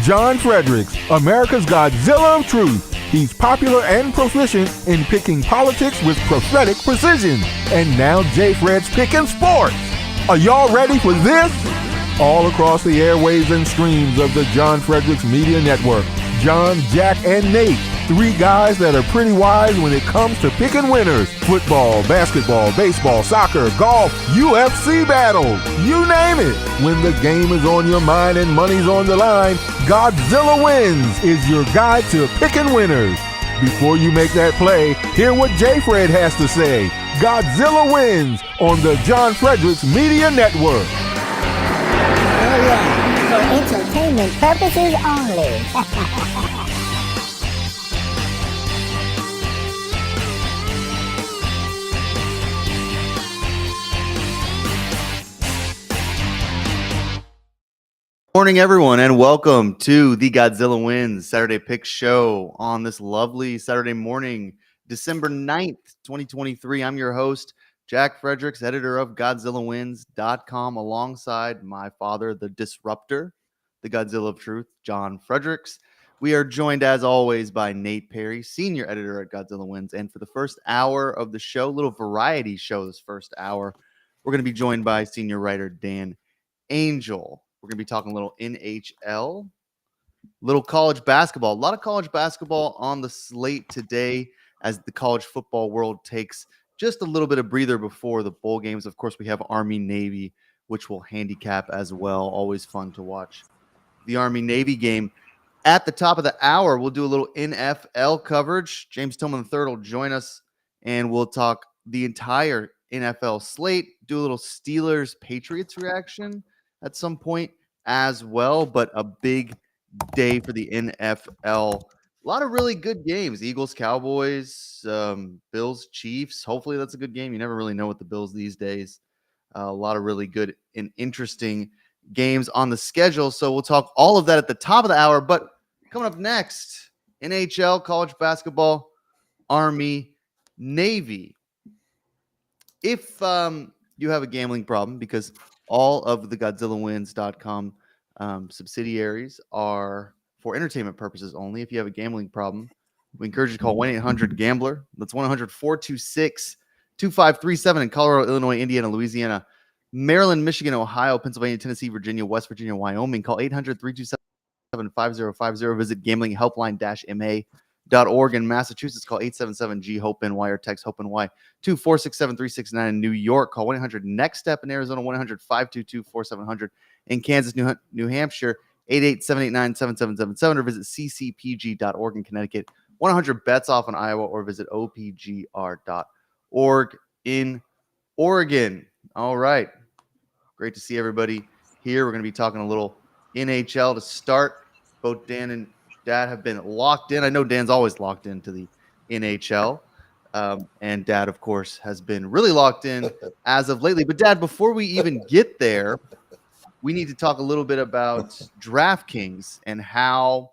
John Fredericks, America's Godzilla of Truth. He's popular and proficient in picking politics with prophetic precision. And now J. Fred's picking sports. Are y'all ready for this? All across the airwaves and streams of the John Fredericks Media Network, John, Jack, and Nate, three guys that are pretty wise when it comes to picking winners. Football, basketball, baseball, soccer, golf, UFC battles, you name it. When the game is on your mind and money's on the line, Godzilla Wins is your guide to picking winners. Before you make that play, hear what J. Fred has to say. Godzilla Wins on the John Fredericks Media Network. Oh yeah, for entertainment purposes only. Morning, everyone, and welcome to the Godzilla Wins Saturday Pick Show on this lovely Saturday morning, December 9th, 2023. I'm your host, Jack Fredericks, editor of GodzillaWins.com, alongside my father, the disruptor, the Godzilla of Truth, John Fredericks. We are joined, as always, by Nate Perry, senior editor at Godzilla Wins. And for the first hour of the show, little variety show this first hour, we're going to be joined by senior writer Dan Angel. We're going to be talking a little NHL, little college basketball. A lot of college basketball on the slate today as the college football world takes just a little bit of breather before the bowl games. Of course, we have Army-Navy, which will handicap as well. Always fun to watch the Army-Navy game. At the top of the hour, we'll do a little NFL coverage. James Tillman III will join us, and we'll talk the entire NFL slate, do a little Steelers-Patriots reaction at some point as well, but a big day for the NFL. A lot of really good games. Eagles, Cowboys, Bills, Chiefs. Hopefully that's a good game. You never really know with the Bills these days. A lot of really good and interesting games on the schedule. So we'll talk all of that at the top of the hour. But coming up next, NHL, college basketball, Army, Navy. If you have a gambling problem, because all of the GodzillaWins.com subsidiaries are for entertainment purposes only. If you have a gambling problem, we encourage you to call 1-800-GAMBLER. That's 1-800-426-2537 in Colorado, Illinois, Indiana, Louisiana, Maryland, Michigan, Ohio, Pennsylvania, Tennessee, Virginia, West Virginia, Wyoming. Call 800-327-5050. Visit gamblinghelpline-ma.org. In Massachusetts, call 877-G-HOPE-NY or text HOPE-NY to 467-369. In New York, call 1-800-NEXT-STEP. In Arizona, 1-800-522-4700. In Kansas, New Hampshire, 88789-7777, or visit ccpg.org. In Connecticut, 100-BETS-OFF in Iowa, or visit opgr.org in Oregon. All right. Great to see everybody here. We're going to be talking a little NHL to start. Both Dan and Dad have been locked in. I know Dan's always locked into the NHL. And Dad, of course, has been really locked in as of lately. But Dad, before we even get there, we need to talk a little bit about DraftKings and how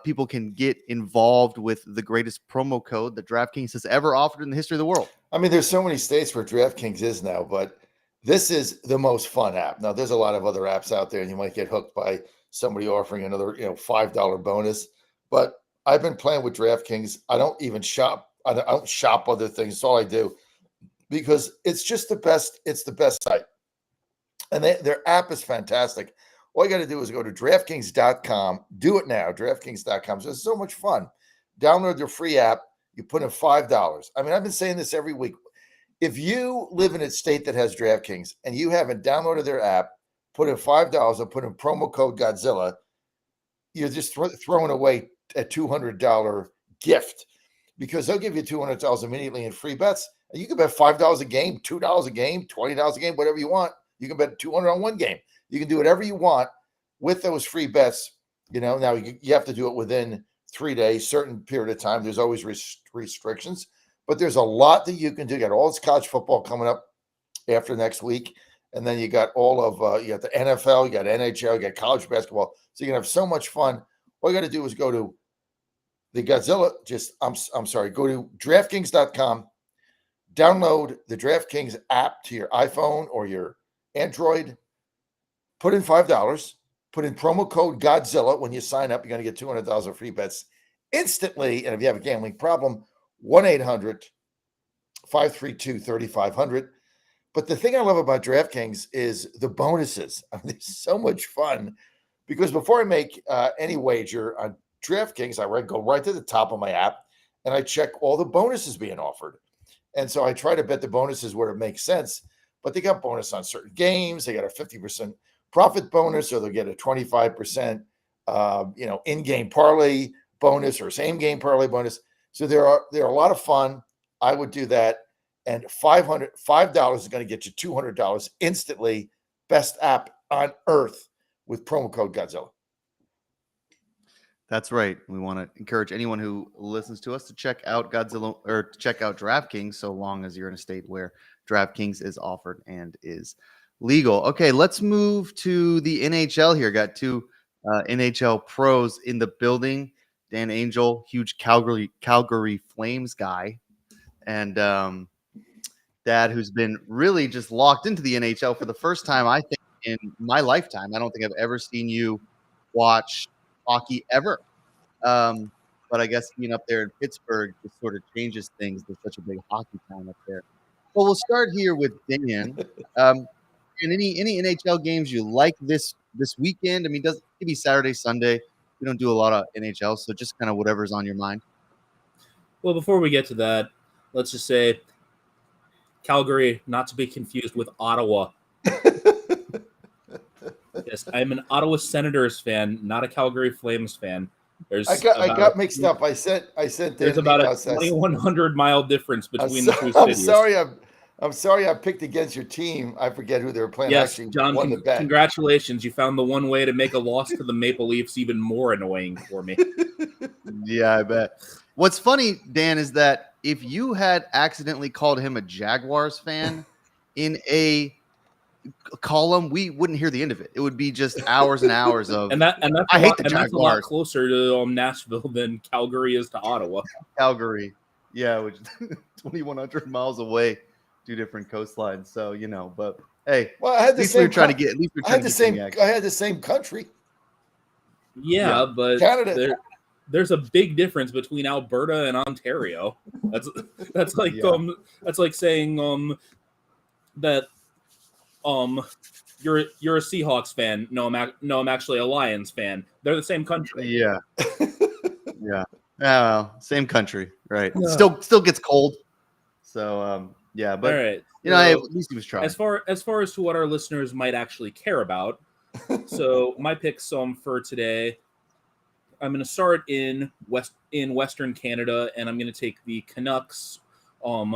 people can get involved with the greatest promo code that DraftKings has ever offered in the history of the world. I mean, there's so many states where DraftKings is now, but this is the most fun app. Now, there's a lot of other apps out there, and you might get hooked by somebody offering another, $5 bonus. But I've been playing with DraftKings. I don't even shop. I don't shop other things. That's all I do because it's just the best. It's the best site. And their app is fantastic. All you got to do is go to DraftKings.com. Do it now, DraftKings.com. So it's so much fun. Download their free app. You put in $5. I mean, I've been saying this every week. If you live in a state that has DraftKings and you haven't downloaded their app, put in $5 and put in promo code Godzilla, you're just throwing away a $200 gift because they'll give you $200 immediately in free bets. And you can bet $5 a game, $2 a game, $20 a game, whatever you want. You can bet $200 on one game. You can do whatever you want with those free bets. Now you have to do it within 3 days, certain period of time. There's always restrictions, but there's a lot that you can do. You got all this college football coming up after next week. And then you got all of, you got the NFL, you got NHL, you got college basketball. So you can have so much fun. All you got to do is go to the Godzilla, go to DraftKings.com, download the DraftKings app to your iPhone or your Android, put in $5, Put in promo code Godzilla when you sign up. You're going to get $200 of free bets instantly. And if you have a gambling problem, 1-800-532-3500. But the thing I love about DraftKings is the bonuses. I mean, it's so much fun because before I make any wager on DraftKings, I go right to the top of my app and I check all the bonuses being offered. And so I try to bet the bonuses where it makes sense. But they got bonus on certain games. They got a 50% profit bonus, or they'll get a 25% in-game parlay bonus or same-game parlay bonus. So they're a lot of fun. I would do that. And $5 is going to get you $200 instantly. Best app on earth with promo code Godzilla. That's right. We want to encourage anyone who listens to us to check out Godzilla or to check out DraftKings, so long as you're in a state where DraftKings is offered and is legal. Okay, let's move to the NHL here. Got two NHL pros in the building. Dan Angel, huge Calgary Flames guy, and Dad, who's been really just locked into the NHL for the first time, I think, in my lifetime. I don't think I've ever seen you watch hockey ever. But I guess being up there in Pittsburgh just sort of changes things. There's such a big hockey town up there. Well, we'll start here with Dan. And any NHL games you like this weekend? I mean, it could be Saturday, Sunday. We don't do a lot of NHL, so just kind of whatever's on your mind. Well, before we get to that, let's just say Calgary, not to be confused with Ottawa. Yes, I'm an Ottawa Senators fan, not a Calgary Flames fan. I got mixed up. I sent. There's about a 2,100-mile difference between the two cities. I'm sorry. I picked against your team. I forget who they were playing. Yes, actually, John. won the bet. Congratulations! You found the one way to make a loss to the Maple Leafs even more annoying for me. Yeah, I bet. What's funny, Dan, is that if you had accidentally called him a Jaguars fan in a column, we wouldn't hear the end of it. It would be just hours and hours of that's a lot closer to Nashville than Calgary is to Ottawa. Calgary, yeah, which is 2,100 miles away, two different coastlines. So but hey, well, I had the same. I had the same country. Yeah, but Canada. There's a big difference between Alberta and Ontario. That's like that's like saying that you're a Seahawks fan. No, I'm actually a Lions fan. They're the same country. Yeah. Yeah. Well, same country, right? Yeah. Still gets cold. So yeah, but all right. At least he was trying. As far as to what our listeners might actually care about. So my picks for today, I'm going to start in Western Canada, and I'm going to take the Canucks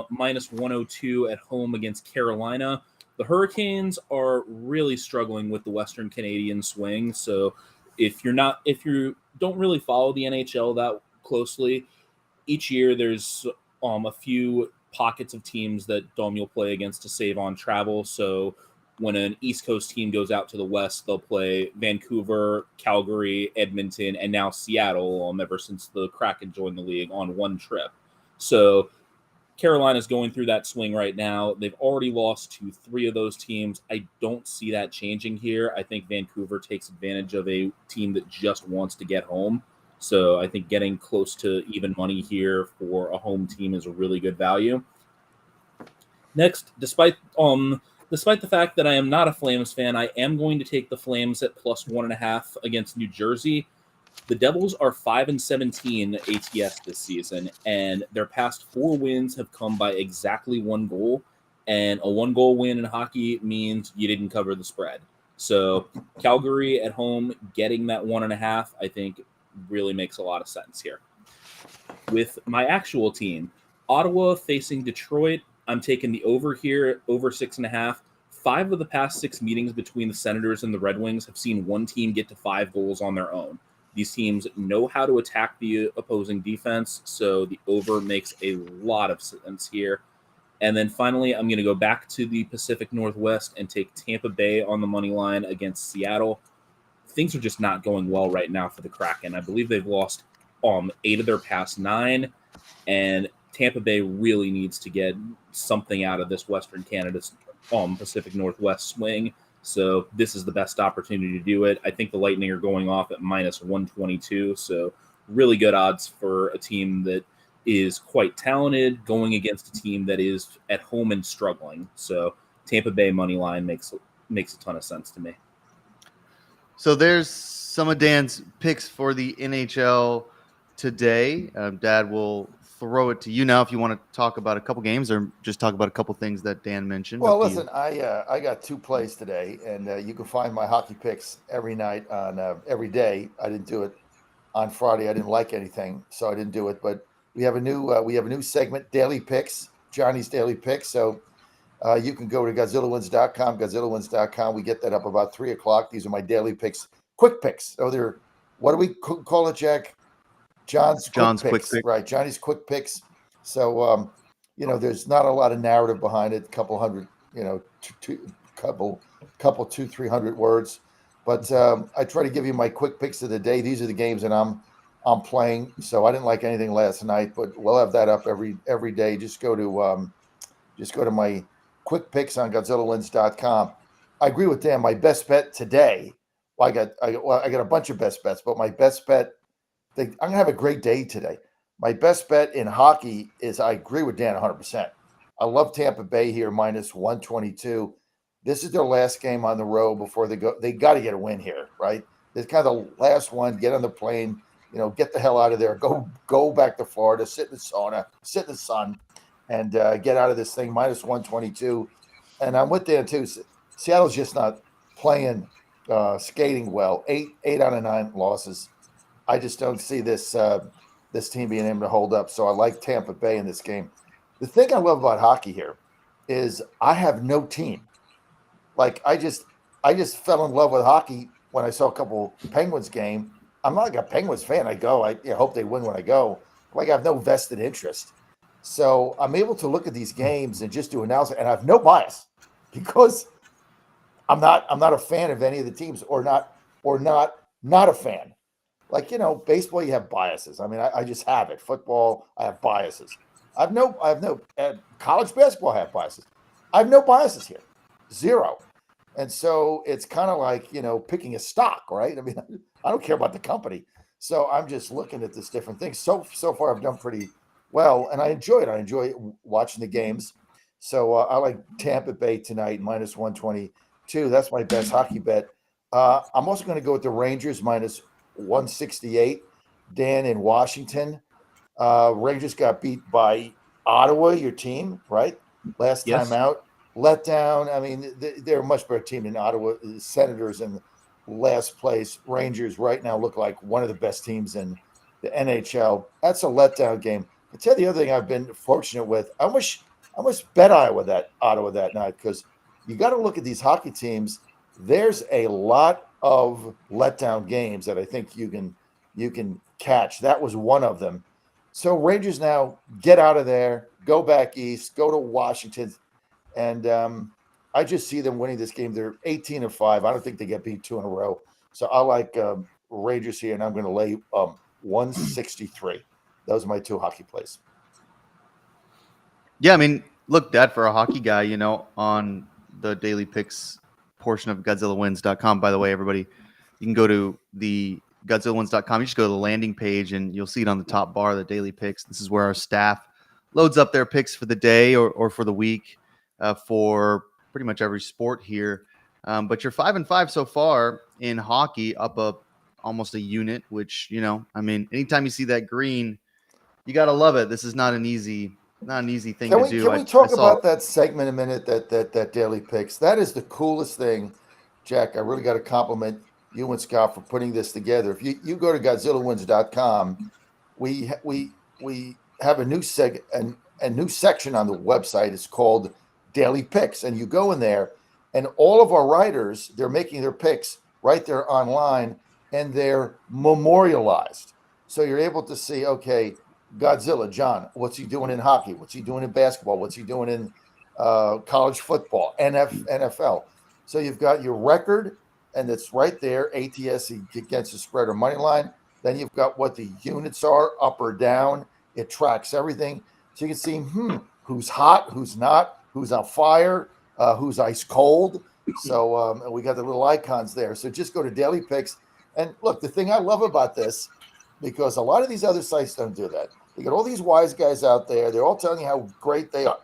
minus 102 at home against Carolina. The Hurricanes are really struggling with the Western Canadian swing. So if you don't really follow the NHL that closely, each year there's a few pockets of teams that you'll play against to save on travel. So when an East Coast team goes out to the West, they'll play Vancouver, Calgary, Edmonton, and now Seattle, ever since the Kraken joined the league, on one trip. So Carolina's going through that swing right now. They've already lost to 3 of those teams. I don't see that changing here. I think Vancouver takes advantage of a team that just wants to get home. So I think getting close to even money here for a home team is a really good value. Next, despite the fact that I am not a Flames fan, I am going to take the Flames at plus 1.5 against New Jersey. The Devils are 5-17 ATS this season, and their past 4 wins have come by exactly 1 goal. And a 1-goal win in hockey means you didn't cover the spread. So Calgary at home getting that 1.5, I think, really makes a lot of sense here. With my actual team, Ottawa facing Detroit, I'm taking the over here, over 6.5. 5 of the past 6 meetings between the Senators and the Red Wings have seen one team get to 5 goals on their own. These teams know how to attack the opposing defense, so the over makes a lot of sense here. And then finally, I'm going to go back to the Pacific Northwest and take Tampa Bay on the money line against Seattle. Things are just not going well right now for the Kraken. I believe they've lost 8 of their past 9, and Tampa Bay really needs to get something out of this Western Canada Pacific Northwest swing. So this is the best opportunity to do it. I think the Lightning are going off at minus 122. So really good odds for a team that is quite talented going against a team that is at home and struggling. So Tampa Bay money line makes a ton of sense to me. So there's some of Dan's picks for the NHL today. Dad will throw it to you now if you want to talk about a couple games or just talk about a couple things that Dan mentioned. Well, Up to you. listen, I got 2 plays today, and you can find my hockey picks every night on every day. I didn't do it on Friday. I didn't like anything, so I didn't do it. But we have a new segment, Daily Picks, Johnny's Daily Picks. So you can go to GodzillaWins.com, GodzillaWins.com. We get that up about 3 o'clock. These are my daily picks, quick picks. So they're, what do we call it, Jack? John's quick picks, right? Johnny's quick picks. So there's not a lot of narrative behind it. A couple hundred, couple 200-300 words. But I try to give you my quick picks of the day. These are the games that I'm playing. So I didn't like anything last night, but we'll have that up every day. Just go to my quick picks on GodzillaWins.com. I agree with Dan. My best bet today. I got a bunch of best bets, but my best bet. I'm gonna have a great day today. My best bet in hockey is, I agree with Dan 100%. I love Tampa Bay here minus 122. This is their last game on the road before they go. They got to get a win here, right? It's kind of the last one. Get on the plane, get the hell out of there. Go back to Florida. Sit in the sauna. Sit in the sun, and get out of this thing. Minus 122. And I'm with Dan too. Seattle's just not playing, skating well. 8 out of 9 losses. I just don't see this team being able to hold up. So I like Tampa Bay in this game. The thing I love about hockey here is I have no team. Like I just fell in love with hockey when I saw a couple Penguins game. I'm not like a Penguins fan. I go, I hope they win when I go. Like I have no vested interest. So I'm able to look at these games and just do analysis, and I have no bias because I'm not a fan of any of the teams, or not a fan. Like, baseball, you have biases. I mean, I just have it. Football, I have biases. I have no college basketball, I have biases. I have no biases here. Zero. And so it's kind of like, picking a stock, right? I mean, I don't care about the company. So I'm just looking at this different things. So far I've done pretty well, and I enjoy it. I enjoy watching the games. So I like Tampa Bay tonight, minus 122. That's my best hockey bet. I'm also going to go with the Rangers, minus 168. Dan in Washington. Rangers got beat by Ottawa, your team, right? Last time out. Let down. I mean, they're a much better team than Ottawa. The Senators in last place. Rangers right now look like one of the best teams in the NHL. That's a letdown game. I tell you the other thing I've been fortunate with. I almost bet Ottawa that night, because you got to look at these hockey teams. There's a lot of letdown games that I think you can catch. That was one of them. So Rangers now get out of there, go back east, go to Washington, and I just see them winning this game. They're 18-5. I don't think they get beat 2 in a row. So I like Rangers here, and I'm going to lay 163. Those are my 2 hockey plays. Yeah, I mean, look, Dad, for a hockey guy, on the daily picks portion of GodzillaWins.com. By the way, everybody, you can go to the GodzillaWins.com. You just go to the landing page, and you'll see it on the top bar, the daily picks. This is where our staff loads up their picks for the day or for the week for pretty much every sport here. But you're 5-5 so far in hockey, up almost a unit, which, I mean, anytime you see that green, you got to love it. This is not an easy thing to do. Can we talk about that segment a minute, that daily picks? That is the coolest thing, Jack. I really got to compliment you and Scott for putting this together. If you go to GodzillaWins.com, we have a new section on the website. It's called Daily Picks, and you go in there, and all of our writers, they're making their picks right there online, and they're memorialized. So you're able to see, okay, Godzilla, John, what's he doing in hockey? What's he doing in basketball? What's he doing in college football, NFL? So you've got your record, and it's right there, ATS against the spread or money line. Then you've got what the units are, up or down. It tracks everything. So you can see who's hot, who's not, who's on fire, who's ice cold. So and we got the little icons there. So just go to Daily Picks. And look, the thing I love about this, because a lot of these other sites don't do that. They got all these wise guys out there. They're all telling you how great they are,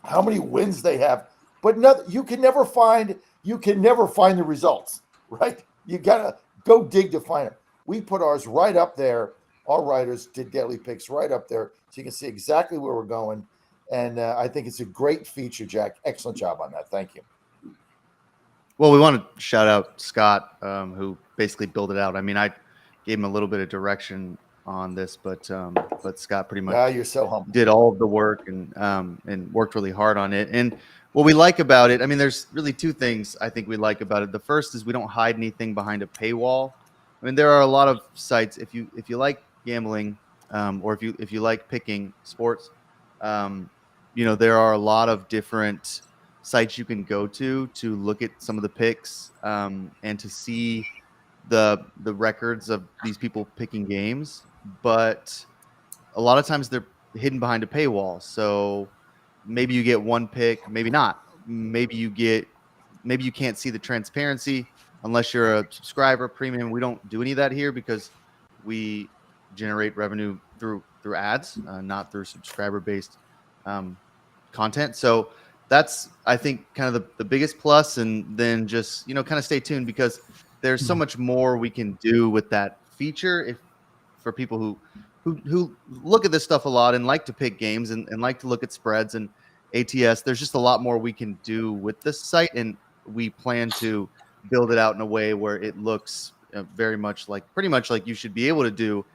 how many wins they have, but you can never find the results, right? You gotta go dig to find it. We put ours right up there. Our writers did Daily Picks right up there, so you can see exactly where we're going. And I think it's a great feature, Jack. Excellent job on that. Thank you. Well, we want to shout out Scott, who basically built it out. I mean, I gave him a little bit of direction on this, but Scott pretty much You're so humble. did all of the work and worked really hard on it. And what we like about it, I mean, there's really two things I think we like about it. The first is we don't hide anything behind a paywall. I mean, there are a lot of sites, if you like gambling, or if you like picking sports, there are a lot of different sites you can go to look at some of the picks, and to see the records of these people picking games. But a lot of times they're hidden behind a paywall. So maybe you get one pick, maybe not. Maybe you can't see the transparency unless you're a subscriber, premium. We don't do any of that here because we generate revenue through ads, not through subscriber-based content. So that's, I think, kind of the biggest plus. And then just, kind of stay tuned, because there's so much more we can do with that feature for people who look at this stuff a lot and like to pick games and like to look at spreads and ATS. There's just a lot more we can do with this site, and we plan to build it out in a way where it looks pretty much like you should be able to do,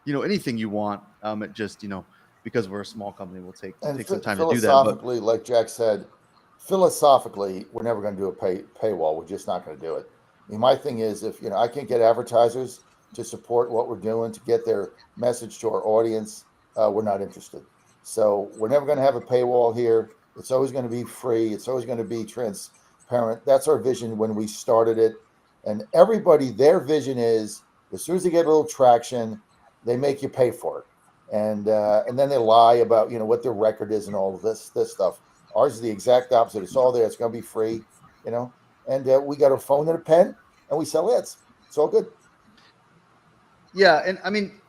anything you want. It just, because we're a small company, we'll take some time to do that. Philosophically, like Jack said, we're never going to do a paywall. We're just not going to do it. I mean, my thing is, if I can get advertisers to support what we're doing to get their message to our audience, we're not interested. So we're never going to have a paywall here. It's always going to be free. It's always going to be transparent. That's our vision when we started it. And everybody, their vision is, as soon as they get a little traction, they make you pay for it. And then they lie about, what their record is and all of this stuff. Ours is the exact opposite. It's all there. It's going to be free, and we got a phone and a pen, and we sell ads. It's all good. Yeah. And I mean,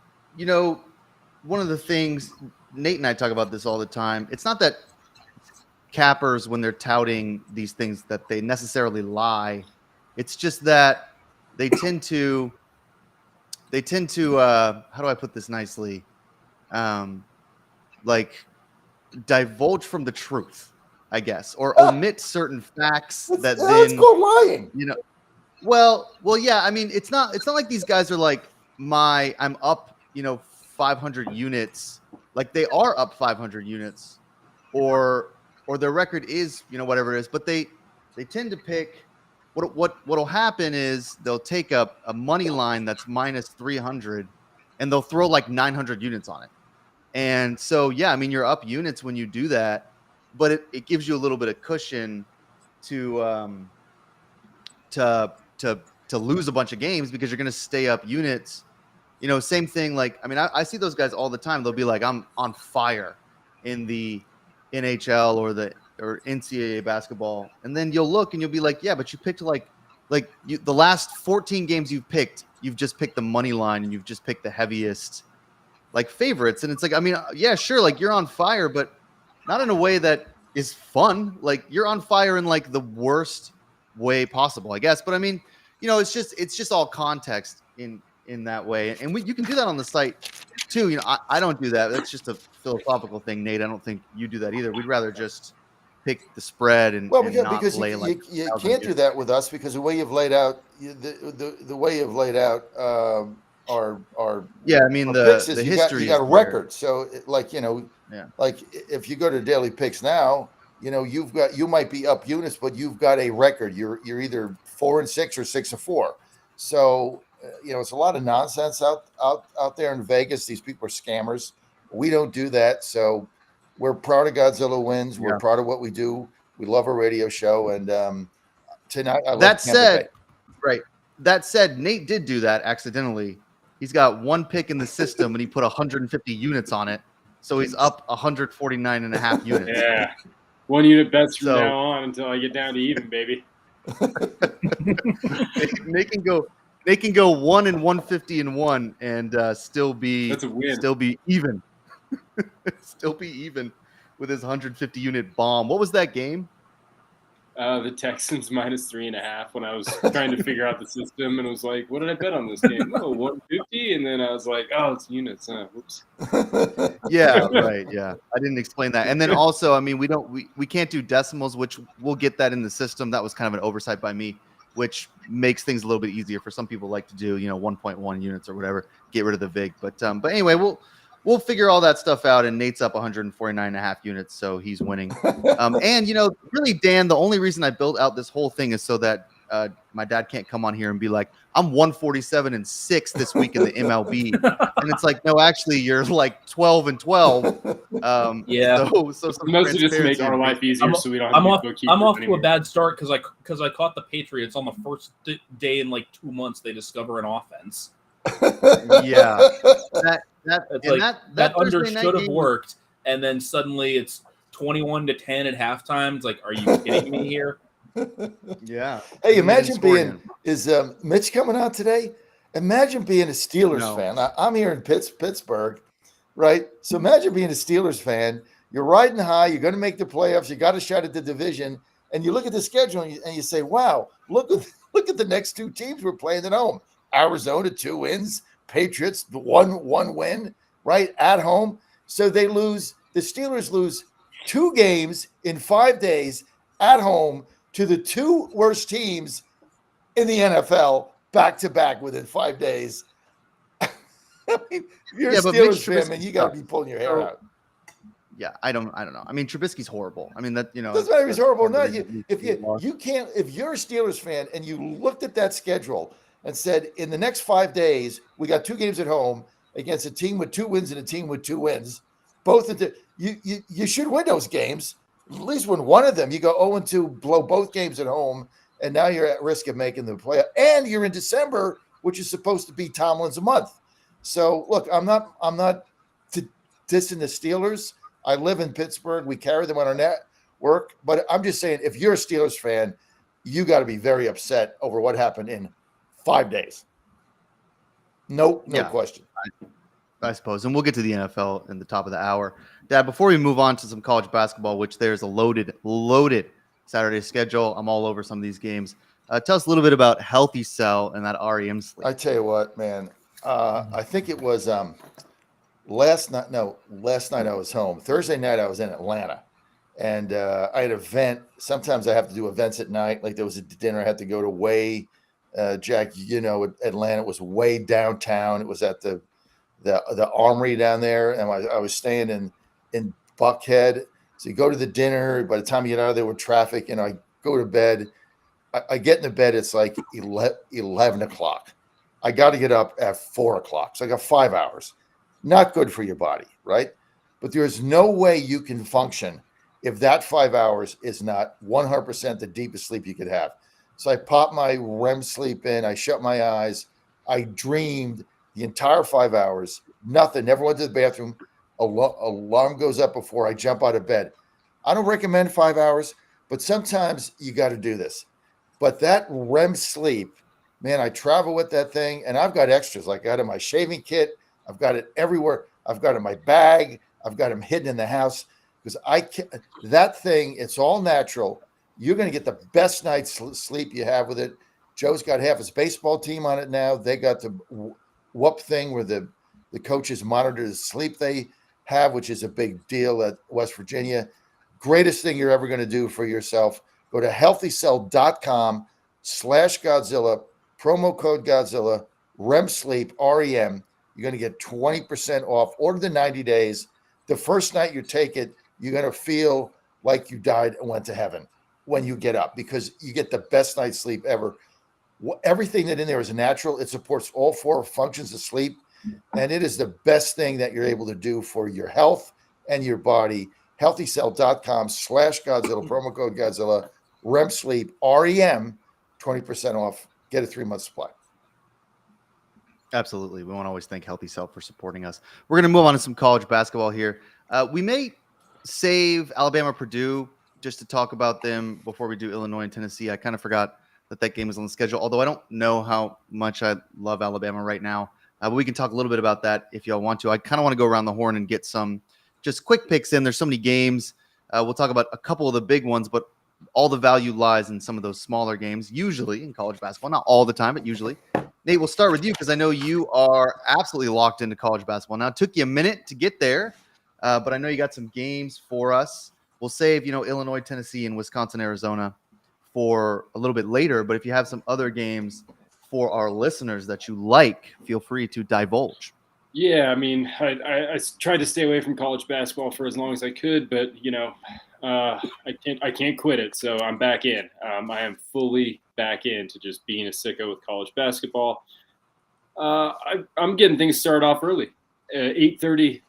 one of the things, Nate and I talk about this all the time. It's not that cappers, when they're touting these things, that they necessarily lie. It's just that they tend to how do I put this nicely? Like divulge from the truth, I guess, or omit certain facts that's called lying. Well, yeah. I mean, it's not like these guys are like, I'm up, 500 units. Like, they are up 500 units, or their record is, whatever it is. But they tend to pick what'll happen is they'll take up a money line that's minus 300, and they'll throw like 900 units on it. And so, yeah, I mean, you're up units when you do that, but it gives you a little bit of cushion to lose a bunch of games, because you're going to stay up units. Same thing. Like, I mean, I see those guys all the time. They'll be like, I'm on fire in the NHL or NCAA basketball. And then you'll look and you'll be like, yeah, but you picked the last 14 games you've just picked the money line, and you've just picked the heaviest favorites. And it's like, I mean, yeah, sure. Like, you're on fire, but not in a way that is fun. Like, you're on fire in like the worst way possible, I guess. But I mean, it's just all context in that way. And you can do that on the site too. I don't do that. That's just a philosophical thing, Nate. I don't think you do that either. We'd rather just pick the spread and because you can't do that with us, because the way you've laid out our yeah, I mean, the history, you got a record. So like if you go to Daily Picks now, you might be up units, but you've got a record. You're either 4-6 or 6-4. So it's a lot of nonsense out there in Vegas. These people are scammers. We don't do that. So we're proud of Godzilla Wins. We're proud of what we do. We love our radio show. And tonight, that said, Nate did do that accidentally. He's got one pick in the system, and he put 150 units on it. So he's up 149.5 units. Yeah. 1 unit bets from So- now on until I get down to even, baby. They can go 1 and 150 and 1 and still be That's a win. Still be even. Still be even with his 150 unit bomb. What was that game? The Texans -3.5 when I was trying to figure out the system, and I was like, what did I bet on this game? Oh, 150, and then I was like, oh, it's units. Whoops. Yeah, right. Yeah, I didn't explain that. And then also, I mean, we can't do decimals, which we'll get that in the system. That was kind of an oversight by me, which makes things a little bit easier for some people like to do, 1.1 units or whatever, get rid of the vig. But anyway, we'll figure all that stuff out. And Nate's up 149.5 units, so he's winning. And really, Dan, the only reason I built out this whole thing is so that my dad can't come on here and be like, I'm 147-6 this week in the MLB. And it's like, no, actually, you're like 12-12. Yeah. So some Mostly just to make transparency our and life easier, so we don't have I'm to off. be bookkeepers I'm off to anymore. a bad start because I caught the Patriots on the first day in like 2 months. They discover an offense. Yeah. That Under Thursday night should have game- worked, and then suddenly it's 21-10 at halftime. It's like, are you kidding me here? Yeah. Hey, We imagine didn't score being again. is Mitch coming out today? Imagine being a Steelers No. fan. I'm here in Pittsburgh, right? So imagine being a Steelers fan. You're riding high. You're going to make the playoffs. You got a shot at the division, and you look at the schedule and you say, "Wow, look at the next two teams we're playing at home. Arizona 2 wins, Patriots one win, right at home. So they lose. The Steelers lose 2 games in 5 days at home to the 2 worst teams in the NFL back to back within 5 days. I mean, if you're a Yeah, but Mitch Steelers fan, man, Trubisky's you got to tough. be pulling your hair So- out. Yeah, I don't know. I mean, Trubisky's horrible. I mean, that Doesn't matter if he's horrible or not. If lost. you can't, if you're a Steelers fan and you looked at that schedule and said, in the next 5 days, we got 2 games at home against a team with 2 wins and a team with 2 wins. Both of the you should win those games. At least win one of them. You go 0-2, blow both games at home, and now you're at risk of making the playoff. And you're in December, which is supposed to be Tomlin's month. So look, I'm not dissing the Steelers. I live in Pittsburgh. We carry them on our network. But I'm just saying, if you're a Steelers fan, you got to be very upset over what happened in 5 days. No question. I suppose. And we'll get to the NFL in the top of the hour. Dad, before we move on to some college basketball, which there's a loaded Saturday schedule. I'm all over some of these games. Tell us a little bit about Healthy Cell and that REM sleep. I tell you what, man. I think it was last night I was home. Thursday night I was in Atlanta, and I had an event. Sometimes I have to do events at night. Like there was a dinner I had to go to way. Jack, Atlanta was way downtown. It was at the Armory down there, and I was staying in Buckhead. So you go to the dinner. By the time you get out of there with traffic, I go to bed. I get into bed. It's like 11 o'clock. I got to get up at 4 o'clock. So I got 5 hours. Not good for your body, right? But there's no way you can function if that 5 hours is not 100% the deepest sleep you could have. So I popped my REM sleep in. I shut my eyes. I dreamed the entire 5 hours. Nothing. Never went to the bathroom. Alarm goes up before I jump out of bed. I don't recommend 5 hours, but sometimes you got to do this. But that REM sleep, man, I travel with that thing, and I've got extras. Like I got it in my shaving kit. I've got it everywhere. I've got it in my bag. I've got them hidden in the house because that thing, it's all natural. You're going to get the best night's sleep you have with it. Joe's got half his baseball team on it now. They got the whoop thing where the coaches monitor the sleep they have, which is a big deal at West Virginia. Greatest thing you're ever going to do for yourself. Go to healthycell.com/Godzilla, promo code Godzilla, REM sleep, REM. You're going to get 20% off. Order the 90 days. The first night you take it, you're going to feel like you died and went to heaven when you get up because you get the best night's sleep ever. Everything that in there is natural. It supports all 4 functions of sleep, and it is the best thing that you're able to do for your health and your body. healthycell.com/Godzilla, promo code Godzilla, REM sleep, REM, 20% off. Get a 3-month supply. Absolutely. We want to always thank Healthy Cell for supporting us. We're going to move on to some college basketball here. We may save Alabama Purdue just to talk about them before we do Illinois and Tennessee. I kind of forgot that game was on the schedule, although I don't know how much I love Alabama right now. But we can talk a little bit about that if y'all want to. I kind of want to go around the horn and get some just quick picks in. There's so many games. We'll talk about a couple of the big ones, but all the value lies in some of those smaller games, usually in college basketball. Not all the time, but usually. Nate, we'll start with you because I know you are absolutely locked into college basketball. Now, it took you a minute to get there, but I know you got some games for us. We'll save, Illinois, Tennessee, and Wisconsin, Arizona for a little bit later. But if you have some other games for our listeners that you like, feel free to divulge. Yeah, I mean, I tried to stay away from college basketball for as long as I could, but I can't quit it. So I'm back in. I am fully back into just being a sicko with college basketball. I'm getting things started off early, 8:30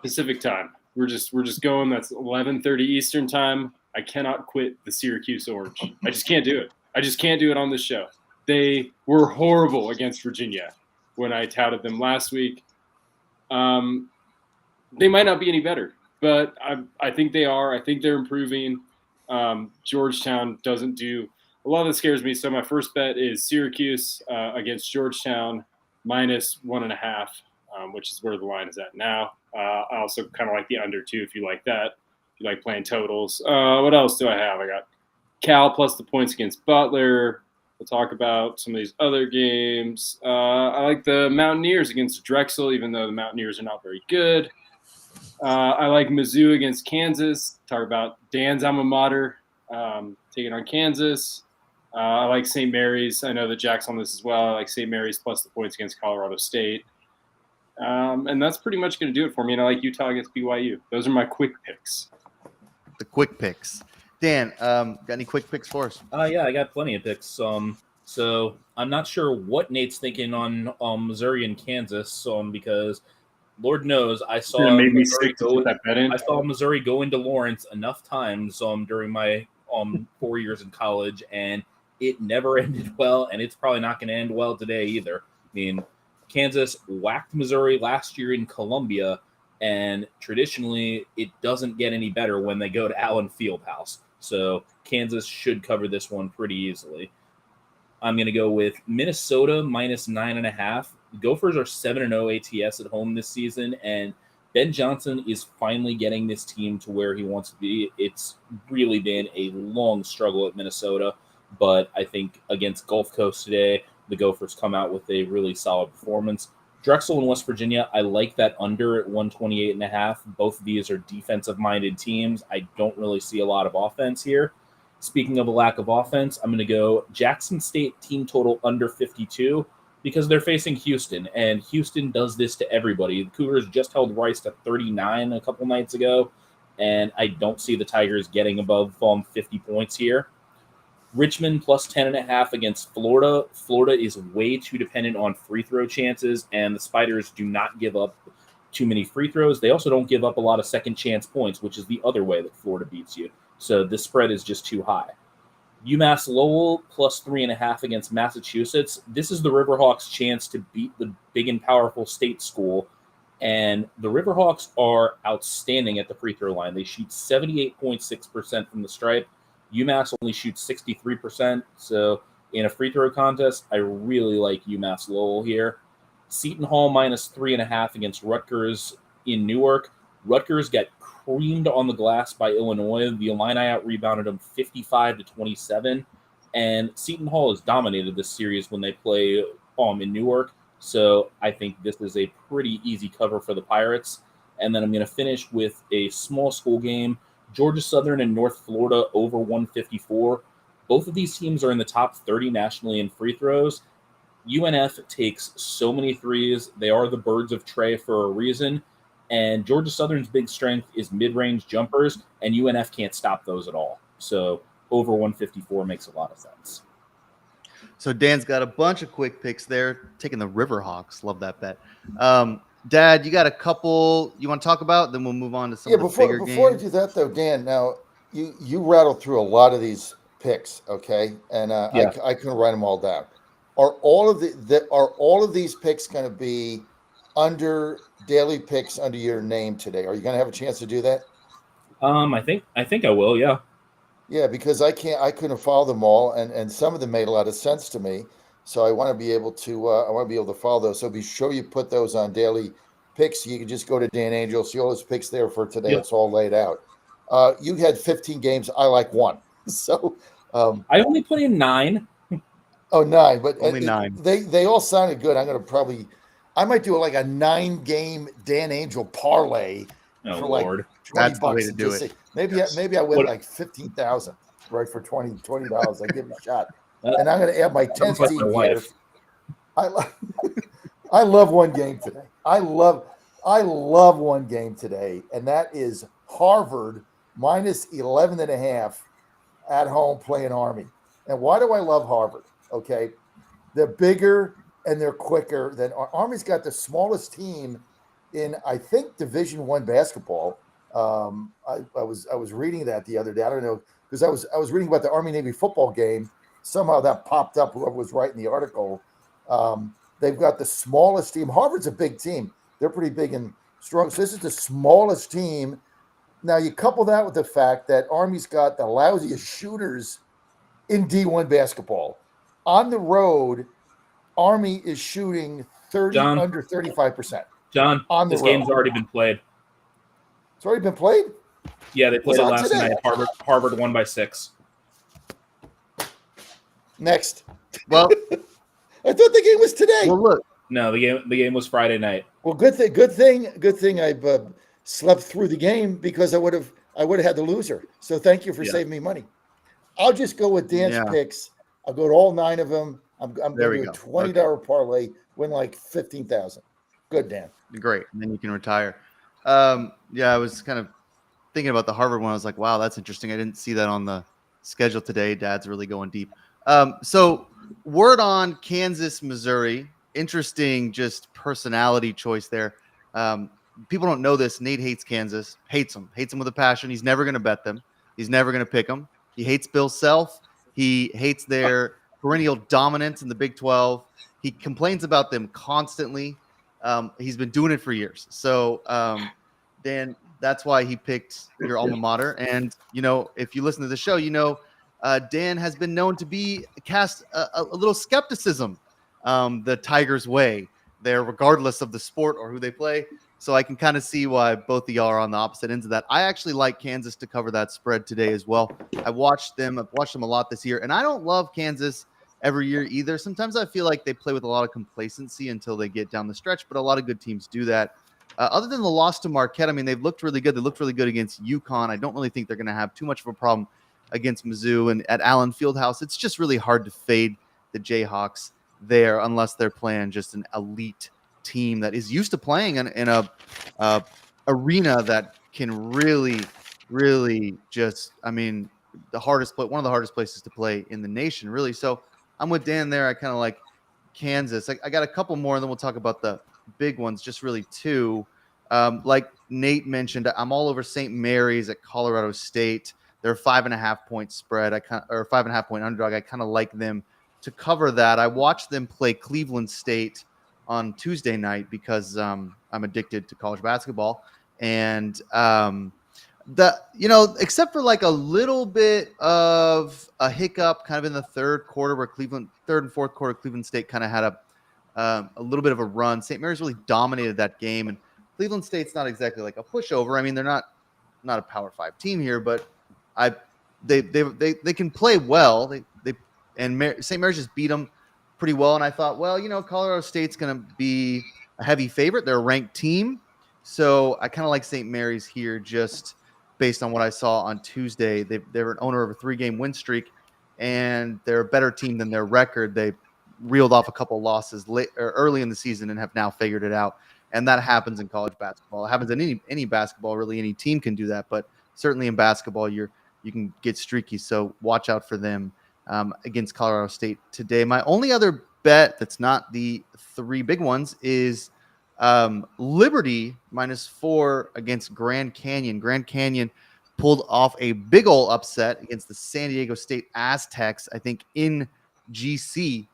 Pacific time. We're just going. That's 11:30 Eastern time. I cannot quit the Syracuse Orange. I just can't do it. I just can't do it on this show. They were horrible against Virginia when I touted them last week. They might not be any better, but I think they are. I think they're improving. Georgetown doesn't do a lot that scares me. So my first bet is Syracuse against Georgetown -1.5, which is where the line is at now. I also kind of like the under too, if you like that. If you like playing totals. What else do I have? I got Cal plus the points against Butler. We'll talk about some of these other games. I like the Mountaineers against Drexel, even though the Mountaineers are not very good. I like Mizzou against Kansas. Talk about Dan's alma mater taking on Kansas. I like St. Mary's. I know that Jack's on this as well. I like St. Mary's plus the points against Colorado State. And that's pretty much going to do it for me. And I like Utah against BYU. Those are my quick picks. The quick picks. Dan, got any quick picks for us? Yeah, I got plenty of picks. So I'm not sure what Nate's thinking on Missouri and Kansas. Because Lord knows I saw Missouri go into Lawrence enough times during my 4 years in college, and it never ended well, and it's probably not going to end well today either. I mean, Kansas whacked Missouri last year in Columbia, and traditionally it doesn't get any better when they go to Allen Fieldhouse. So Kansas should cover this one pretty easily. I'm going to go with Minnesota -9.5. Gophers are 7-0 ATS at home this season, and Ben Johnson is finally getting this team to where he wants to be. It's really been a long struggle at Minnesota, but I think against Gulf Coast today, the Gophers come out with a really solid performance. Drexel and West Virginia, I like that under at 128.5. Both of these are defensive-minded teams. I don't really see a lot of offense here. Speaking of a lack of offense, I'm going to go Jackson State team total under 52 because they're facing Houston, and Houston does this to everybody. The Cougars just held Rice to 39 a couple nights ago, and I don't see the Tigers getting above 50 points here. Richmond plus 10.5 against Florida. Florida is way too dependent on free throw chances, and the Spiders do not give up too many free throws. They also don't give up a lot of second chance points, which is the other way that Florida beats you. So this spread is just too high. UMass Lowell plus 3.5 against Massachusetts. This is the Riverhawks' chance to beat the big and powerful state school. And the Riverhawks are outstanding at the free throw line. They shoot 78.6% from the stripe. UMass only shoots 63%. So in a free throw contest, I really like UMass Lowell here. Seton Hall -3.5 against Rutgers in Newark. Rutgers got creamed on the glass by Illinois. The Illini out-rebounded them 55-27. And Seton Hall has dominated this series when they play in Newark. So I think this is a pretty easy cover for the Pirates. And then I'm going to finish with a small school game. Georgia Southern and North Florida over 154. Both of these teams are in the top 30 nationally in free throws. UNF takes so many threes. They are the birds of Trey for a reason. And Georgia Southern's big strength is mid-range jumpers, and UNF can't stop those at all. So over 154 makes a lot of sense. So Dan's got a bunch of quick picks there, taking the Riverhawks. Love that bet. Dad, you got a couple you want to talk about? Then we'll move on to some of the bigger games. Before I do that, though, Dan, now you rattled through a lot of these picks, okay? And I couldn't write them all down. Are all of these picks going to be under daily picks under your name today? Are you going to have a chance to do that? I think I will, yeah. Yeah, because I couldn't follow them all, and some of them made a lot of sense to me. So I want to be able to follow those. So be sure you put those on daily picks. You can just go to Dan Angel, see all his picks there for today. Yep. It's all laid out. You had 15 games. I like one. So I only put in 9. oh, 9, but Only 9. They all sounded good. I'm gonna I might do like a 9-game Dan Angel parlay Oh for like Lord. 20 That's the way bucks to and do just it. see. Maybe Yes. maybe I win What- like 15,000 right for $20. I give it a shot. That And I'm gonna add my sounds 10th like team my here. wife. I love one game today. I love one game today, and that is Harvard minus 11.5 at home playing Army. And why do I love Harvard? Okay. They're bigger and they're quicker than Army's got the smallest team in, I think, Division I basketball. I was reading that the other day. I don't know, because I was reading about the Army Navy football game. Somehow that popped up. Whoever was writing the article, they've got the smallest team. Harvard's a big team. They're pretty big and strong. So this is the smallest team. Now you couple that with the fact that Army's got the lousiest shooters in D1 basketball. On the road, Army is shooting John. under 35% John, on the this road. game's already been played. It's already been played? Yeah, they played it on last today. night. Harvard won by 6. Next. Well, I thought the game was today. well, look. No, the game was Friday night. Well, good thing I slept through the game, because I would have had the loser. So thank you for Yeah. saving me money. I'll just go with Dan's Yeah. picks. I'll go to all 9 of them. I'm There going we to do go. a $20 parlay, win like 15,000. Good, Dan. Great. And then you can retire. Yeah, I was kind of thinking about the Harvard one. I was like, wow, that's interesting. I didn't see that on the schedule today. Dad's really going deep. So word on Kansas, Missouri. Interesting, just personality choice there. People don't know this. Nate hates Kansas, hates them with a passion. He's never going to bet them. He's never going to pick them. He hates Bill Self. He hates their perennial dominance in the Big 12. He complains about them constantly. He's been doing it for years. So, Dan, that's why he picked your alma mater. And, if you listen to the show, Dan has been known to cast a little skepticism the Tigers' way there, regardless of the sport or who they play. So I can kind of see why both of y'all are on the opposite ends of that. I actually like Kansas to cover that spread today as well. I've watched them a lot this year, and I don't love Kansas every year either. Sometimes I feel like they play with a lot of complacency until they get down the stretch, but a lot of good teams do that. Other than the loss to Marquette, I mean, they've looked really good. They looked really good against UConn. I don't really think they're going to have too much of a problem against Mizzou. And at Allen Fieldhouse, it's just really hard to fade the Jayhawks there unless they're playing just an elite team that is used to playing in a arena that can really just, I mean, one of the hardest places to play in the nation, really. So I'm with Dan there. I kind of like Kansas. I got a couple more, and then we'll talk about the big ones, just really 2. Like Nate mentioned, I'm all over St. Mary's at Colorado State. They're a 5.5 point spread. Or 5.5 point underdog. I kind of like them to cover that. I watched them play Cleveland State on Tuesday night because I'm addicted to college basketball. And except for like a little bit of a hiccup kind of in the third and fourth quarter, Cleveland State kind of had a little bit of a run. St. Mary's really dominated that game, and Cleveland State's not exactly like a pushover. I mean, they're not a Power 5 team here, but they can play well. St. Mary's just beat them pretty well, and I thought, well, Colorado State's going to be a heavy favorite. They're a ranked team, so I kind of like St. Mary's here just based on what I saw on Tuesday. They're an owner of a 3-game win streak, and they're a better team than their record. They reeled off a couple losses early in the season and have now figured it out. And that happens in college basketball. It happens in any basketball. Really, any team can do that, but certainly in basketball, you can get streaky. So watch out for them against Colorado State today. My only other bet that's not the 3 big ones is Liberty -4 against Grand Canyon. Grand Canyon pulled off a big ol' upset against the San Diego State Aztecs, I think in GC,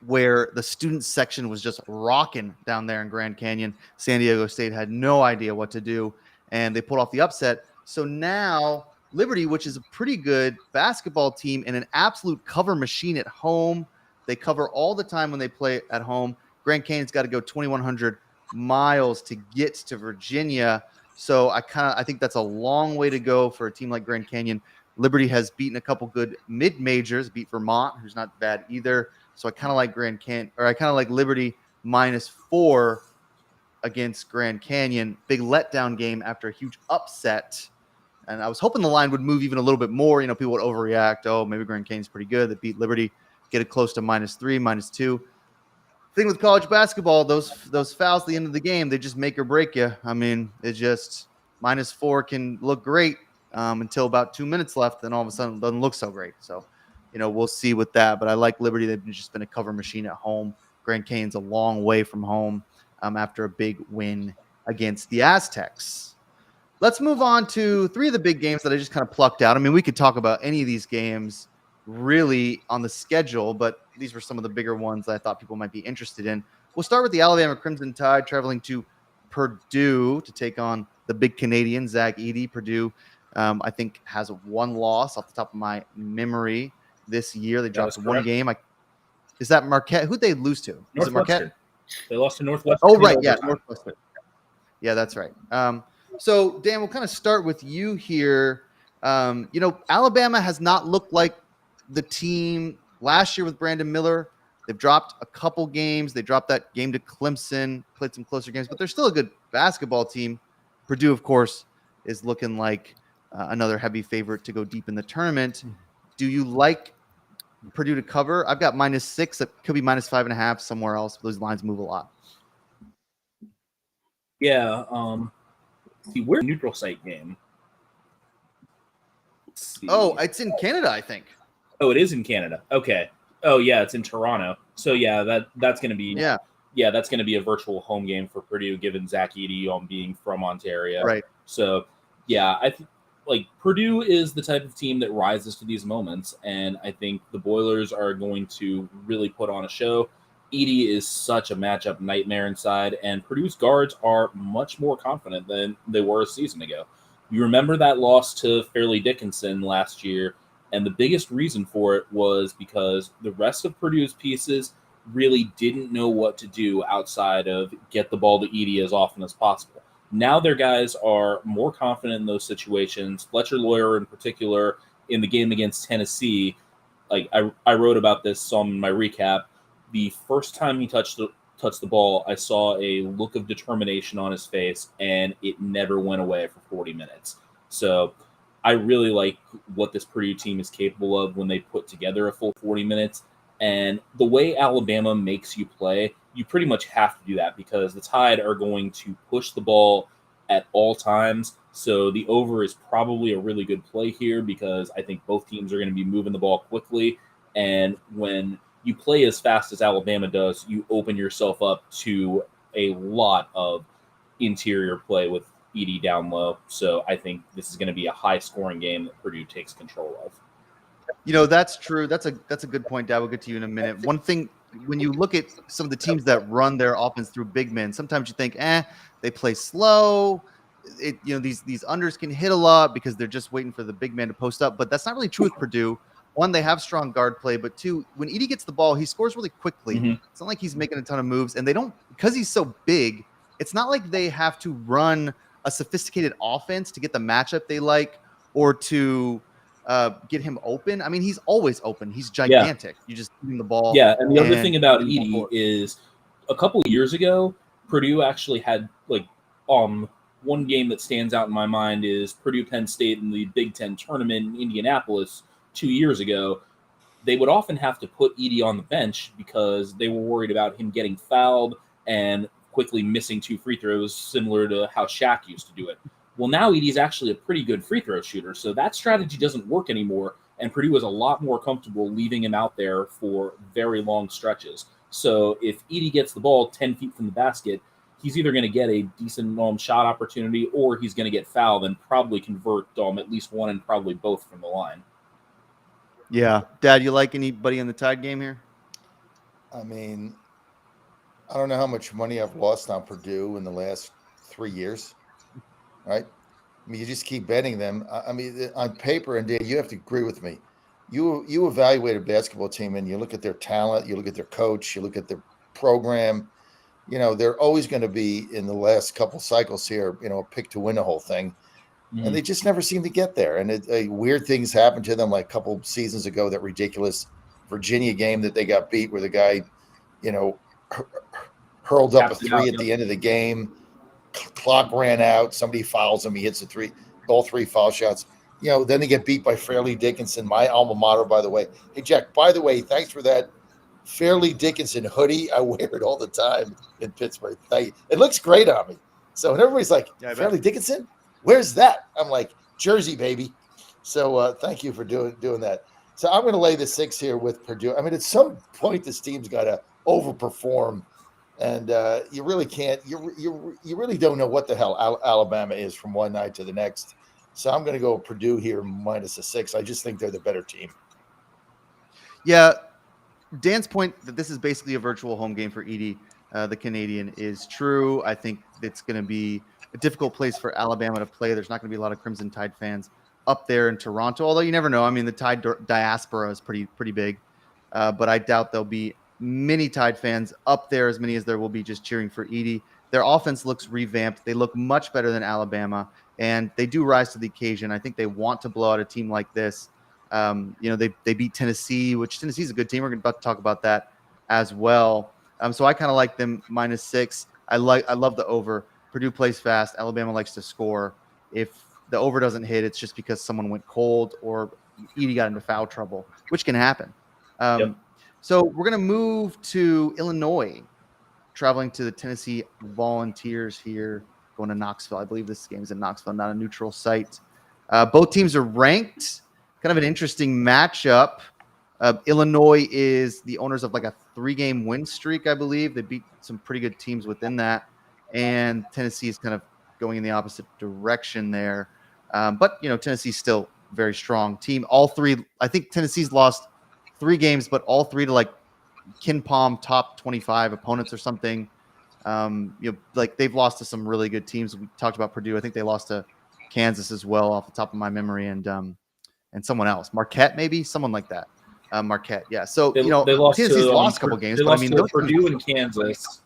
where the student section was just rocking down there in Grand Canyon. San Diego State had no idea what to do, and they pulled off the upset. So now Liberty, which is a pretty good basketball team and an absolute cover machine at home. They cover all the time when they play at home. Grand Canyon's got to go 2,100 miles to get to Virginia. So I think that's a long way to go for a team like Grand Canyon. Liberty has beaten a couple good mid-majors, beat Vermont, who's not bad either. So I kind of like I kind of like Liberty -4 against Grand Canyon. Big letdown game after a huge upset. And I was hoping the line would move even a little bit more. You know, people would overreact. Oh, maybe Grand Canyon's pretty good. They beat Liberty, get it close to -3, -2. Thing with college basketball, those fouls at the end of the game, they just make or break you. I mean, it just -4 can look great until about 2 minutes left. Then all of a sudden it doesn't look so great. So, you know, we'll see with that. But I like Liberty. They've just been a cover machine at home. Grand Canyon's a long way from home after a big win against the Aztecs. Let's move on to 3 of the big games that I just kind of plucked out. I mean, we could talk about any of these games really on the schedule, but these were some of the bigger ones that I thought people might be interested in. We'll start with the Alabama Crimson Tide traveling to Purdue to take on the big Canadian, Zach Edey. Purdue, I think, has 1 loss off the top of my memory this year. They dropped 1 game. Is that Marquette? Who'd they lose to? Is it Marquette? They lost to Northwestern. Oh, right. Yeah, Northwestern. Yeah, that's right. So, Dan, we'll kind of start with you here. You know, Alabama has not looked like the team last year with Brandon Miller. They've dropped a couple games. They dropped that game to Clemson, played some closer games, but they're still a good basketball team. Purdue, of course, is looking like another heavy favorite to go deep in the tournament. Do you like Purdue to cover? I've got -6. It could be -5.5 somewhere else. Those lines move a lot. Yeah. Where's the neutral site game? Oh, it's in Canada, I think. Oh, it is in Canada. Okay. Oh, yeah, it's in Toronto. So yeah, that's going to be that's going to be a virtual home game for Purdue, given Zach Edey being from Ontario. Right. So yeah, I think like Purdue is the type of team that rises to these moments, and I think the Boilers are going to really put on a show. Edey is such a matchup nightmare inside, and Purdue's guards are much more confident than they were a season ago. You remember that loss to Fairleigh Dickinson last year, and the biggest reason for it was because the rest of Purdue's pieces really didn't know what to do outside of get the ball to Edey as often as possible. Now their guys are more confident in those situations. Fletcher Lawyer, in particular, in the game against Tennessee, like I wrote about this on my recap. The first time he touched the ball, I saw a look of determination on his face, and it never went away for 40 minutes. So I really like what this Purdue team is capable of when they put together a full 40 minutes. And the way Alabama makes you play, you pretty much have to do that because the Tide are going to push the ball at all times. So the over is probably a really good play here because I think both teams are going to be moving the ball quickly. And when you play as fast as Alabama does, you open yourself up to a lot of interior play with Edey down low. So I think this is going to be a high-scoring game that Purdue takes control of. You know, that's true. That's a good point, Dad. We'll get to you in a minute. One thing, when you look at some of the teams that run their offense through big men, sometimes you think, they play slow. These unders can hit a lot because they're just waiting for the big man to post up. But that's not really true with Purdue. One, they have strong guard play, but 2, when Edey gets the ball, he scores really quickly. Mm-hmm. It's not like he's making a ton of moves, and they don't, because he's so big, it's not like they have to run a sophisticated offense to get the matchup they like or to get him open. I mean, he's always open. He's gigantic. You just give him the ball. Yeah, and the other thing about Edey is a couple of years ago, Purdue actually had one game that stands out in my mind is Purdue-Penn State in the Big Ten tournament in Indianapolis 2 years ago. They would often have to put Edey on the bench because they were worried about him getting fouled and quickly missing 2 free throws, similar to how Shaq used to do it. Well, now Edey's actually a pretty good free throw shooter, so that strategy doesn't work anymore, and Purdue is a lot more comfortable leaving him out there for very long stretches. So if Edey gets the ball 10 feet from the basket, he's either going to get a decent shot opportunity or he's going to get fouled and probably convert at least one and probably both from the line. Yeah. Dad, you like anybody in the Tide game here? I mean, I don't know how much money I've lost on Purdue in the last 3 years, right? I mean, you just keep betting them. I mean, on paper, and Dan, you have to agree with me. You evaluate a basketball team and you look at their talent, you look at their coach, you look at their program. They're always going to be in the last couple cycles here, a pick to win the whole thing. And they just never seem to get there. And weird things happen to them, like a couple seasons ago, that ridiculous Virginia game that they got beat, where the guy, hurled up a three at the end of the game. Clock ran out. Somebody fouls him. He hits all three foul shots. Then they get beat by Fairleigh Dickinson, my alma mater, by the way. Hey, Jack, by the way, thanks for that Fairleigh Dickinson hoodie. I wear it all the time in Pittsburgh. It looks great on me. So when everybody's like, Fairleigh Dickinson? Where's that? I'm like, Jersey, baby. So thank you for doing that. So I'm going to lay the 6 here with Purdue. I mean, at some point, this team's got to overperform. And you really can't. You really don't know what the hell Alabama is from one night to the next. So I'm going to go Purdue here minus a 6. I just think they're the better team. Yeah, Dan's point that this is basically a virtual home game for Edie, the Canadian, is true. I think it's going to be a difficult place for Alabama to play. There's not going to be a lot of Crimson Tide fans up there in Toronto, although you never know. I mean, the Tide diaspora is pretty big, but I doubt there'll be many Tide fans up there, as many as there will be just cheering for Edie. Their offense looks revamped. They look much better than Alabama, and they do rise to the occasion. I think they want to blow out a team like this. They beat Tennessee, which Tennessee's a good team. We're about to talk about that as well. So I kind of like them minus 6. I love the over. Purdue plays fast. Alabama likes to score. If the over doesn't hit, it's just because someone went cold or Edie got into foul trouble, which can happen. So we're going to move to Illinois, traveling to the Tennessee Volunteers here, going to Knoxville. I believe this game is in Knoxville, not a neutral site. Both teams are ranked. Kind of an interesting matchup. Illinois is the owners of like a 3-game win streak, I believe. They beat some pretty good teams within that. And Tennessee is kind of going in the opposite direction there. But Tennessee's still a very strong team. All three, I think Tennessee's lost 3 games, but all 3 to like Ken Palm top 25 opponents or something. Like they've lost to some really good teams. We talked about Purdue. I think they lost to Kansas as well, off the top of my memory, and someone else, Marquette, maybe someone like that. Marquette, yeah. So they lost Tennessee's to, lost a couple games, they but lost I mean, to Purdue and Kansas.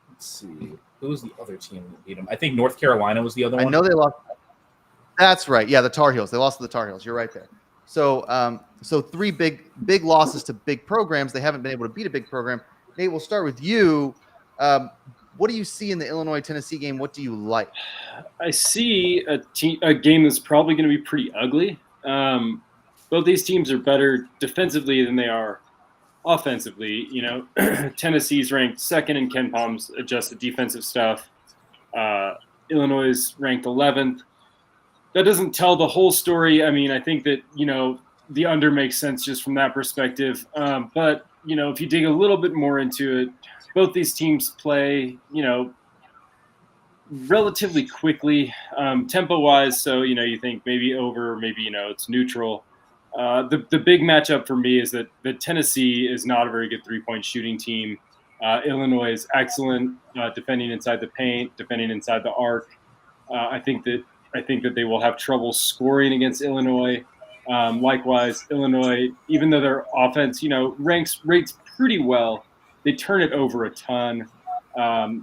Let's see, who was the other team that beat them? I think North Carolina was the other one. I know they lost. That's right. Yeah, the Tar Heels. They lost to the Tar Heels. You're right there. So, 3 big losses to big programs. They haven't been able to beat a big program. Nate, we'll start with you. What do you see in the Illinois-Tennessee game? What do you like? I see a game that's probably going to be pretty ugly. Both these teams are better defensively than they are offensively. Tennessee's ranked 2nd in Ken Palm's adjusted defensive stuff. Illinois is ranked 11th. That doesn't tell the whole story. I mean, I think that, the under makes sense just from that perspective. But, if you dig a little bit more into it, both these teams play, relatively quickly, tempo-wise. So, you think maybe over, maybe, it's neutral. The big matchup for me is that Tennessee is not a very good 3-point shooting team. Illinois is excellent defending inside the paint, defending inside the arc. I think that they will have trouble scoring against Illinois. Likewise, Illinois, even though their offense, rates pretty well, they turn it over a ton,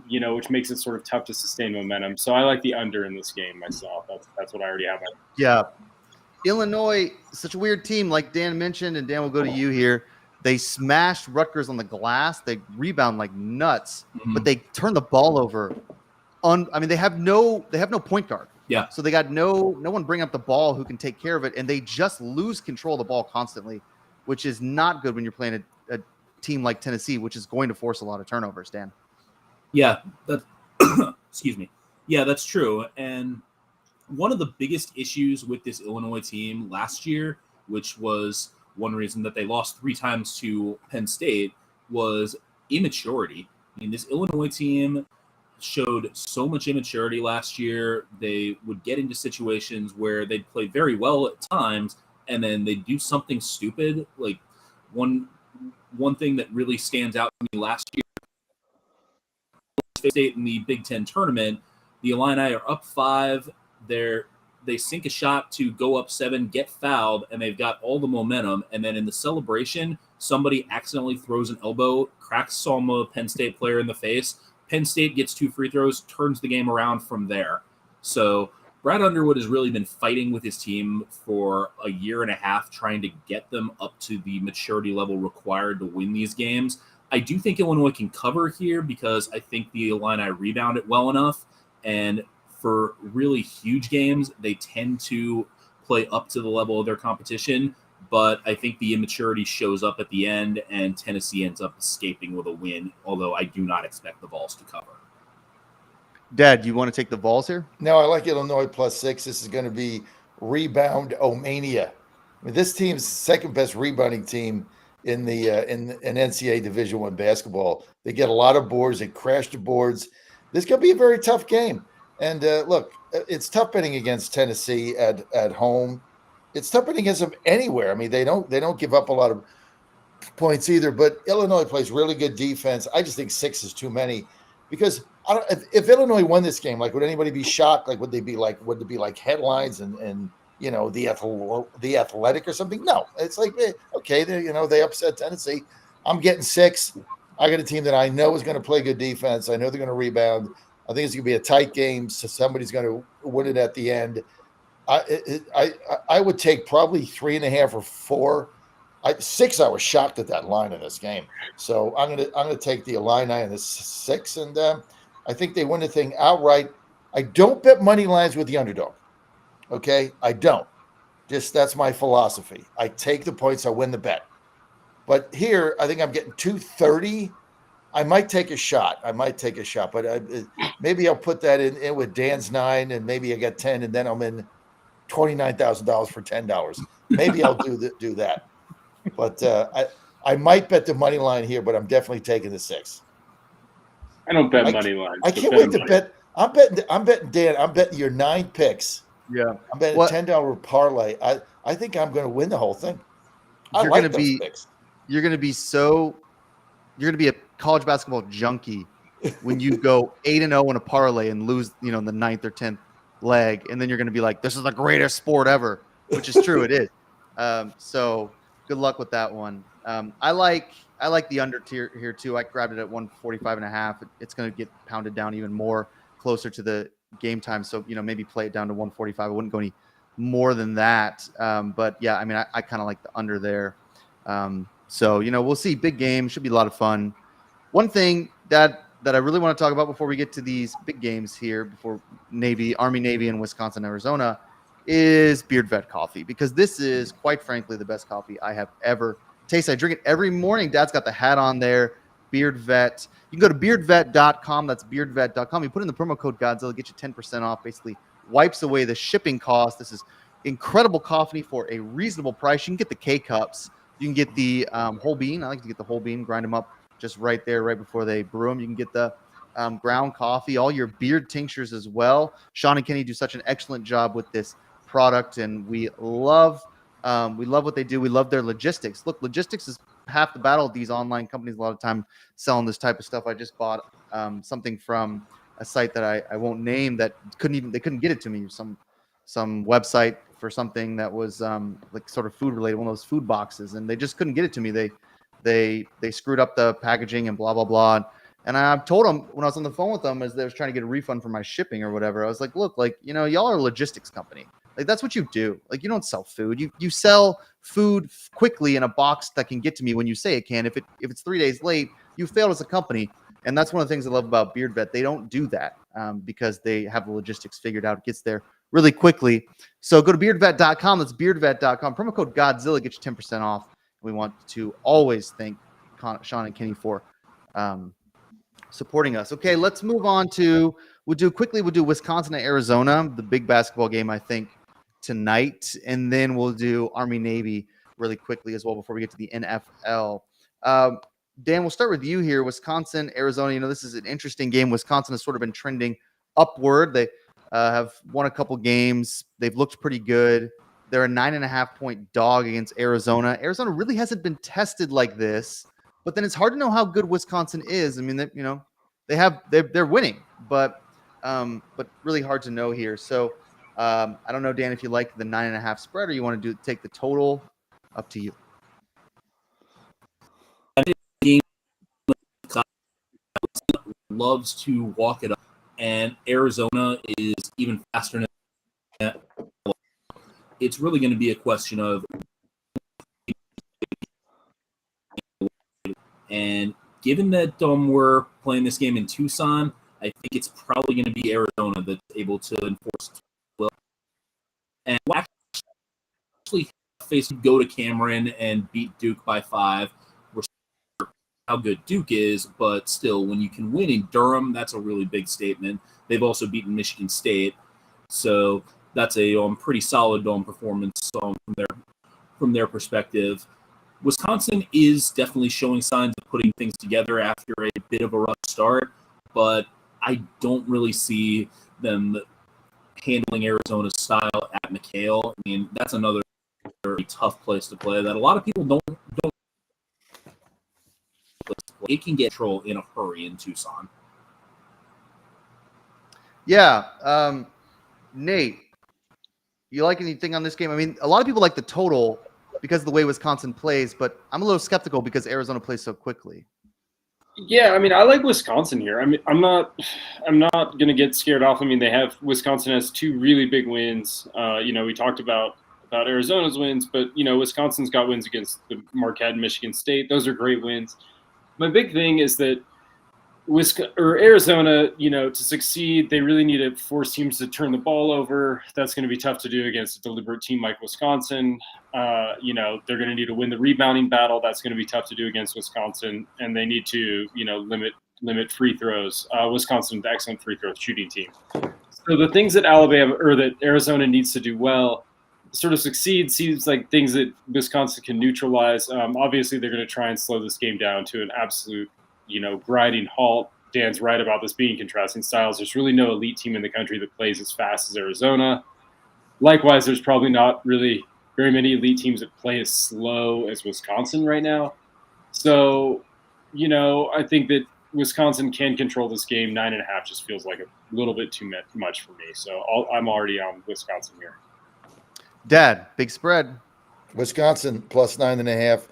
which makes it sort of tough to sustain momentum. So I like the under in this game myself. That's what I already have. Yeah. Illinois, such a weird team, like Dan mentioned, and Dan will go to you here. They smashed Rutgers on the glass. They rebound like nuts, but they turn the ball over. They have no point guard. Yeah. So they got no one bring up the ball who can take care of it, and they just lose control of the ball constantly, which is not good when you're playing a team like Tennessee, which is going to force a lot of turnovers, Dan. Yeah, excuse me. Yeah, that's true. And one of the biggest issues with this Illinois team last year, which was one reason that they lost 3 times to Penn State, was immaturity. I mean, this Illinois team showed so much immaturity last year. They would get into situations where they'd play very well at times, and then they'd do something stupid. Like one thing that really stands out to me last year, State in the Big Ten tournament, The Illini are up 5. They sink a shot to go up 7, get fouled, and they've got all the momentum. And then in the celebration, somebody accidentally throws an elbow, cracks some Penn State player in the face. Penn State gets 2 free throws, turns the game around from there. So Brad Underwood has really been fighting with his team for a year and a half, trying to get them up to the maturity level required to win these games. I do think Illinois can cover here because I think the Illini rebound it well enough. And for really huge games, they tend to play up to the level of their competition. But I think the immaturity shows up at the end, and Tennessee ends up escaping with a win, although I do not expect the Vols to cover. Dad, you want to take the Vols here? No, I like Illinois +6. This is going to be rebound-omania. I mean, this team's second best rebounding team in NCAA Division I basketball. They get a lot of boards. They crash the boards. This is going to be a very tough game. And look, it's tough betting against Tennessee at home. It's tough betting against them anywhere. I mean, they don't give up a lot of points either. But Illinois plays really good defense. I just think 6 is too many because if Illinois won this game, like, would anybody be shocked? Like, would it be like headlines and you know, the Athletic or something? No, it's like, okay, they upset Tennessee. I'm getting 6. I got a team that I know is going to play good defense. I know they're going to rebound. I think it's going to be a tight game, so somebody's going to win it at the end. I would take probably 3.5 or 4. 6. I was shocked at that line in this game, so I'm gonna take the Illini and the 6, and I think they win the thing outright. I don't bet money lines with the underdog. Okay, I don't. Just that's my philosophy. I take the points. I win the bet. But here, I think I'm getting 230. I might take a shot, but maybe I'll put that in with Dan's 9, and maybe I get 10, and then I'm in $29,000 for $10. Maybe I'll do that. But I might bet the money line here, but I'm definitely taking the 6. I don't bet money lines. I can't wait to bet. I'm betting Dan. I'm betting your 9 picks. Yeah, I'm betting a $10 parlay. I think I'm going to win the whole thing. You're going to be a college basketball junkie when you go 8-0 in a parlay and lose, in the 9th or 10th leg, and then you're going to be like, "This is the greatest sport ever," which is true. It is. So good luck with that one. I like the under tier here too. I grabbed it at 145.5. It's going to get pounded down even more closer to the game time. So maybe play it down to 145. I wouldn't go any more than that. But yeah, I mean, I kind of like the under there. So we'll see. Big game, should be a lot of fun. One thing that I really want to talk about before we get to these big games here, before Army, Navy, and Wisconsin, Arizona, is Beard Vet coffee, because this is, quite frankly, the best coffee I have ever tasted. I drink it every morning. Dad's got the hat on there. Beard Vet. You can go to beardvet.com. That's beardvet.com. You put in the promo code Godzilla, get you 10% off. Basically wipes away the shipping cost. This is incredible coffee for a reasonable price. You can get the K-Cups. You can get the whole bean. I like to get the whole bean, grind them up just right there, right before they brew them. You can get the ground coffee, all your beard tinctures as well. Sean and Kenny do such an excellent job with this product, and we love what they do. We love their logistics. Look, logistics is half the battle of these online companies a lot of time selling this type of stuff. I just bought something from a site that I won't name that they couldn't get it to me. Some website for something that was like sort of food related, one of those food boxes, and they just couldn't get it to me. They screwed up the packaging and blah blah blah. And I told them when I was on the phone with them, as they was trying to get a refund for my shipping or whatever, I was like, look, like, y'all are a logistics company. Like, that's what you do. Like, you don't sell food. You sell food quickly in a box that can get to me when you say it can. If it's 3 days late, you failed as a company. And that's one of the things I love about Beard Vet. They don't do that because they have the logistics figured out. It gets there really quickly. So go to beardvet.com. That's beardvet.com. Promo code Godzilla gets you 10% off. We want to always thank Sean and Kenny for supporting us. Okay, let's move on to we'll do Wisconsin and Arizona, the big basketball game, I think, tonight, and then we'll do Army Navy really quickly as well before we get to the NFL. Dan, we'll start with you here. Wisconsin, Arizona. This is an interesting game. Wisconsin has sort of been trending upward. They have won a couple games. They've looked pretty good. They're a 9.5-point dog against Arizona. Arizona really hasn't been tested like this, but then it's hard to know how good Wisconsin is. I mean, they're winning, but but really hard to know here. So I don't know, Dan, if you like the 9.5 spread or you want to take the total. Up to you. Loves to walk it up, and Arizona is even faster than that. It's really going to be a question of, and given that we're playing this game in Tucson, I think it's probably going to be Arizona that's able to enforce will. And we'll actually face go to Cameron and beat Duke by 5. We're sure how good Duke is, but still, when you can win in Durham, that's a really big statement. They've also beaten Michigan State, so that's a pretty solid performance from their perspective. Wisconsin is definitely showing signs of putting things together after a bit of a rough start, but I don't really see them handling Arizona's style at McHale. I mean, that's another very tough place to play that a lot of people don't. It can get control in a hurry in Tucson. Yeah, Nate, you like anything on this game? I mean, a lot of people like the total because of the way Wisconsin plays, but I'm a little skeptical because Arizona plays so quickly. Yeah, I mean, I like Wisconsin here. I mean, I'm not going to get scared off. I mean, Wisconsin has 2 really big wins. We talked about Arizona's wins, but Wisconsin's got wins against the Marquette and Michigan State. Those are great wins. My big thing is that Arizona, to succeed, they really need to force teams to turn the ball over. That's going to be tough to do against a deliberate team like Wisconsin. They're going to need to win the rebounding battle. That's going to be tough to do against Wisconsin, and they need to, limit free throws. Wisconsin's an excellent free throw shooting team. So the things that that Arizona needs to do well, sort of succeed, seems like things that Wisconsin can neutralize. Obviously, they're going to try and slow this game down to an absolute grinding halt. Dan's right about this being contrasting styles. There's really no elite team in the country that plays as fast as Arizona. Likewise, there's probably not really very many elite teams that play as slow as Wisconsin right now. So, I think that Wisconsin can control this game. 9.5 just feels like a little bit too much for me. So I'm already on Wisconsin here. Dad, big spread. Wisconsin plus 9.5.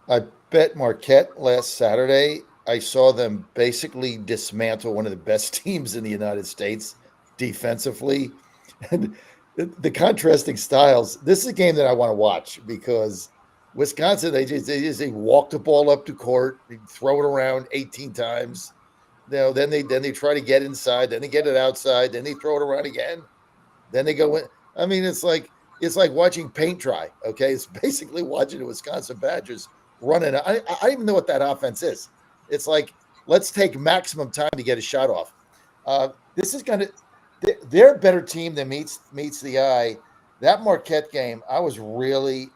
I bet Marquette last Saturday. I saw them basically dismantle one of the best teams in the United States defensively. And the contrasting styles, this is a game that I want to watch because Wisconsin, they walk the ball up to court, they throw it around 18 times. Then they try to get inside, then they get it outside, then they throw it around again. Then they go in. I mean, it's like watching paint dry. Okay, it's basically watching the Wisconsin Badgers running. I don't even know what that offense is. It's like, let's take maximum time to get a shot off. This is they're a better team than meets the eye. That Marquette game, I was really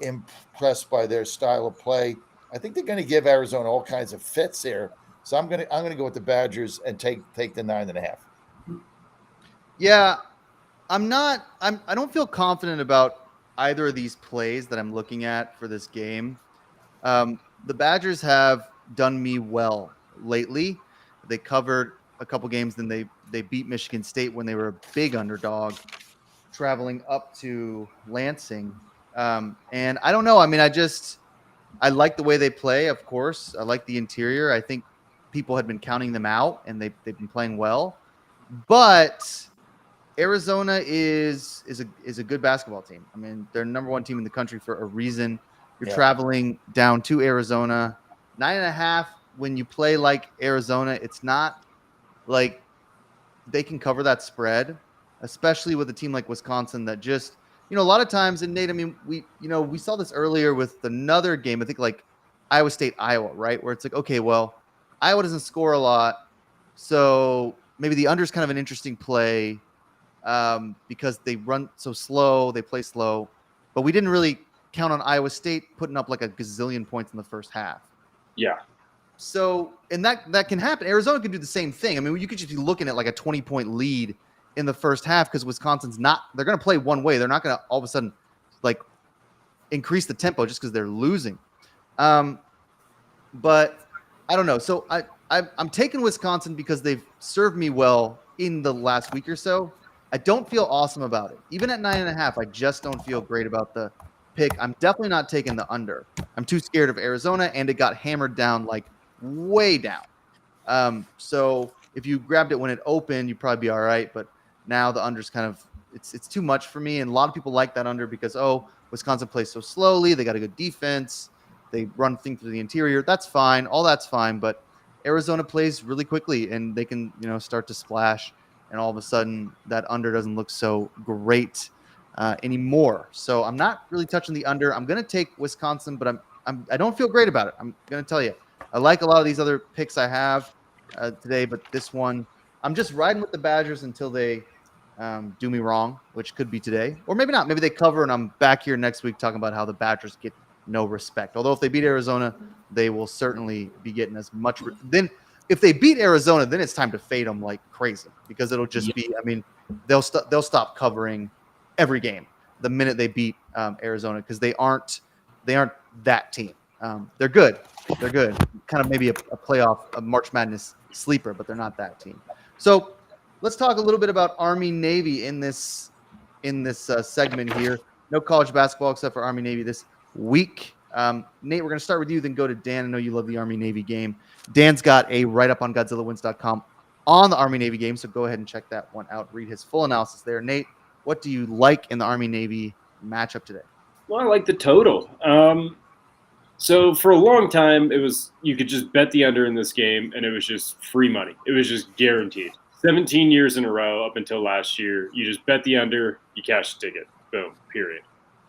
impressed by their style of play. I think they're going to give Arizona all kinds of fits here. So I'm going to go with the Badgers and take the 9.5. Yeah, I don't feel confident about either of these plays that I'm looking at for this game. The Badgers have done me well lately. They covered a couple games, then they beat Michigan State when they were a big underdog, traveling up to Lansing. And I don't know. I mean, I like the way they play, of course. I like the interior. I think people had been counting them out, and they've been playing well. But Arizona is a good basketball team. I mean, they're number 1 team in the country for a reason. You're traveling down to Arizona. 9.5, when you play like Arizona, it's not like they can cover that spread, especially with a team like Wisconsin that just, a lot of times, and Nate, I mean, we saw this earlier with another game, I think like Iowa State, Iowa, right? Where it's like, okay, well, Iowa doesn't score a lot, so maybe the under is kind of an interesting play because they run so slow, they play slow, but we didn't really count on Iowa State putting up like a gazillion points in the first half. Yeah. So, and that can happen. Arizona could do the same thing. I mean, you could just be looking at like a 20-point lead in the first half because Wisconsin's they're going to play one way. They're not going to all of a sudden like increase the tempo just because they're losing. But I don't know. So I'm taking Wisconsin because they've served me well in the last week or so. I don't feel awesome about it. Even at 9.5, I just don't feel great about the pick. I'm definitely not taking the under. I'm too scared of Arizona, and it got hammered down like way down. So if you grabbed it when it opened, you'd probably be all right. But now the under's kind of it's too much for me. And a lot of people like that under because Wisconsin plays so slowly. They got a good defense. They run things through the interior. That's fine. All that's fine. But Arizona plays really quickly, and they can start to splash. And all of a sudden, that under doesn't look so great anymore. So I'm not really touching the under. I'm going to take Wisconsin, but I don't feel great about it. I'm going to tell you. I like a lot of these other picks I have today, but this one, I'm just riding with the Badgers until they do me wrong, which could be today, or maybe not. Maybe they cover, and I'm back here next week talking about how the Badgers get no respect. Although if they beat Arizona, they will certainly be getting as much. Then if they beat Arizona, then it's time to fade them like crazy because it'll just be. I mean, they'll stop covering every game the minute they beat Arizona because they aren't that team. They're good. They're good. Kind of maybe a playoff, a March Madness sleeper, but they're not that team. So let's talk a little bit about Army-Navy in this segment here. No college basketball except for Army-Navy this week. Nate, we're going to start with you, then go to Dan. I know you love the Army-Navy game. Dan's got a write-up on GodzillaWins.com on the Army-Navy game, so go ahead and check that one out. Read his full analysis there. Nate, what do you like in the Army-Navy matchup today? Well, I like the total. So for a long time, you could just bet the under in this game, and it was just free money. It was just guaranteed. 17 years in a row up until last year, you just bet the under, you cash the ticket. Boom, period.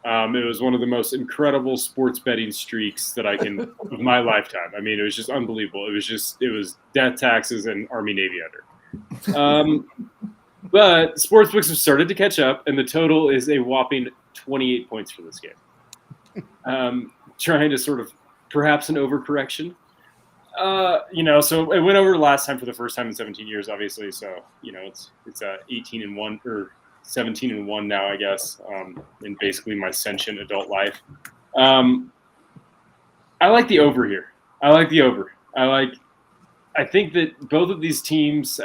It was one of the most incredible sports betting streaks that of my lifetime. I mean, it was just unbelievable. It was death taxes and Army-Navy under. But sportsbooks have started to catch up, and the total is a whopping 28 points for this game. Trying to sort of perhaps an overcorrection. So it went over last time for the first time in 17 years, obviously. So, it's 18-1 or 17-1 now, I guess, in basically my sentient adult life. I like the over here. I like the over. I think that both of these teams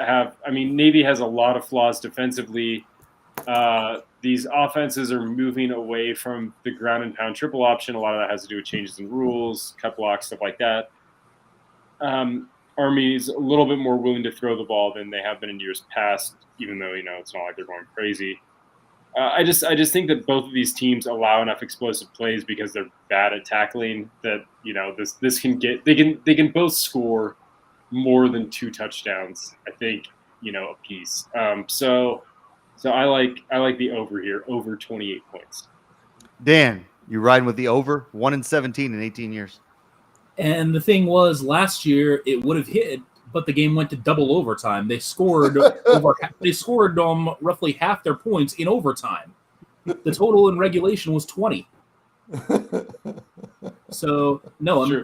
Navy has a lot of flaws defensively. These offenses are moving away from the ground and pound triple option. A lot of that has to do with changes in rules, cut blocks, stuff like that. Army's a little bit more willing to throw the ball than they have been in years past, even though, it's not like they're going crazy. I just think that both of these teams allow enough explosive plays because they're bad at tackling that, this can get, they can both score more than 2 touchdowns, I think, a piece. So I like the over here, over 28 points. Dan, you riding with the over? 1-17 in 18 years. And the thing was, last year it would have hit, but the game went to double overtime. They scored roughly half their points in overtime. The total in regulation was 20. So no, Sure.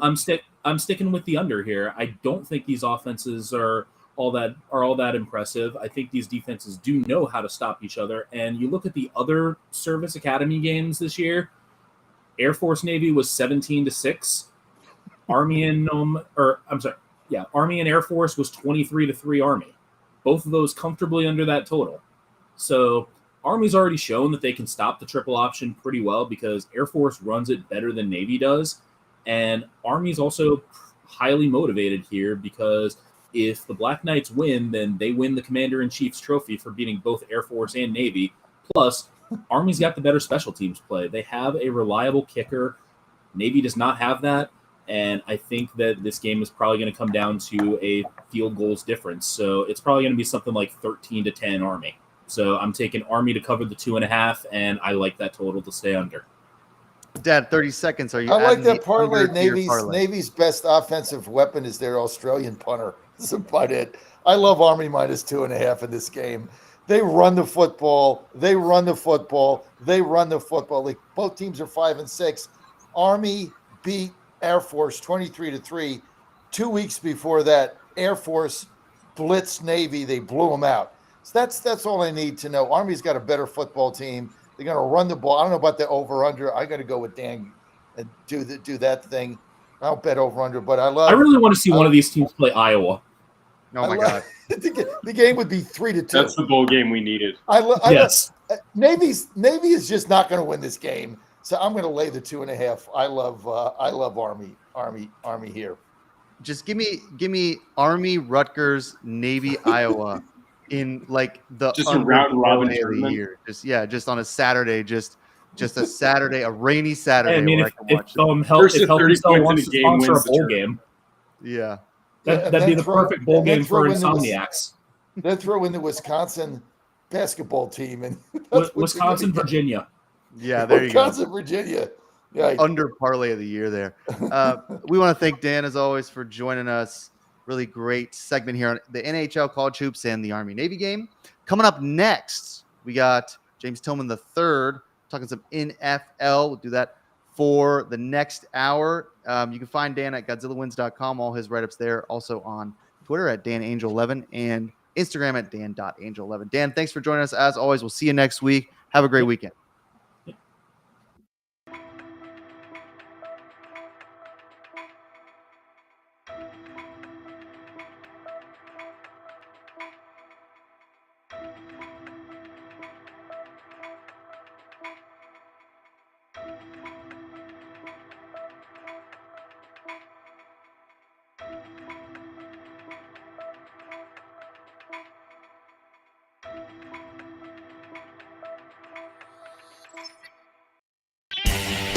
I'm sticking with the under here. I don't think these offenses are all that impressive. I think these defenses do know how to stop each other. And you look at the other service academy games this year, Air Force Navy was 17-6. Army and Air Force was 23-3 Army. Both of those comfortably under that total. So Army's already shown that they can stop the triple option pretty well because Air Force runs it better than Navy does. And Army's also highly motivated here because if the Black Knights win, then they win the Commander-in-Chief's trophy for beating both Air Force and Navy. Plus, Army's got the better special teams play. They have a reliable kicker. Navy does not have that. And I think that this game is probably going to come down to a field goals difference. So it's probably going to be something like 13-10 Army. So I'm taking Army to cover the 2.5, and I like that total to stay under. Dad, 30 seconds. Are you? I like adding that the parlay. under to your parlay? Navy's best offensive weapon is their Australian punter. That's about it. I love Army minus 2.5 in this game. They run the football. Like both teams are 5-6. Army beat Air Force 23-3. 2 weeks before that, Air Force blitzed Navy. They blew them out. So that's all I need to know. Army's got a better football team. They're going to run the ball. I don't know about the over/under. I got to go with Dan and do that thing. I don't bet over/under, but I really want to see one of these teams play Iowa. Oh my God. The game would be 3-2. That's the bowl game we needed. Yes. Navy is just not going to win this game, so I'm going to lay the 2.5. I love Army here. Just give me Army, Rutgers, Navy, Iowa in like the Just a round robin tournament. year. Just on a Saturday, just a Saturday, a rainy Saturday. I mean, where if I can watch it. First if to 30 Help Cell points in wants a to game sponsor a wins the bowl tournament. game, Yeah. that'd be the perfect bowl game for insomniacs. Then throw in the Wisconsin basketball team and that's what Wisconsin, you're gonna get. Virginia. Yeah, there you go. Wisconsin, Virginia. Yeah. Under parlay of the year there. We want to thank Dan, as always, for joining us. Really great segment here on the NHL College Hoops and the Army-Navy game. Coming up next, we got James Tillman III talking some NFL. We'll do that for the next hour. You can find Dan at GodzillaWins.com, all his write-ups there. Also on Twitter at DanAngel11 and Instagram at Dan.Angel11. Dan, thanks for joining us. As always, we'll see you next week. Have a great weekend.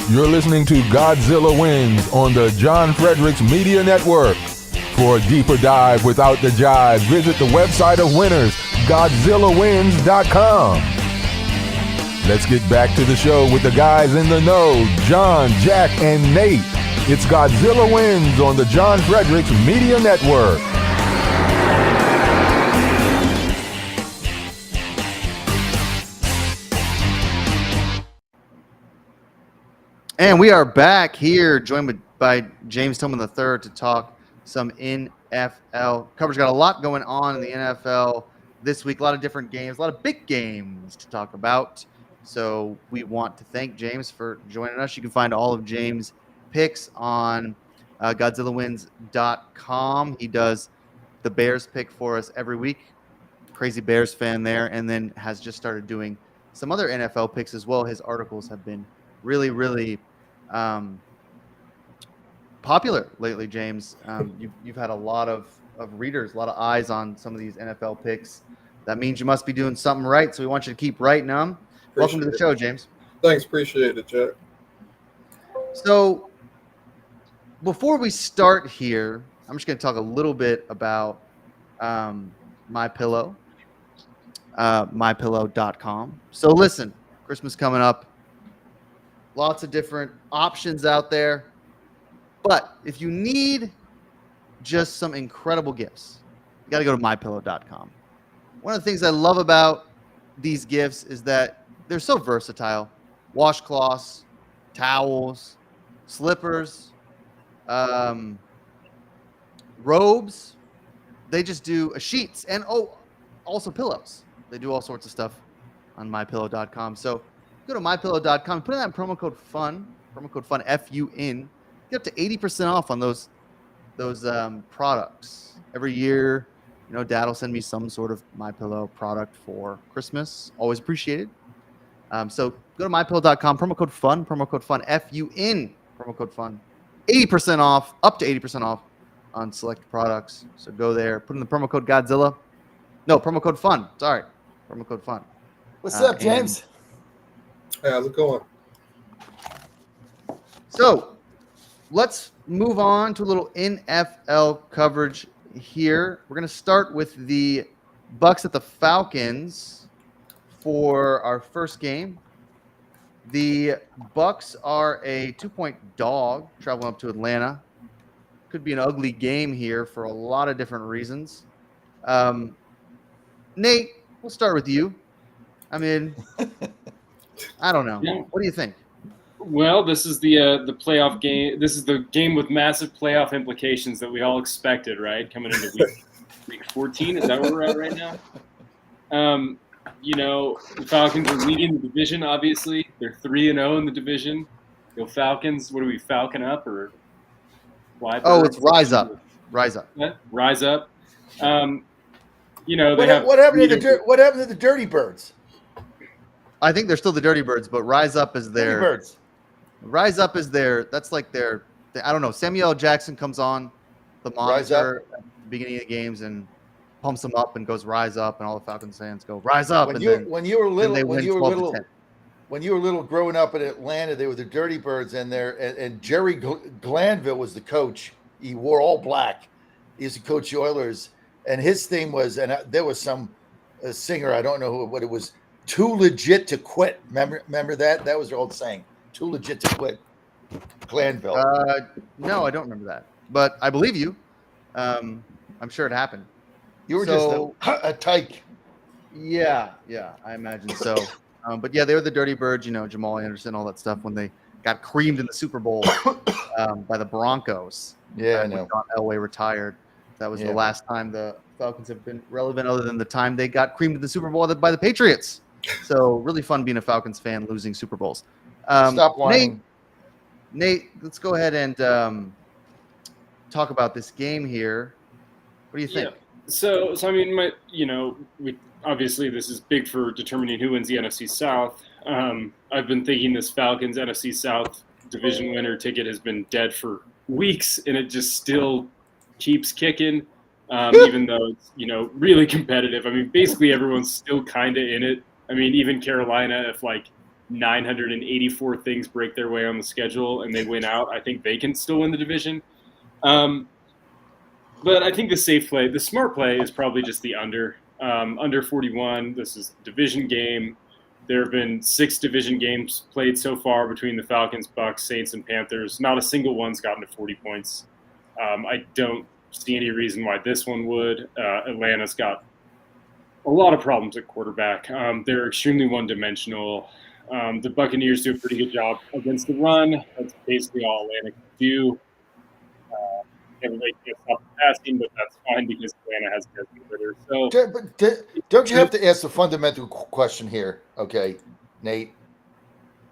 You're listening to Godzilla Wins on the John Fredericks Media Network. For a deeper dive without the jive, visit the website of winners, GodzillaWins.com. Let's get back to the show with the guys in the know, John, Jack, and Nate. It's Godzilla Wins on the John Fredericks Media Network. And we are back here, joined by James Tillman III to talk some NFL coverage. Got a lot going on in the NFL this week, a lot of different games, a lot of big games to talk about. So we want to thank James for joining us. You can find all of James' picks on GodzillaWins.com. He does the Bears pick for us every week. Crazy Bears fan there, and then has just started doing some other NFL picks as well. His articles have been really popular lately, James. You've had a lot of readers, a lot of eyes on some of these NFL picks. That means you must be doing something right, so we want you to keep writing them. Welcome to the show, James. Thanks, appreciate it, Jack. So before we start here, I'm just going to talk a little bit about MyPillow, MyPillow.com. So listen, Christmas coming up. Lots of different options out there. But if you need just some incredible gifts, you got to go to MyPillow.com. One of the things I love about these gifts is that they're so versatile. Washcloths, towels, slippers, robes. They just do sheets and also pillows. They do all sorts of stuff on MyPillow.com. So go to MyPillow.com, put in that promo code FUN, F-U-N. Get up to 80% off on those products. Every year, Dad will send me some sort of MyPillow product for Christmas. Always appreciated. So go to MyPillow.com, promo code FUN, F-U-N, promo code FUN. 80% off, up to 80% off on select products. So go there, put in the promo code Godzilla. No, promo code FUN. Sorry, promo code FUN. What's up, James? Hey, how's it going? So let's move on to a little NFL coverage here. We're going to start with the Bucs at the Falcons for our first game. The Bucs are a 2-point dog traveling up to Atlanta. Could be an ugly game here for a lot of different reasons. Nate, we'll start with you. I mean, I don't know. Yeah. What do you think? Well, this is the playoff game. This is the game with massive playoff implications that we all expected, right? Coming into week 14. Is that where we're at right now? The Falcons are leading the division, obviously. They're 3-0 in the division. Go Falcons. What are we, Falcon up or fly? Oh, it's Rise Up. Rise Up. Rise Up. They have what happened to the Dirty Birds? I think they're still the Dirty Birds, but Rise Up is Dirty their Birds. Rise Up is their. That's like their. I don't know. Samuel L. Jackson comes on the Rise Up. monitor at the beginning of the games and pumps them up and goes Rise Up, and all the Falcons fans go Rise Up. When you were little, when you were little growing up in Atlanta, they were the Dirty Birds, and Jerry Glanville was the coach. He wore all black. He used to coach the Oilers, and his theme was, and there was some singer, I don't know what it was, too legit to quit. Remember that? That was their old saying, too legit to quit. Glanville. No, I don't remember that, but I believe you. I'm sure it happened. You were just a tyke. Yeah, I imagine so. But yeah, they were the Dirty Birds, Jamal Anderson, all that stuff when they got creamed in the Super Bowl by the Broncos. Yeah, I know. John Elway retired. That was the last time the Falcons have been relevant, other than the time they got creamed in the Super Bowl by the Patriots. So really fun being a Falcons fan, losing Super Bowls. Stop whining. Nate, let's go ahead and talk about this game here. What do you think? Yeah. So I mean, we obviously this is big for determining who wins the NFC South. I've been thinking this Falcons NFC South division winner ticket has been dead for weeks, and it just still keeps kicking, even though it's really competitive. I mean, basically everyone's still kind of in it. I mean, even Carolina, if like 984 things break their way on the schedule and they win out, I think they can still win the division. But I think the smart play is probably just the under 41. This is a division game. There have been 6 division games played so far between the Falcons, Bucks, Saints, and Panthers. Not a single one's gotten to 40 points. I don't see any reason why this one would. Atlanta's got a lot of problems at quarterback. They're extremely one-dimensional. The Buccaneers do a pretty good job against the run. That's basically all Atlanta can do. Everybody can stop the passing, but that's fine because Atlanta has Desmond Ritter. So, don't you have to ask the fundamental question here, okay, Nate?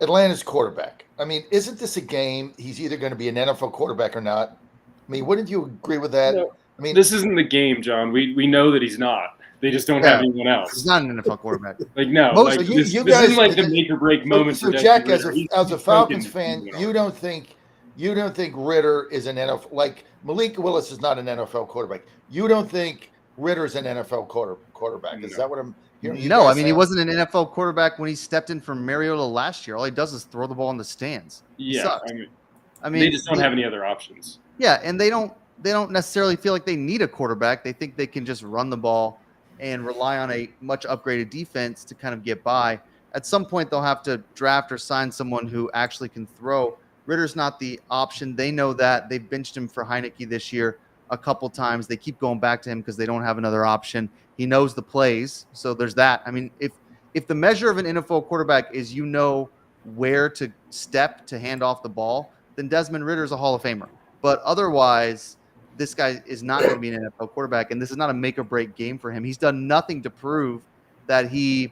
Atlanta's quarterback. I mean, isn't this a game he's either going to be an NFL quarterback or not? I mean, wouldn't you agree with that? No, I mean, this isn't the game, John. We know that he's not. They just don't have anyone else. He's not an NFL quarterback. Like, no. Most, like, so this guys, isn't like the make or break moment. So Jack, as a Falcons fan, you don't think Ritter is an NFL, like Malik Willis is not an NFL quarterback. You don't think Ritter is an NFL quarterback? Is that what I'm hearing? No, I mean, he wasn't an NFL quarterback when he stepped in for Mariota last year. All he does is throw the ball in the stands. Yeah, I mean, they just don't have any other options. Yeah, and they don't necessarily feel like they need a quarterback. They think they can just run the ball and rely on a much upgraded defense to kind of get by. At some point, they'll have to draft or sign someone who actually can throw. Ritter's not the option. They know that. They've benched him for Heineke this year a couple times. They keep going back to him because they don't have another option. He knows the plays, so there's that. I mean, if the measure of an NFL quarterback is where to step to hand off the ball, then Desmond Ritter's a Hall of Famer. But otherwise, this guy is not going to be an NFL quarterback, and this is not a make-or-break game for him. He's done nothing to prove that he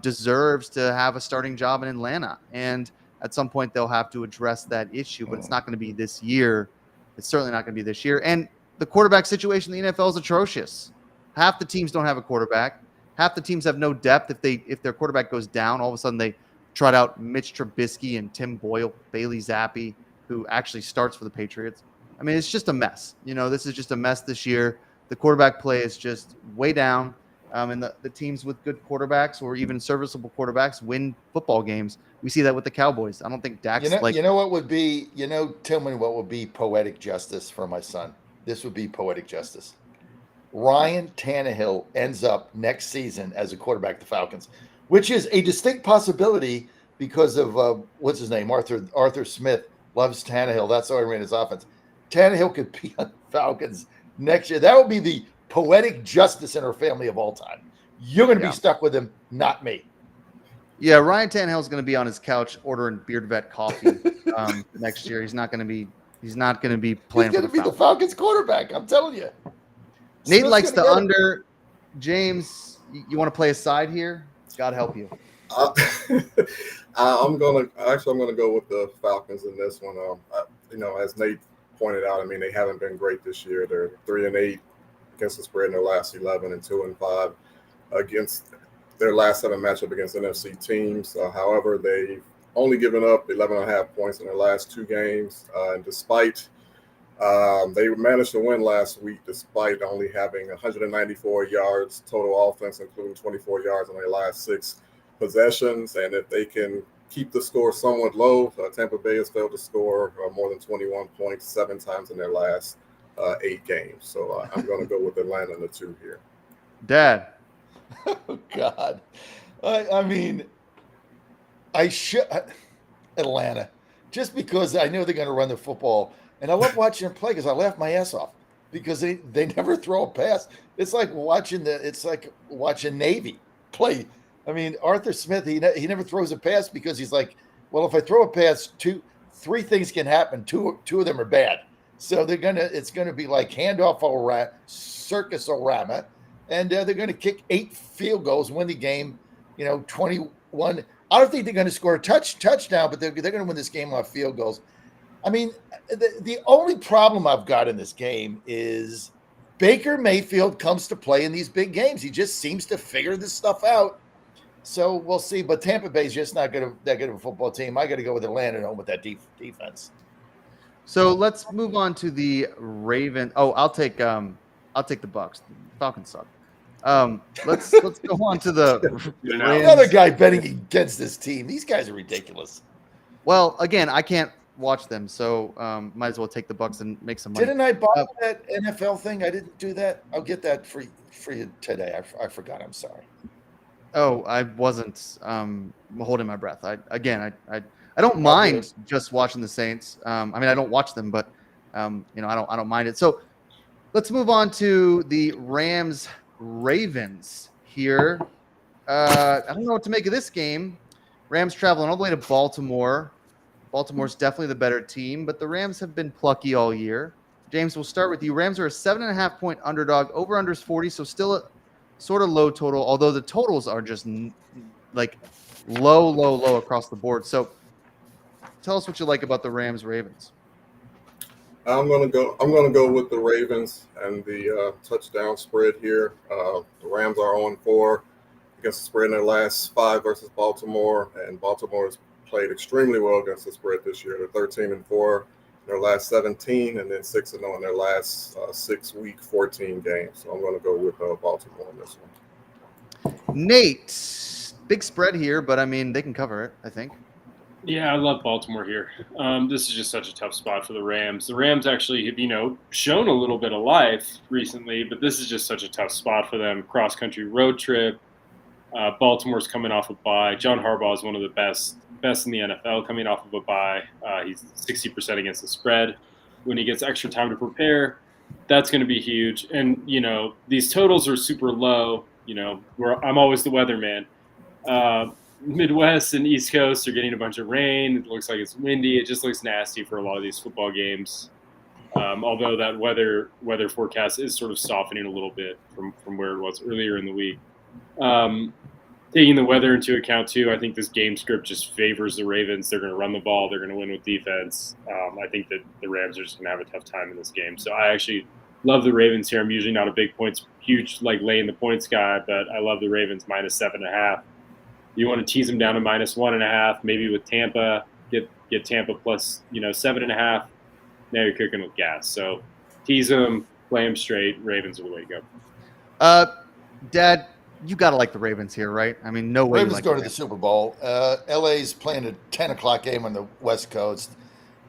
deserves to have a starting job in Atlanta. And at some point, they'll have to address that issue, but it's not going to be this year. It's certainly not going to be this year. And the quarterback situation in the NFL is atrocious. Half the teams don't have a quarterback. Half the teams have no depth. If their quarterback goes down, all of a sudden they trot out Mitch Trubisky and Tim Boyle, Bailey Zappi, who actually starts for the Patriots. I mean, it's just a mess. This is just a mess this year. The quarterback play is just way down. And the teams with good quarterbacks or even serviceable quarterbacks win football games. We see that with the Cowboys. I don't think Dak's what would be, tell me what would be poetic justice for my son. This would be poetic justice. Ryan Tannehill ends up next season as a quarterback of the Falcons, which is a distinct possibility because of what's his name? Arthur Smith loves Tannehill. That's how he ran his offense. Tannehill could be on the Falcons next year. That would be the poetic justice in our family of all time. You're going to be stuck with him, not me. Yeah, Ryan Tannehill is going to be on his couch ordering Beard Vet coffee next year. He's not going to be playing. He's going to be the Falcons quarterback. I'm telling you. Nate likes the under. James, you want to play a side here? God help you. I'm gonna go with the Falcons in this one. As Nate pointed out, I mean, they haven't been great this year. They're 3-8. against the spread in their last 11 and 2-5 against their last 7 matchup against NFC teams. However, they've only given up 11.5 points in their last 2 games. And despite they managed to win last week despite only having 194 yards total offense, including 24 yards on their last 6 possessions. And if they can keep the score somewhat low, Tampa Bay has failed to score more than 21 points 7 times in their last 8 games. So I'm going to go with Atlanta in the 2 here. Dad. Oh, God. I mean, I should Atlanta, just because I know they're going to run the football. And I love watching them play because I laugh my ass off because they never throw a pass. It's like watching Navy play. I mean, Arthur Smith, he never throws a pass because he's like, well, if I throw a pass, 3 things can happen. Two of them are bad. So it's gonna be like handoff circus orama, and they're gonna kick 8 field goals, win the game. 21. I don't think they're gonna score a touchdown, but they're gonna win this game off field goals. I mean, the only problem I've got in this game is Baker Mayfield comes to play in these big games. He just seems to figure this stuff out. So we'll see. But Tampa Bay's just not that good of a football team. I got to go with Atlanta at home with that defense. So let's move on to the Raven. Oh, I'll take the Bucks. Falcons suck. Let's go on to the Another guy betting against this team. These guys are ridiculous. Well, again, I can't watch them, so might as well take the Bucks and make some money. Didn't I buy that NFL thing? I didn't do that. I'll get that for you today. I forgot. I'm sorry. Oh, I wasn't holding my breath. I don't mind just watching the Saints. I mean, I don't watch them, but I don't mind it. So let's move on to the Rams Ravens here. I don't know what to make of this game. Rams traveling all the way to Baltimore. Baltimore's definitely the better team, but the Rams have been plucky all year. James, we'll start with you. Rams are a 7.5 point underdog. Over/under is 40, so still a sort of low total, although the totals are just like low across the board. So tell us what you like about the Rams Ravens. I'm gonna go with the Ravens and the touchdown spread here. The Rams are 0-4 against the spread in their last 5 versus Baltimore, and Baltimore has played extremely well against the spread this year. They're 13-4 in their last 17, and then 6-0 in their last 6-week 14 games. So I'm going to go with Baltimore in this one. Nate, big spread here, but I mean they can cover it, I think. Yeah, I love Baltimore here. This is just such a tough spot for the Rams. The Rams actually have, shown a little bit of life recently, but this is just such a tough spot for them. Cross-country road trip. Baltimore's coming off a bye. John Harbaugh is one of the best in the NFL coming off of a bye. He's 60% against the spread. When he gets extra time to prepare, that's going to be huge. And, these totals are super low. I'm always the weatherman. Midwest and East Coast are getting a bunch of rain. It looks like it's windy. It just looks nasty for a lot of these football games. Although that weather forecast is sort of softening a little bit from where it was earlier in the week. Taking the weather into account too, I think this game script just favors the Ravens. They're going to run the ball. They're going to win with defense. I think that the Rams are just going to have a tough time in this game. So I actually love the Ravens here. I'm usually not a big huge laying the points guy, but I love the Ravens minus 7.5. You want to tease them down to minus 1.5, maybe with Tampa. Get Tampa plus 7.5. Now you're cooking with gas. So tease them, play them straight. Ravens are the way to go. Dad, you got to like the Ravens here, right? I mean, no way. Ravens go to the Super Bowl. LA's playing a 10 o'clock game on the West Coast.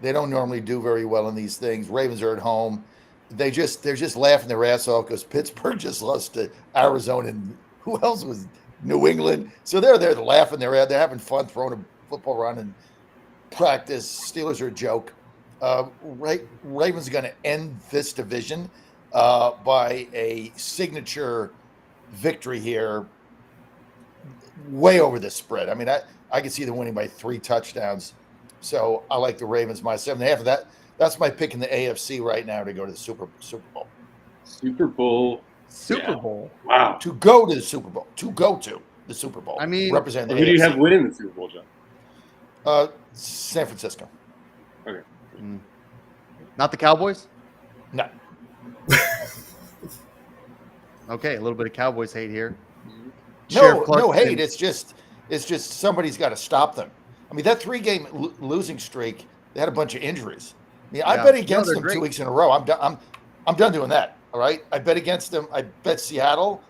They don't normally do very well in these things. Ravens are at home. They're just laughing their ass off because Pittsburgh just lost to Arizona, and who else was New England? So they're there laughing their ass. They're having fun throwing a football around in practice. Steelers are a joke. Ravens are going to end this division by a signature victory here, way over the spread. I mean, I can see them winning by 3 touchdowns. So I like the Ravens minus 7.5. That's my pick in the AFC right now to go to the Super Bowl. Super Bowl. Wow. To go to the Super Bowl. I mean, represent the who AFC. do you have winning the Super Bowl, John? San Francisco. Okay. Not the Cowboys? No. Okay, a little bit of Cowboys hate here. No Clarkson. hate. It's just somebody's got to stop them. I mean, that 3-game losing streak, they had a bunch of injuries. I mean, I Yeah. bet No, against they're them great. 2 weeks in a row. I'm done doing that. All right. I bet against them. I bet Seattle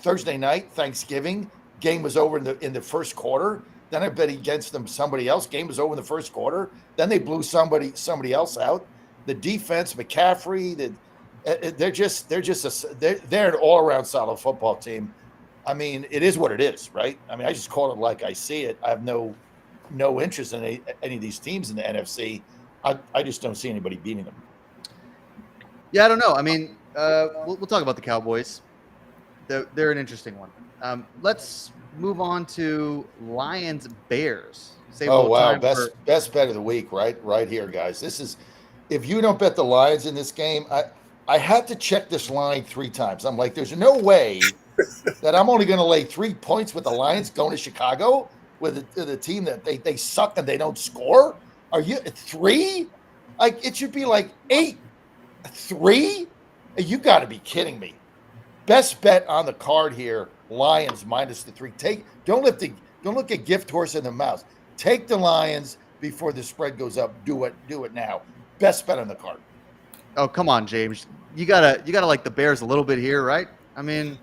Thursday night, Thanksgiving. Game was over in the first quarter. Then I bet against them somebody else. Game was over in the first quarter. Then they blew somebody else out. The defense, McCaffrey, they're an all around solid football team. I mean, it is what it is, right? I mean, I just call it like I see it. I have no interest in any of these teams in the NFC. I just don't see anybody beating them. Yeah, I don't know. I mean, we'll talk about the Cowboys. They're an interesting one. Let's move on to Lions Bears. Save a Oh little wow, time for- best bet of the week, right here, guys. This is, if you don't bet the Lions in this game, I had to check this line 3 times. I'm like, there's no way that I'm only going to lay 3 points with the Lions going to Chicago with the team that they suck and they don't score. Are you 3? Like, it should be like 8-3. You got to be kidding me. Best bet on the card here, Lions minus the 3. Don't look at gift horse in the mouth. Take the Lions before the spread goes up. Do it now. Best bet on the card. Oh, come on, James. You gotta like the Bears a little bit here, right? I mean,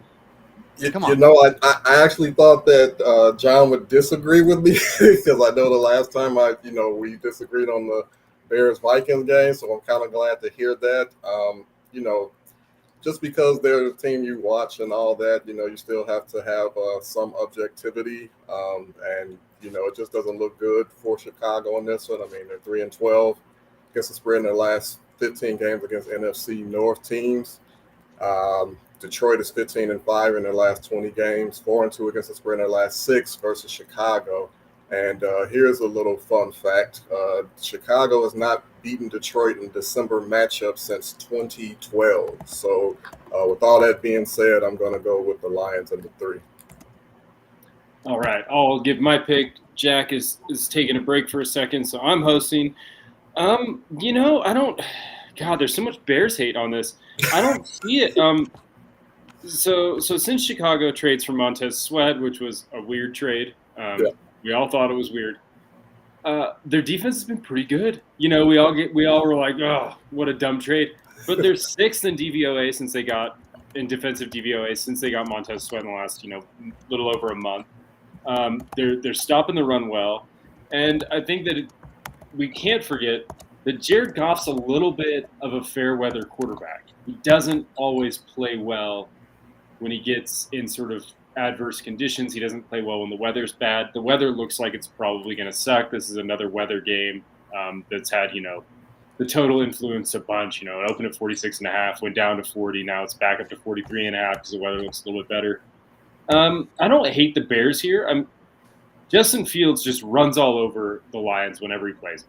come on. You know, I actually thought that John would disagree with me because I know the last time we disagreed on the Bears Vikings game, so I'm kind of glad to hear that. Just because they're the team you watch and all that, you still have to have some objectivity, and it just doesn't look good for Chicago in this one. I mean, they're 3-12 against the spread in their last 15 games against NFC North teams. Detroit is 15-5 in their last 20 games, 4-2 against the spread in their last 6 versus Chicago. And here's a little fun fact. Chicago has not beaten Detroit in December matchup since 2012. So with all that being said, I'm going to go with the Lions and the 3. All right, I'll give my pick. Jack is taking a break for a second, so I'm hosting. I don't – God, there's so much Bears hate on this. I don't see it. So since Chicago trades for Montez Sweat, which was a weird trade, we all thought it was weird. Their defense has been pretty good. We all were like, oh, what a dumb trade. But they're 6th in DVOA in defensive DVOA since they got Montez Sweat in the last, little over a month. They're stopping the run well, and I think that we can't forget that Jared Goff's a little bit of a fair weather quarterback. He doesn't always play well when he gets in sort of adverse conditions. He doesn't play well when the weather's bad. The weather looks like it's probably going to suck. This is another weather game that's had, the total influence a bunch. It opened at 46.5, went down to 40. Now it's back up to 43.5 because the weather looks a little bit better. I don't hate the Bears here. Justin Fields just runs all over the Lions whenever he plays.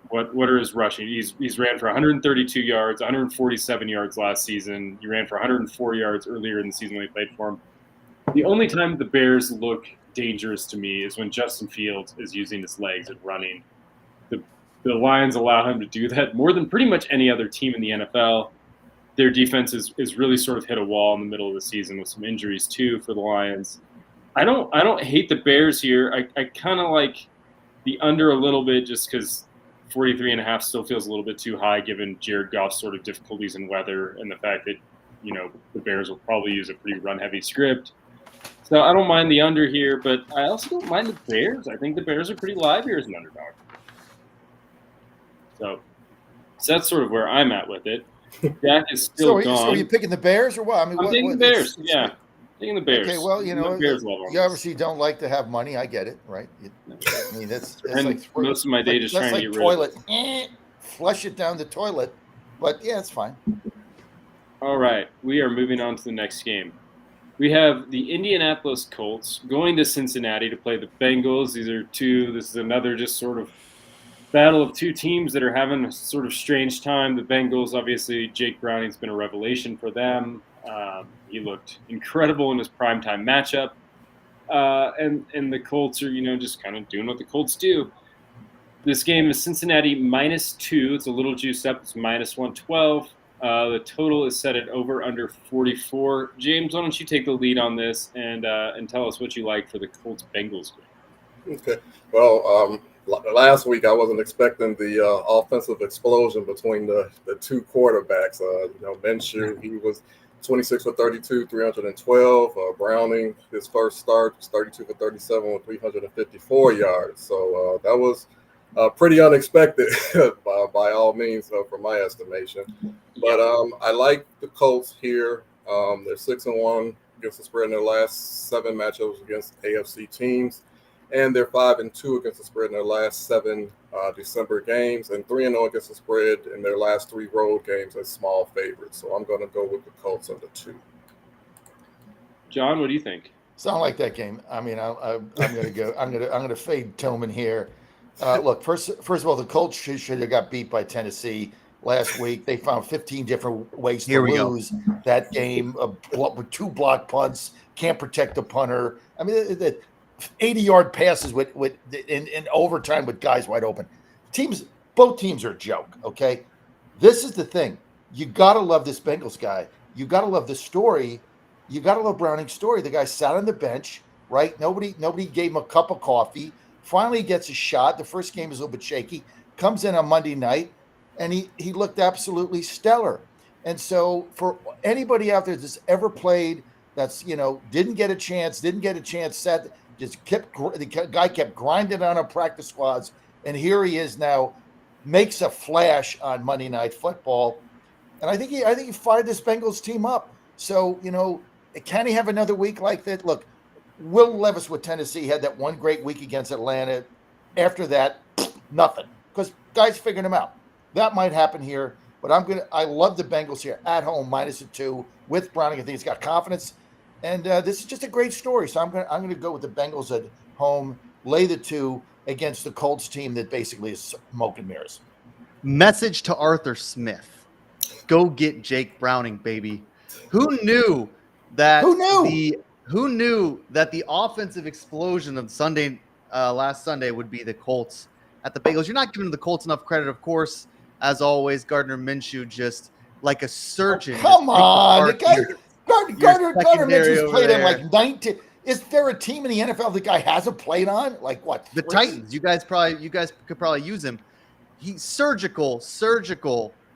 What are his rushing? He's ran for 132 yards, 147 yards last season. He ran for 104 yards earlier in the season when he played for him. The only time the Bears look dangerous to me is when Justin Fields is using his legs and running. The Lions allow him to do that more than pretty much any other team in the NFL. Their defense is really sort of hit a wall in the middle of the season with some injuries too for the Lions. I don't hate the Bears here. I kind of like the under a little bit just because 43.5 still feels a little bit too high given Jared Goff's sort of difficulties in weather and the fact that the Bears will probably use a pretty run-heavy script. So I don't mind the under here, but I also don't mind the Bears. I think the Bears are pretty live here as an underdog. So that's sort of where I'm at with it. Jack is still gone. So are you picking the Bears or what? I mean, I'm taking the Bears. Yeah, taking the Bears. Okay, well, Bears you obviously don't like to have money. I get it, right? I mean, that's like most of my day just trying to get rid of it. Flush it down the toilet. But yeah, it's fine. All right, we are moving on to the next game. We have the Indianapolis Colts going to Cincinnati to play the Bengals. This is another just sort of battle of two teams that are having a sort of strange time. The Bengals, obviously, Jake Browning's been a revelation for them. He looked incredible in his primetime matchup. And the Colts are, just kind of doing what the Colts do. This game is Cincinnati -2. It's a little juiced up. It's -112. The total is set at over under 44. James, why don't you take the lead on this and tell us what you like for the Colts Bengals game? Okay. Well, last week I wasn't expecting the offensive explosion between the two quarterbacks. Minshew, he was 26 for 32, 312. Browning, his first start, was 32 for 37 with 354 yards. So that was pretty unexpected by all means, from my estimation. But I like the Colts here. They're 6-1 against the spread in their last 7 matchups against AFC teams. And they're 5-2 against the spread in their last 7 December games, and 3-0 against the spread in their last 3 road games as small favorites. So I'm going to go with the Colts under 2. John, what do you think? Sound like that game. I mean, I'm going to go. I'm going to fade Tillman here. Look, first of all, the Colts should have got beat by Tennessee last week. They found 15 different ways to lose that game with 2 block punts. Can't protect the punter. I mean, the 80-yard passes in overtime with guys wide open. Both teams are a joke. Okay, this is the thing. You gotta love this Bengals guy. You gotta love the story. You gotta love Browning's story. The guy sat on the bench, right? Nobody gave him a cup of coffee. Finally gets a shot. The first game is a little bit shaky. Comes in on Monday night, and he looked absolutely stellar. And so for anybody out there that's ever played, that's didn't get a chance, the guy kept grinding on practice squads, and here he is now, makes a flash on Monday Night Football, and I think he fired this Bengals team up. So can he have another week like that? Look, Will Levis with Tennessee had that one great week against Atlanta. After that, nothing, because guys figured him out. That might happen here, but I love the Bengals here at home -2 with Browning. I think he's got confidence. And this is just a great story. So I'm going to go with the Bengals at home, lay the 2 against the Colts team that basically is smoke and mirrors. Message to Arthur Smith. Go get Jake Browning, baby. Who knew that the offensive explosion of last Sunday would be the Colts at the Bengals? You're not giving the Colts enough credit, of course. As always, Gardner Minshew just like a surgeon. Come on, the guy. Gardner Minshew's played there. on like 19. Is there a team in the NFL the guy hasn't played on? Like what? The Titans. You guys could probably use him. He's surgical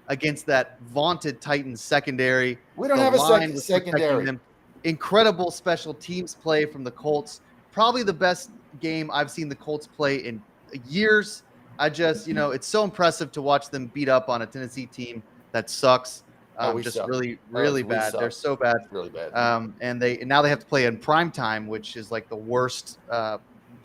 against that vaunted Titans secondary. We don't have a secondary. Incredible special teams play from the Colts. Probably the best game I've seen the Colts play in years. I just, it's so impressive to watch them beat up on a Tennessee team that sucks. Really bad. They're so bad. Really bad. And now they have to play in prime time, which is like the worst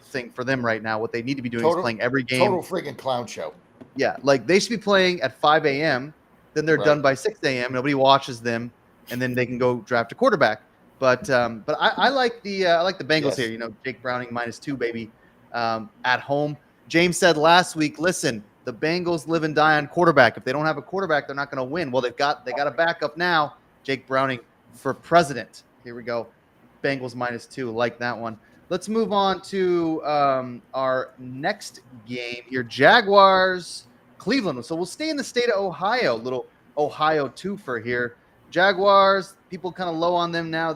thing for them right now. What they need to be doing is playing every game. Total freaking clown show. Yeah, like they should be playing at 5 a.m. Then they're done by 6 a.m. Nobody watches them, and then they can go draft a quarterback. But I like the Bengals here. Jake Browning -2, baby, at home. James said last week, listen, the Bengals live and die on quarterback. If they don't have a quarterback, they're not going to win. Well, they got a backup now. Jake Browning for president. Here we go. Bengals -2. Like that one. Let's move on to our next game here. Jaguars, Cleveland. So we'll stay in the state of Ohio. Little Ohio twofer here. Jaguars, people kind of low on them now.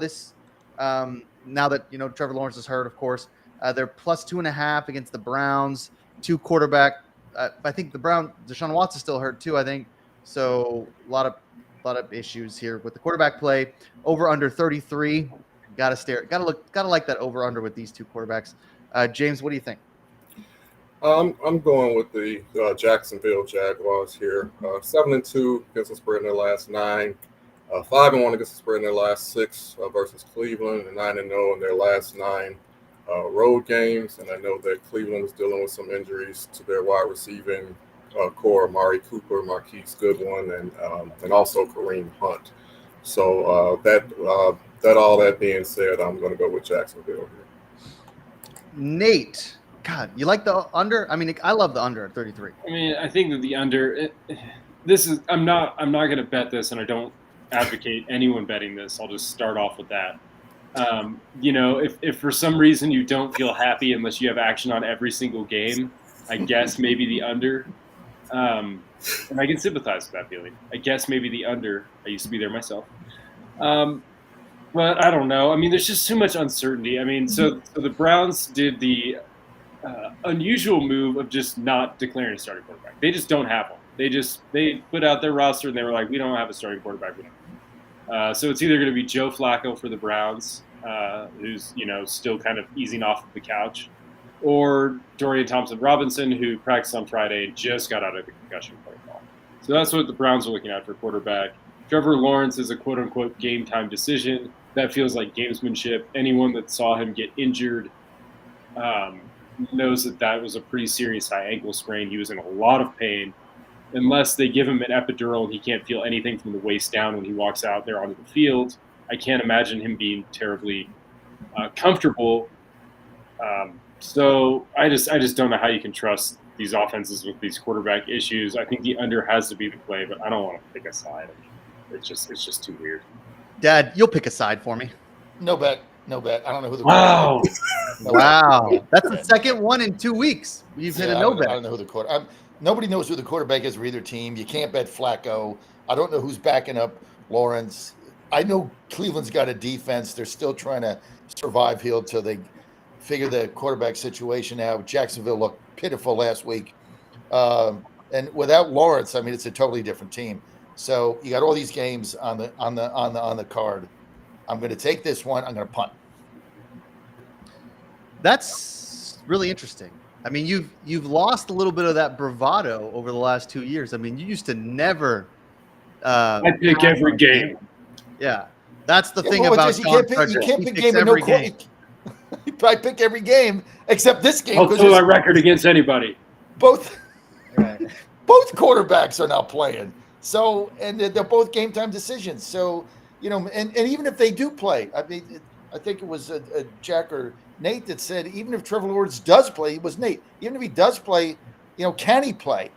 Now that Trevor Lawrence is hurt, of course. They're +2.5 against the Browns. 2 quarterback. I think Deshaun Watson still hurt too, I think. So a lot of issues here with the quarterback play. Over under 33. Gotta like that over under with these 2 quarterbacks. James, what do you think? I'm going with the Jacksonville Jaguars here. 7-2 against the spread in their last 9. 5-1 against the spread in their last 6 versus Cleveland, and 9-0 in their last 9 road games. And I know that Cleveland is dealing with some injuries to their wide receiving core: Amari Cooper, Marquise Goodwin, and also Kareem Hunt. So all that being said, I'm going to go with Jacksonville here. Nate, God, you like the under? I mean, I love the under at 33. I mean, I think that the under. I'm not going to bet this, and I don't advocate anyone betting this. I'll just start off with that. If for some reason you don't feel happy unless you have action on every single game, I guess maybe the under. And I can sympathize with that feeling. I guess maybe the under. I used to be there myself. But I don't know. I mean, there's just too much uncertainty. I mean, so the Browns did the unusual move of just not declaring a starting quarterback. They just don't have one. They put out their roster and they were like, we don't have a starting quarterback. So it's either going to be Joe Flacco for the Browns, who's still kind of easing off of the couch, or Dorian Thompson-Robinson, who practiced on Friday and just got out of the concussion protocol. So that's what the Browns are looking at for quarterback. Trevor Lawrence is a quote-unquote game-time decision. That feels like gamesmanship. Anyone that saw him get injured knows that was a pretty serious high ankle sprain. He was in a lot of pain. Unless they give him an epidural and he can't feel anything from the waist down when he walks out there onto the field, I can't imagine him being terribly comfortable. So I just don't know how you can trust these offenses with these quarterback issues. I think the under has to be the play, but I don't want to pick a side. It's just too weird. Dad, you'll pick a side for me. No bet. I don't know who the Wow. Wow. That's the second one in 2 weeks. You've hit a no bet. I don't know who the quarterback. Nobody knows who the quarterback is for either team. You can't bet Flacco. I don't know who's backing up Lawrence. I know Cleveland's got a defense. They're still trying to survive here until they figure the quarterback situation out. Jacksonville looked pitiful last week. And without Lawrence, I mean, it's a totally different team. So you got all these games on the card. I'm going to take this one. I'm going to punt. That's really interesting. I mean, you've lost a little bit of that bravado over the last 2 years. I mean, you used to never. I pick every game. Yeah, that's the thing about you can't pick game with no game. I pick every game except this game. I'll throw my record against anybody. Both quarterbacks are now playing. So, and they're both game time decisions. So, and even if they do play, I mean, I think it was Jack or Nate that said, even if Trevor Lawrence does play, it was Nate. Even if he does play, can he play?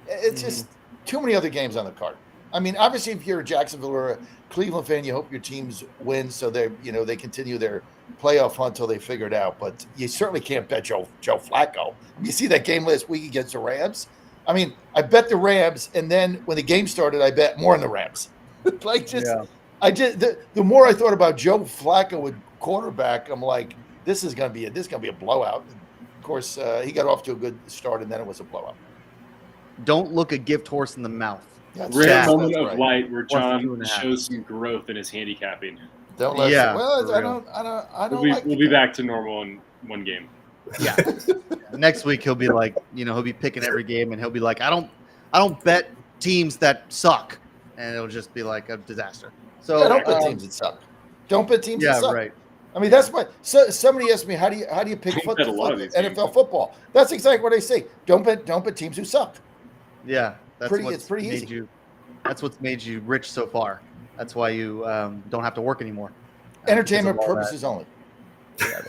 It's just too many other games on the card. I mean, obviously, if you're a Jacksonville or a Cleveland fan, you hope your teams win so they continue their playoff hunt until they figure it out. But you certainly can't bet Joe Flacco. You see that game last week against the Rams? I mean, I bet the Rams, and then when the game started, I bet more on the Rams. The more I thought about Joe Flacco with quarterback, I'm like, this is gonna be a blowout. Of course, he got off to a good start, and then it was a blowout. Don't look a gift horse in the mouth. Rare moment of light where John shows some growth in his handicapping. Don't let. Yeah. Well, I don't. We'll be back to normal in one game. Yeah. Next week he'll be like, he'll be picking every game, and he'll be like, I don't bet teams that suck, and it'll just be like a disaster. So don't bet teams that suck. Don't bet teams that suck. Yeah, right. I mean, that's my. So somebody asked me, how do you pick NFL football? That's exactly what I say. Don't bet teams who suck. Yeah, it's pretty easy. That's what's made you rich so far. That's why you don't have to work anymore. Entertainment purposes only. Yeah,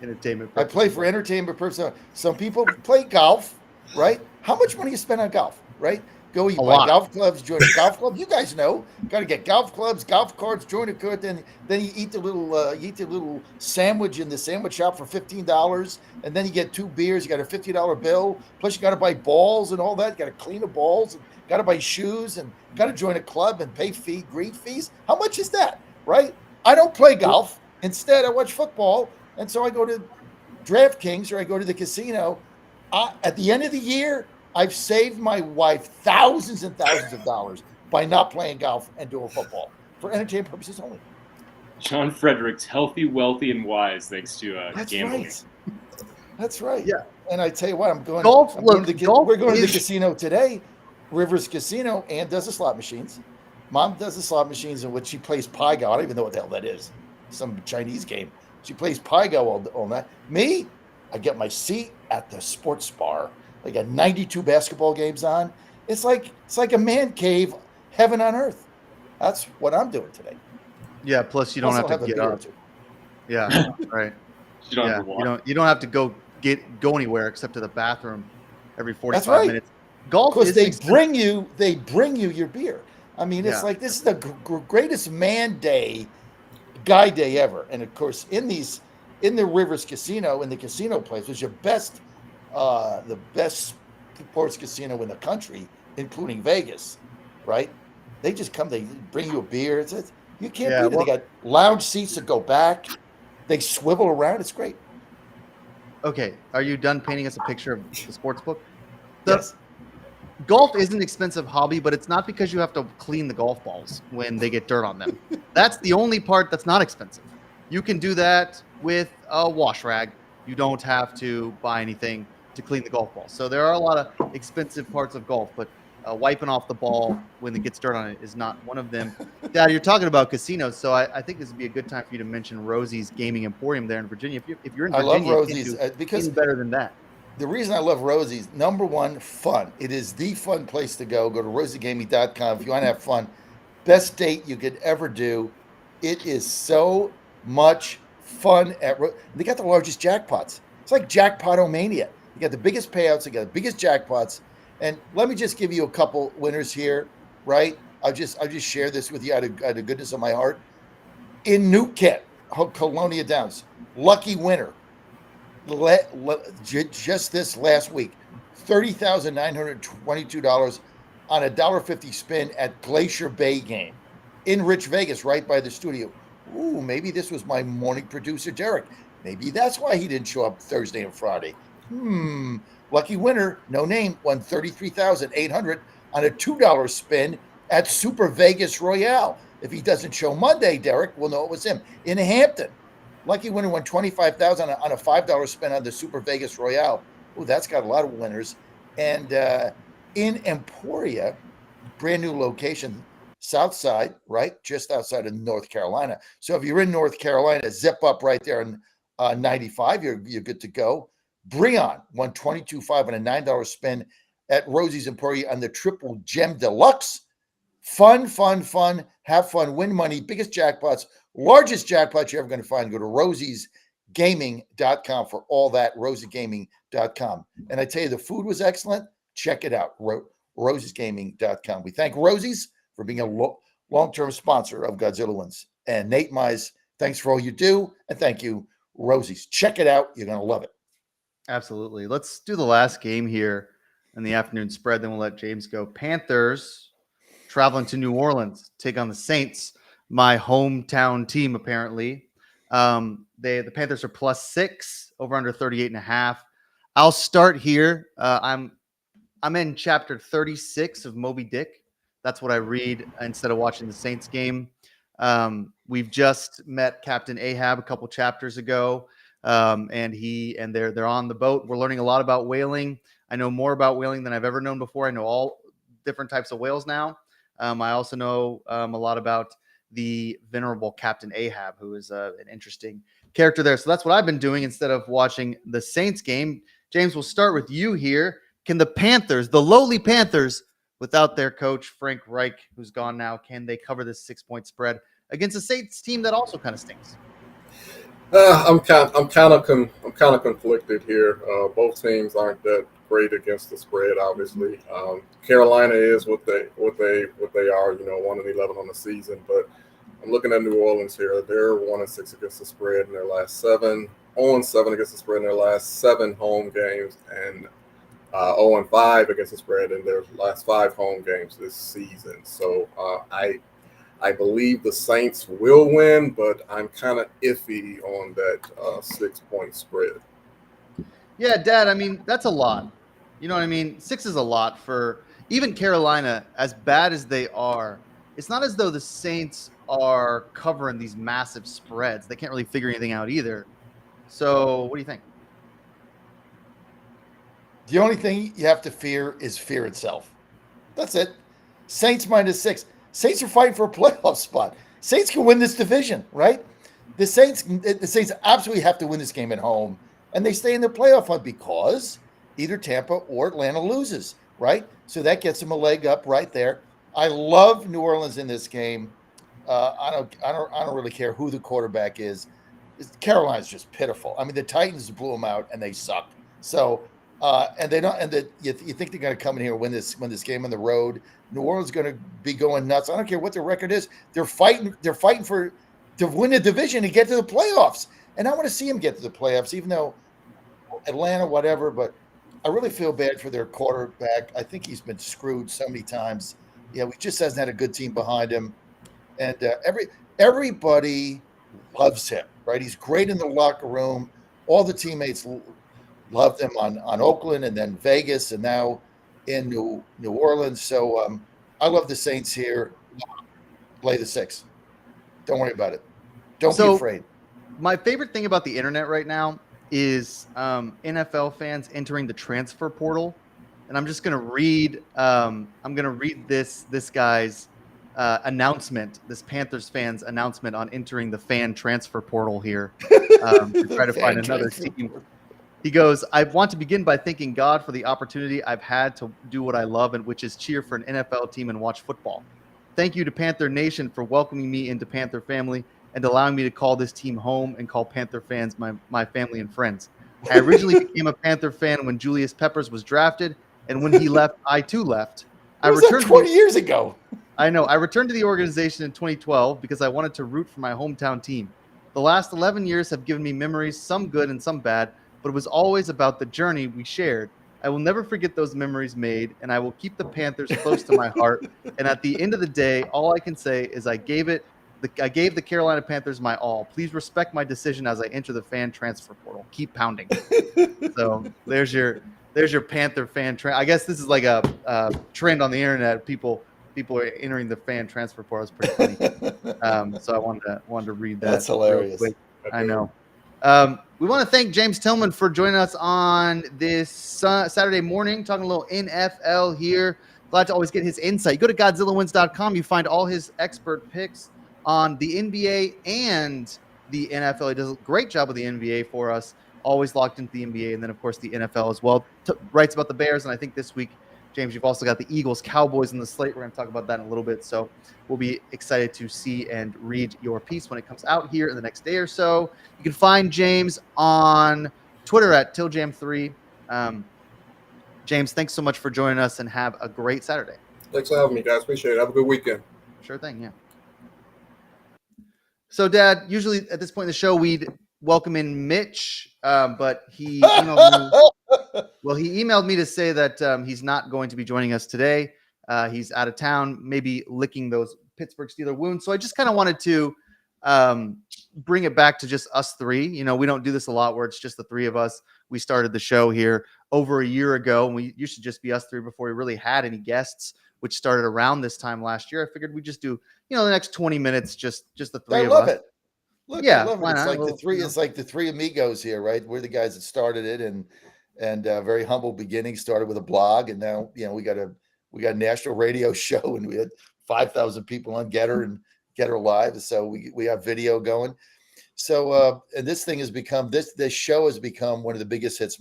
entertainment purposes. I play for entertainment purposes. Some people play golf, right? How much money you spend on golf, right? You buy golf clubs, join a golf club. You guys know, got to get golf clubs, golf carts, join a club. Then you eat the little sandwich in the sandwich shop for $15, and then you get 2 beers. You got a $50 bill. Plus you got to buy balls and all that. You got to clean the balls. And got to buy shoes and got to join a club and pay green fees. How much is that, right? I don't play golf. Instead, I watch football, and so I go to DraftKings or I go to the casino. At the end of the year, I've saved my wife thousands and thousands of dollars by not playing golf and doing football for entertainment purposes only. John Fredericks, healthy, wealthy, and wise thanks to gambling. Right. That's right. Yeah. And I tell you what, we're golf going to the casino today. Rivers Casino. Ann does the slot machines. Mom does the slot machines in which she plays Pai Go. I don't even know what the hell that is. Some Chinese game. She plays Pai Go all night. Me, I get my seat at the sports bar. They got 92 basketball games on. It's like a man cave, heaven on earth. That's what I'm doing today. Yeah. Plus, you don't have to get up. Yeah. Right. You don't have to go anywhere except to the bathroom every 45 minutes. Golf because they bring you your beer. I mean, it's like this is the greatest guy day ever. And of course, in the Rivers Casino, in the casino place, was the best sports casino in the country, including Vegas, right? They just come, they bring you a beer. You can't beat it. They got lounge seats that go back. They swivel around. It's great. Okay, are you done painting us a picture of the sports book? Yes. Golf is an expensive hobby, but it's not because you have to clean the golf balls when they get dirt on them. That's the only part that's not expensive. You can do that with a wash rag. You don't have to buy anything to clean the golf ball. So there are a lot of expensive parts of golf, but wiping off the ball when it gets dirt on it is not one of them. Dad, you're talking about casinos, so I think this would be a good time for you to mention Rosie's Gaming Emporium there in Virginia. If you're in Virginia, I love Rosie's because any better than that. The reason I love Rosie's, number one, fun. It is the fun place to go. Go to rosiegaming.com if you want to have fun. Best date you could ever do. It is so much fun. They got the largest jackpots. It's like Jackpotomania. You got the biggest payouts. You got the biggest jackpots. And let me just give you a couple winners here, right? I'll just share this with you out of the goodness of my heart. In New Kent, Colonia Downs, lucky winner. Just this last week, $30,922 on a $1.50 spin at Glacier Bay game in Rich Vegas, right by the studio. Ooh, maybe this was my morning producer, Derek. Maybe that's why he didn't show up Thursday and Friday. Lucky winner, no name, won $33,800 on a $2 spin at Super Vegas Royale. If he doesn't show Monday, Derek, we'll know it was him. In Hampton, lucky winner won $25,000 on a $5 spin on the Super Vegas Royale. Oh, that's got a lot of winners. And in Emporia, brand new location, South Side, right, just outside of North Carolina. So if you're in North Carolina, zip up right there on 95. You're good to go. Breon won $22,500 on a $9 spin at Rosie's Emporia on the Triple Gem Deluxe. Fun. Have fun. Win money. Biggest jackpots. Largest jackpots you're ever going to find. Go to rosiesgaming.com for all that. rosiegaming.com. And I tell you, the food was excellent. Check it out. rosiesgaming.com. We thank Rosie's for being a long-term sponsor of Godzilla Wins. And Nate Mize, thanks for all you do. And thank you, Rosie's. Check it out. You're going to love it. Absolutely. Let's do the last game here in the afternoon spread. Then we'll let James go. Panthers traveling to New Orleans, take on the Saints, my hometown team, apparently. The Panthers are +6, over under 38.5. I'll start here. I'm in chapter 36 of Moby Dick. That's what I read instead of watching the Saints game. We've just met Captain Ahab a couple chapters ago. And they're on the boat. We're learning a lot about whaling. I know more about whaling than I've ever known before. I know all different types of whales now. I also know a lot about the venerable Captain Ahab, who is an interesting character there. So that's what I've been doing instead of watching the Saints game. James, we'll start with you here. Can the Panthers, the lowly Panthers, without their coach Frank Reich, who's gone now, can they cover this 6-point spread against a Saints team that also kind of stinks? I'm kind of conflicted here. Both teams aren't that great against the spread. Obviously, Carolina is what they are. 1-11 on the season, but I'm looking at New Orleans here. They're 1-6 against the spread in their last 7. 0-7 against the spread in their last 7 home games, and 0-5 against the spread in their last 5 home games this season. So I believe the Saints will win, but I'm kind of iffy on that 6-point spread. Yeah, Dad, I mean, that's a lot. You know what I mean? 6 is a lot for even Carolina, as bad as they are. It's not as though the Saints are covering these massive spreads. They can't really figure anything out either. So what do you think? The only thing you have to fear is fear itself. That's it. Saints -6. Saints are fighting for a playoff spot. Saints can win this division, right? The Saints absolutely have to win this game at home, and they stay in the playoff hunt because either Tampa or Atlanta loses, right? So that gets them a leg up right there. I love New Orleans in this game. I don't really care who the quarterback is. Carolina's just pitiful. I mean, the Titans blew them out, and they suck. So. And they don't. And you think they're going to come in here and win this game on the road? New Orleans is going to be going nuts. I don't care what their record is. They're fighting to win the division and get to the playoffs. And I want to see them get to the playoffs, even though Atlanta, whatever. But I really feel bad for their quarterback. I think he's been screwed so many times. He just hasn't had a good team behind him, and everybody loves him. Right? He's great in the locker room. All the teammates loved him on Oakland, and then Vegas, and now in New Orleans. So I love the Saints here. Play the six. Don't worry about it. Don't be afraid. My favorite thing about the internet right now is NFL fans entering the transfer portal, and I'm just going to read. I'm going to read this guy's announcement, this Panthers fans announcement on entering the fan transfer portal here to try to find another team. He goes, I want to begin by thanking God for the opportunity I've had to do what I love, and which is cheer for an NFL team and watch football. Thank you to Panther Nation for welcoming me into Panther family and allowing me to call this team home and call Panther fans my family and friends. I originally became a Panther fan when Julius Peppers was drafted, and when he left, I too left. I returned 20 years ago. I know. I returned to the organization in 2012 because I wanted to root for my hometown team. The last 11 years have given me memories, some good and some bad, but it was always about the journey we shared. I will never forget those memories made, and I will keep the Panthers close to my heart. And at the end of the day, all I can say is I gave the Carolina Panthers my all. Please respect my decision as I enter the fan transfer portal. Keep pounding. So there's your Panther fan trend. I guess this is like a trend on the internet. People are entering the fan transfer portal. It's pretty funny. So I wanted to read that. That's hilarious. I know. We want to thank James Tillman for joining us on this Saturday morning, talking a little NFL here. Glad to always get his insight. Go to GodzillaWins.com. You find all his expert picks on the NBA and the NFL. He does a great job with the NBA for us, always locked into the NBA, and then, of course, the NFL as well. Writes about the Bears, and I think this week, James, you've also got the Eagles, Cowboys in the slate. We're going to talk about that in a little bit, so we'll be excited to see and read your piece when it comes out here in the next day or so. You can find James on Twitter at TillJam3. James, thanks so much for joining us, and have a great Saturday. Thanks for having me, guys. Appreciate it. Have a good weekend. Sure thing, yeah. So, Dad, usually at this point in the show, we'd welcome in Mitch, but he emailed me. Well, he emailed me to say that he's not going to be joining us today. He's out of town, maybe licking those Pittsburgh Steelers wounds. So I just kind of wanted to bring it back to just us three. You know, we don't do this a lot where it's just the three of us. We started the show here over a year ago, and we used to just be us three before we really had any guests, which started around this time last year. I figured we'd just do, the next 20 minutes, just the three of us. I love it. Look, yeah, I love it. It's like the three. It's like the three amigos here, right? We're the guys that started it, and very humble beginnings. Started with a blog, and now we got a national radio show, and we had 5,000 people on Getter and Getter Live. So we have video going. So and this thing has become this show has become one of the biggest hits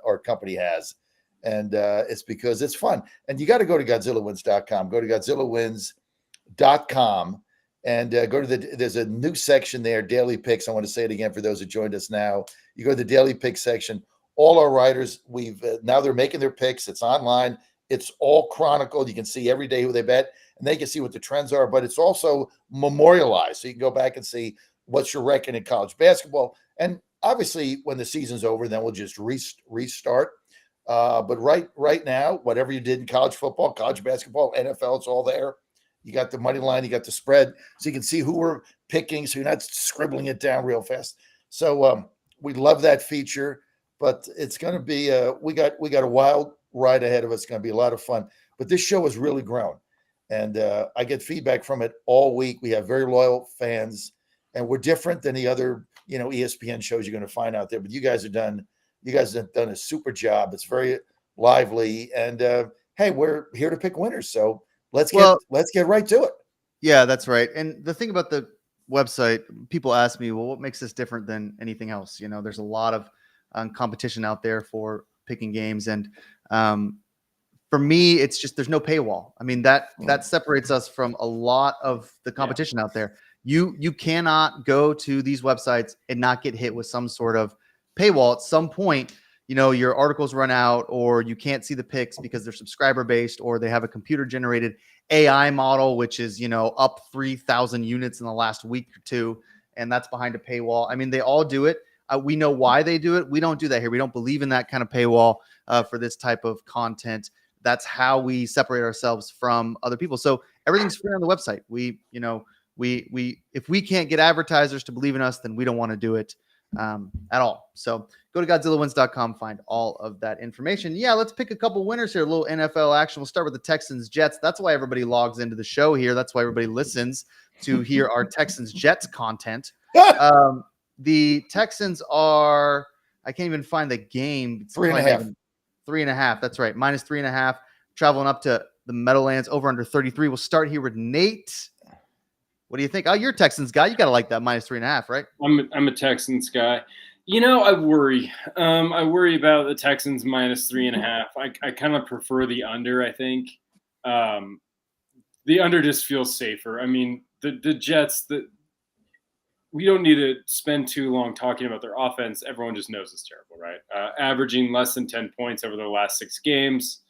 our company has, and it's because it's fun. And you got to go to GodzillaWins.com. Go to GodzillaWins.com. And go to there's a new section there, Daily Picks. I want to say it again for those who joined us now. You go to the Daily Picks section. All our writers, now they're making their picks. It's online. It's all chronicled. You can see every day who they bet, and they can see what the trends are. But it's also memorialized, so you can go back and see what's your record in college basketball. And obviously, when the season's over, then we'll just restart. But right now, whatever you did in college football, college basketball, NFL, it's all there. You got the money line, you got the spread, so you can see who we're picking, so you're not scribbling it down real fast. So we love that feature, but it's going to be we got a wild ride ahead of us. It's going to be a lot of fun. But this show has really grown, and I get feedback from it all week. We have very loyal fans, and we're different than the other ESPN shows you're going to find out there. But you guys have done a super job. It's very lively, and hey, we're here to pick winners. So let's get right to it. Yeah, that's right. And the thing about the website, people ask me, well, what makes this different than anything else? There's a lot of competition out there for picking games. And for me, it's just, there's no paywall. I mean, that separates us from a lot of the competition out there. You cannot go to these websites and not get hit with some sort of paywall at some point. Your articles run out, or you can't see the picks because they're subscriber based, or they have a computer generated AI model, which is, up 3,000 units in the last week or two. And that's behind a paywall. I mean, they all do it. We know why they do it. We don't do that here. We don't believe in that kind of paywall. for this type of content. That's how we separate ourselves from other people. So everything's free on the website. We if we can't get advertisers to believe in us, then we don't want to do it at all. So go to GodzillaWins.com, find all of that information. Yeah, let's pick a couple winners here. A little NFL action. We'll start with the Texans Jets. That's why everybody logs into the show here. That's why everybody listens to hear our Texans Jets content. The Texans are, I can't even find the game. It's 3.5. 3.5. That's right. -3.5. Traveling up to the Meadowlands, over under 33. We'll start here with Nate. What do you think? Oh, you're a Texans guy. You got to like that -3.5, right? I'm a Texans guy. I worry. I worry about the Texans -3.5. I kind of prefer the under, I think. The under just feels safer. I mean, the Jets, we don't need to spend too long talking about their offense. Everyone just knows it's terrible, right? Averaging less than 10 points over their last 6 games.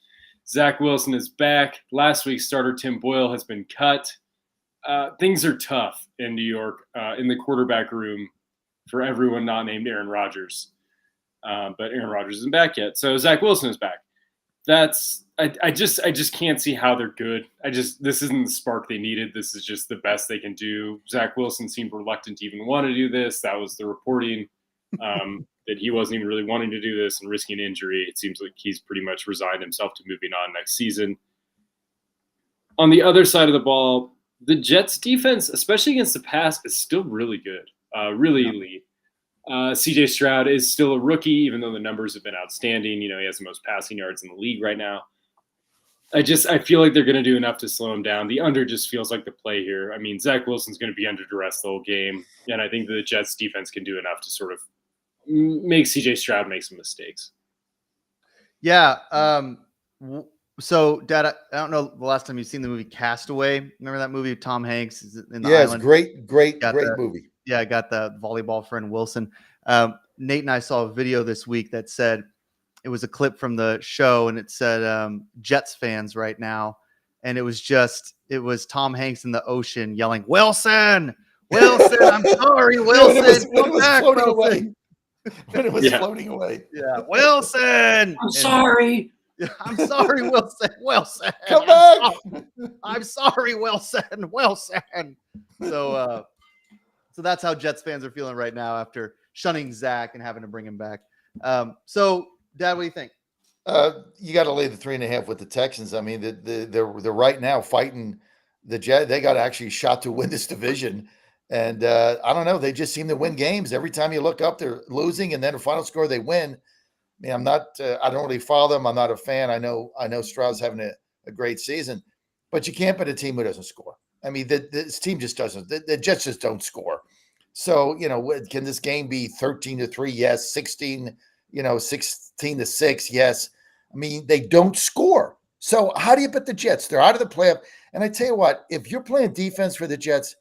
Zach Wilson is back. Last week's starter Tim Boyle has been cut. Things are tough in New York in the quarterback room for everyone not named Aaron Rodgers. But Aaron Rodgers isn't back yet. So Zach Wilson is back. I just can't see how they're good. This isn't the spark they needed. This is just the best they can do. Zach Wilson seemed reluctant to even want to do this. That was the reporting, that he wasn't even really wanting to do this and risking injury. It seems like he's pretty much resigned himself to moving on next season. On the other side of the ball, the Jets defense, especially against the pass, is still really good, really elite. CJ Stroud is still a rookie, even though the numbers have been outstanding. He has the most passing yards in the league right now. I feel like they're going to do enough to slow him down. The under just feels like the play here. I mean, Zach Wilson's going to be under duress the whole game, and I think the Jets defense can do enough to sort of make CJ Stroud make some mistakes. Yeah. So, Dad, I don't know the last time you've seen the movie Castaway. Remember that movie with Tom Hanks in the island? It's great movie. Yeah, I got the volleyball friend Wilson. Nate and I saw a video this week that said it was a clip from the show, and it said Jets fans right now, and it was Tom Hanks in the ocean yelling, "Wilson, Wilson, I'm sorry, Wilson, when it was floating away. When it was Yeah. floating away. Yeah, Wilson. I'm sorry. I'm sorry, Wilson. Wilson. Come back. I'm sorry, Wilson. Wilson. So that's how Jets fans are feeling right now after shunning Zach and having to bring him back. So, Dad, what do you think? You got to lay the 3.5 with the Texans. I mean, they're right now fighting the Jets. They got actually shot to win this division. And I don't know. They just seem to win games. Every time you look up, they're losing, and then the final score, they win. I mean, I don't really follow them. I'm not a fan. I know Stroud's having a great season, but you can't bet a team who doesn't score. I mean, this team just doesn't. The Jets just don't score. So, can this game be 13-3? Yes. 16, 16-6. Yes. I mean, they don't score. So how do you bet the Jets? They're out of the playoff. And I tell you what, if you're playing defense for the Jets,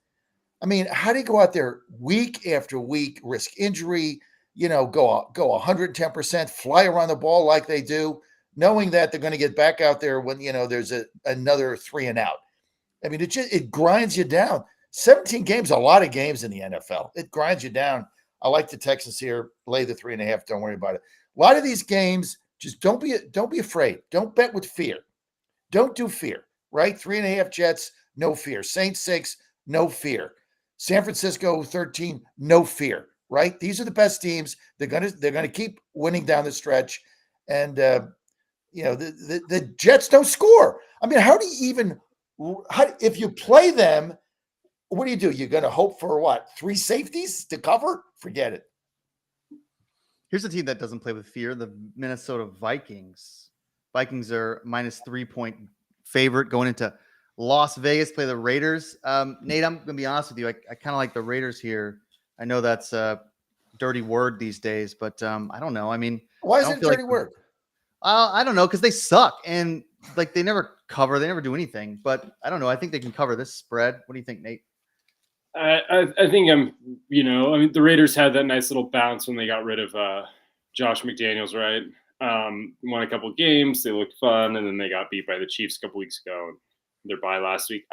I mean, how do you go out there week after week, risk injury, go 110%, fly around the ball like they do, knowing that they're going to get back out there when, there's another 3 and out. I mean, it grinds you down. 17 games, a lot of games in the NFL. It grinds you down. I like the Texans here. Lay the 3.5. Don't worry about it. A lot of these games, just don't be afraid. Don't bet with fear. Don't do fear, right? 3.5 Jets, no fear. Saints 6, no fear. San Francisco 13, no fear, right? These are the best teams. They're gonna keep winning down the stretch, and the Jets don't score. I mean, if you play them, what do? You're going to hope for what? 3 safeties to cover? Forget it. Here's a team that doesn't play with fear: the Minnesota Vikings. Vikings are -3 point favorite going into Las Vegas, play the Raiders. Nate, I'm going to be honest with you. I kind of like the Raiders here. I know that's a dirty word these days, but I don't know. I mean, why is it a dirty word? I don't know, because they suck and they never cover. They never do anything. But I don't know. I think they can cover this spread. What do you think, Nate? I think the Raiders had that nice little bounce when they got rid of Josh McDaniels, right? Won a couple games. They looked fun, and then they got beat by the Chiefs a couple weeks ago. Their bye last week.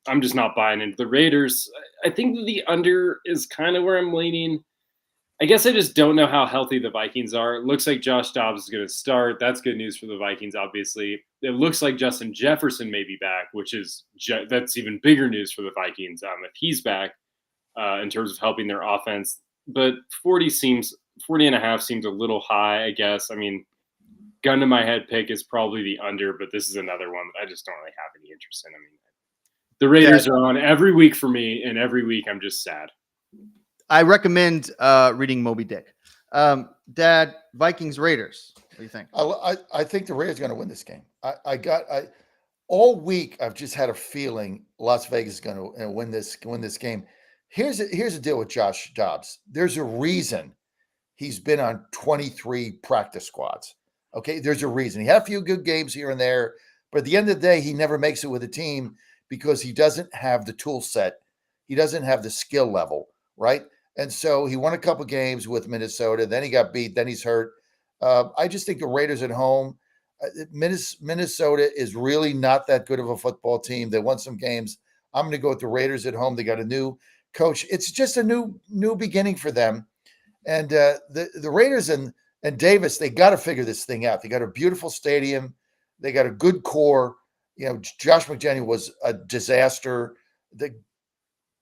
I'm just not buying into the Raiders. I think the under is kind of where I'm leaning. I guess I just don't know how healthy the Vikings are. It looks like Josh Dobbs is going to start. That's good news for the Vikings, obviously. It looks like Justin Jefferson may be back, which is that's even bigger news for the Vikings if he's back in terms of helping their offense. But 40 and a half seems a little high, I guess. I mean, gun to my head pick is probably the under, but this is another one that I just don't really have any interest in. I mean, the Raiders are on every week for me, and every week I'm just sad. I recommend reading Moby Dick. Dad, Vikings, Raiders. What do you think? I think the Raiders are going to win this game. All week I've just had a feeling Las Vegas is going to win this game. Here's the deal with Josh Dobbs. There's a reason he's been on 23 practice squads. Okay, there's a reason. He had a few good games here and there, but at the end of the day, he never makes it with a team because he doesn't have the tool set. He doesn't have the skill level, right? And so he won a couple games with Minnesota. Then he got beat. Then he's hurt. I just think the Raiders at home, Minnesota is really not that good of a football team. They won some games. I'm going to go with the Raiders at home. They got a new coach. It's just a new beginning for them. And the Raiders and Davis, they got to figure this thing out. They got a beautiful stadium. They got a good core. You know, Josh McDaniel was a disaster.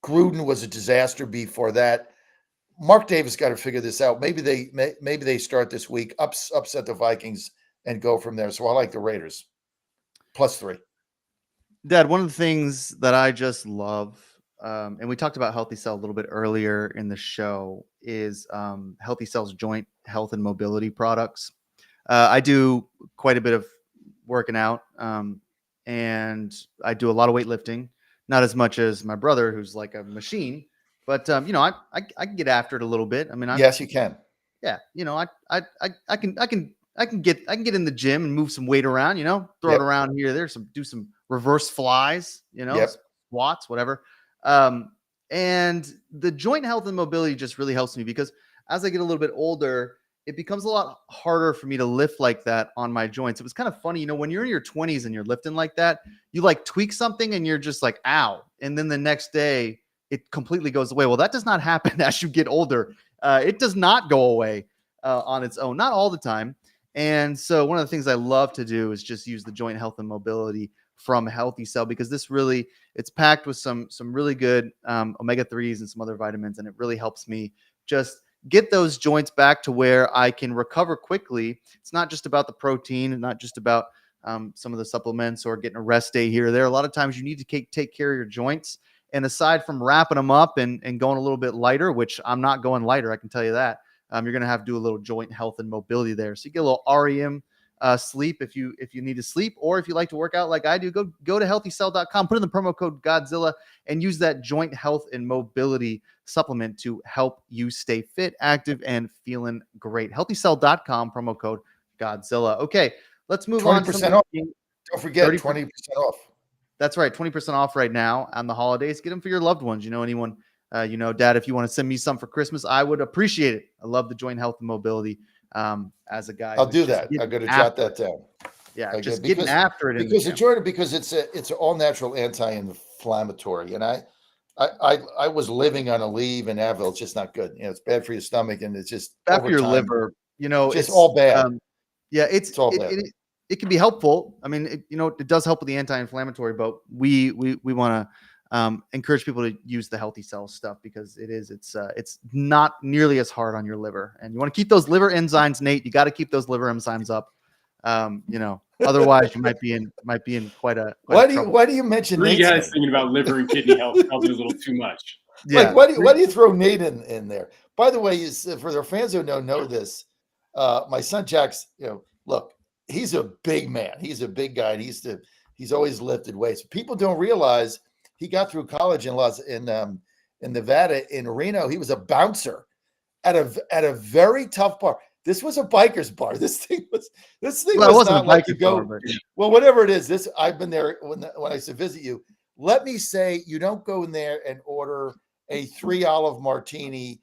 Gruden was a disaster before that. Mark Davis got to figure this out. Maybe they start this week, upset the Vikings, and go from there. So I like the Raiders +3. Dad, one of the things that I just love, and we talked about Healthy Cell a little bit earlier in the show, is Healthy Cell's joint health and mobility products. I do quite a bit of working out, and I do a lot of weightlifting. Not as much as my brother, who's like a machine, but I can get after it a little bit. I mean, yes, you can. Yeah, I can get in the gym and move some weight around. Throw it around here, there. Do some reverse flies. Squats, whatever. And the joint health and mobility just really helps me because as I get a little bit older, it becomes a lot harder for me to lift like that on my joints. It was kind of funny, when you're in your 20s and you're lifting like that, you like tweak something and you're just like, ow. And then the next day it completely goes away. Well, that does not happen as you get older. It does not go away on its own, not all the time. And so one of the things I love to do is just use the joint health and mobility from Healthy Cell because this really, it's packed with some really good omega-3s and some other vitamins. And it really helps me just get those joints back to where I can recover quickly. It's not just about the protein and not just about some of the supplements or getting a rest day here or there. A lot of times you need to take care of your joints. And aside from wrapping them up and going a little bit lighter, which I'm not going lighter, I can tell you that, you're going to have to do a little joint health and mobility there. So you get a little REM sleep if you need to sleep, or if you like to work out like I do, go to healthycell.com, put in the promo code Godzilla and use that joint health and mobility supplement to help you stay fit, active, and feeling great. Healthycell.com, promo code Godzilla. Okay, let's move 20% on. off. Don't forget 20% off. That's right. 20% off right now on the holidays. Get them for your loved ones. Anyone, Dad, if you want to send me some for Christmas, I would appreciate it. I love the joint health and mobility. As a guy, I'll do that. I'm going to jot that down. Yeah, just getting after it. Because it's an all natural anti-inflammatory, and I was living on Aleve and Advil. It's just not good. It's bad for your stomach, and it's just bad for your liver. It's all bad. It's all bad. It can be helpful. I mean, it does help with the anti-inflammatory, but we want to encourage people to use the Healthy Cell stuff because it's not nearly as hard on your liver, and you want to keep those liver enzymes, Nate. You got to keep those liver enzymes up. Otherwise you might be in quite a. Why do you mention Three Nate's guys name? thinking about liver and kidney health probably a little too much. Yeah. Like, why do you throw Nate in there? By the way, for the fans who don't know this, my son Jack's. Look, he's a big man. He's a big guy. And he's always lifted weights. People don't realize he got through college in Nevada, in Reno. He was a bouncer at a very tough bar. This was a biker's bar. This thing was not like to go. Bar, yeah. Well, whatever it is, I've been there when I used to visit you. Let me say, you don't go in there and order a 3 olive martini,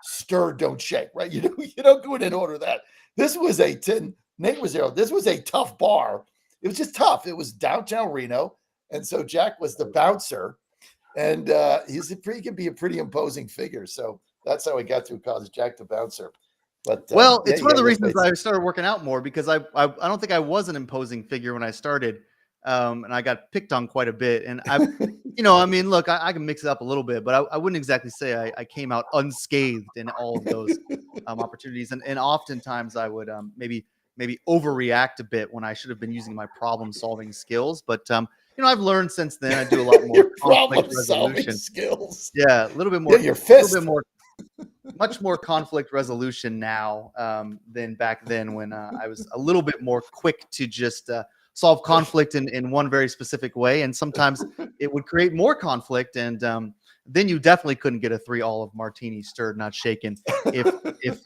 stir, don't shake, right? You don't go in and order that. This was Nate was there. This was a tough bar. It was just tough. It was downtown Reno. And so Jack was the bouncer, and he can be a pretty imposing figure. So That's how he got through college, Jack the Bouncer. But Well, yeah, it's you one of got the reasons lifts. I started working out more because I don't think I was an imposing figure when I started, and I got picked on quite a bit. And I mean, look, I can mix it up a little bit, but I wouldn't exactly say I came out unscathed in all of those opportunities. And oftentimes I would maybe overreact a bit when I should have been using my problem solving skills. But I've learned since then. I do a lot more Your conflict problem-solving resolution. skills. Yeah, a little bit Yeah, more. your A little fist. bit more. Much more conflict resolution now than back then when I was a little bit more quick to just solve conflict in one very specific way. And sometimes it would create more conflict. And then you definitely couldn't get a 3 olive martini stirred, not shaken, if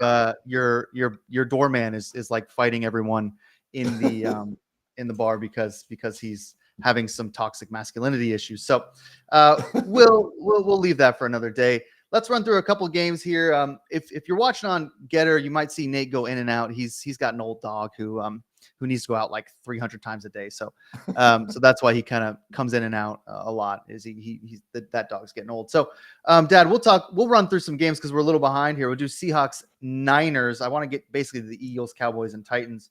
your doorman is like fighting everyone in the bar because he's having some toxic masculinity issues. So we'll leave that for another day. Let's run through a couple of games here. If you're watching on Getter, you might see Nate go in and out. He's got an old dog who needs to go out like 300 times a day. So so that's why he kind of comes in and out a lot. Is that dog's getting old. So Dad, we'll run through some games because we're a little behind here. We'll do Seahawks Niners. I want to get basically the Eagles, Cowboys, and Titans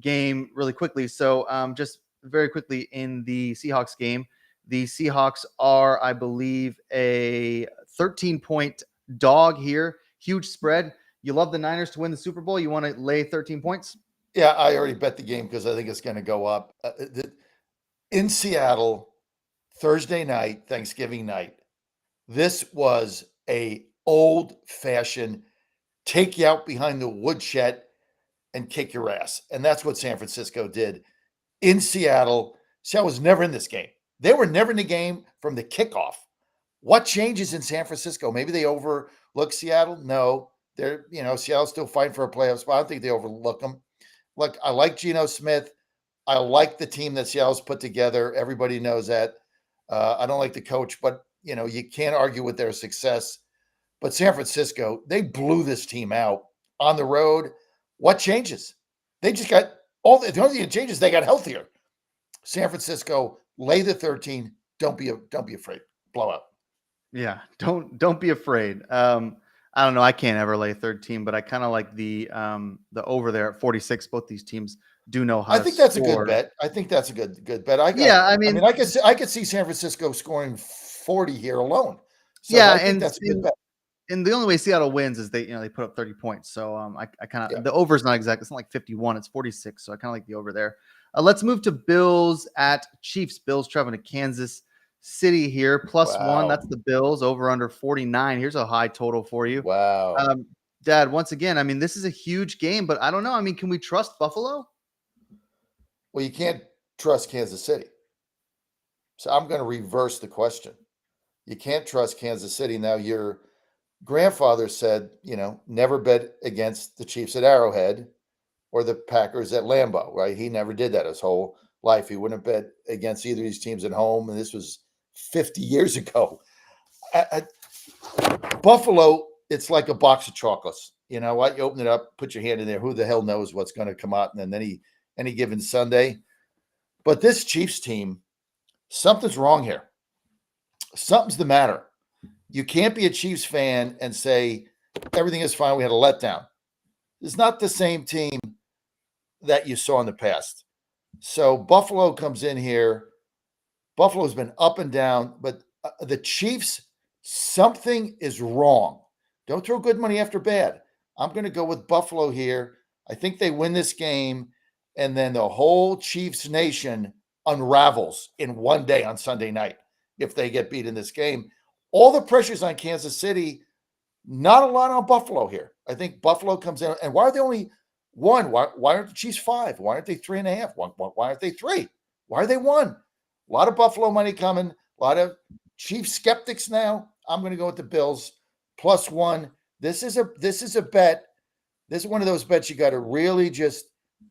game really quickly. So just very quickly in the Seahawks game. The Seahawks are, I believe, a 13-point dog here. Huge spread. You love the Niners to win the Super Bowl. You want to lay 13 points? Yeah, I already bet the game because I think it's going to go up. In Seattle, Thursday night, Thanksgiving night, this was a old-fashioned take you out behind the woodshed and kick your ass. And that's what San Francisco did in Seattle. Seattle was never in this game. They were never in the game from the kickoff. What changes in San Francisco? Maybe they overlook Seattle. No, they're Seattle's still fighting for a playoff spot. I don't think they overlook them. Look, I like Geno Smith. I like the team that Seattle's put together. Everybody knows that. I don't like the coach, but you can't argue with their success. But San Francisco, they blew this team out on the road. What changes? They just got the only thing that changes. They got healthier. San Francisco, lay the 13. Don't be afraid. Blowout. Yeah, don't be afraid. I don't know. I can't ever lay 13, but I kind of like the over there at 46. Both these teams do know how. I think that's a good bet. I think that's a good bet. I could see San Francisco scoring 40 here alone. So yeah, I think that's a good bet. And the only way Seattle wins is they put up 30 points. So I kind of the over is not exact. It's not like 51. It's 46. So I kind of like the over there. Let's move to Bills at Chiefs. Bills traveling to Kansas City here. +1. That's the Bills. Over under 49. Here's a high total for you. Wow. Dad, once again, I mean, this is a huge game, but I don't know. I mean, can we trust Buffalo? Well, you can't trust Kansas City. So I'm going to reverse the question. You can't trust Kansas City. Now, your grandfather said, never bet against the Chiefs at Arrowhead or the Packers at Lambeau, right? He never did that his whole life. He wouldn't bet against either of these teams at home. And this was 50 years ago. Buffalo, it's like a box of chocolates. You know what? You open it up, put your hand in there. Who the hell knows what's going to come out? And then any given Sunday. But this Chiefs team, something's wrong here. Something's the matter. You can't be a Chiefs fan and say everything is fine. We had a letdown. It's not the same team that you saw in the past. So Buffalo comes in here. Buffalo's been up and down, but the Chiefs, something is wrong. Don't throw good money after bad. I'm going to go with Buffalo here. I think they win this game, and then the whole Chiefs nation unravels in one day on Sunday night if they get beat in this game. All the pressure's on Kansas City, not a lot on Buffalo here. I think Buffalo comes in, and why are they only one? Why aren't the Chiefs 5? Why aren't they 3.5? Why aren't they 3? Why are they 1? A lot of Buffalo money coming, a lot of Chiefs skeptics now. I'm going to go with the Bills +1. This is a bet. This is one of those bets you got to really just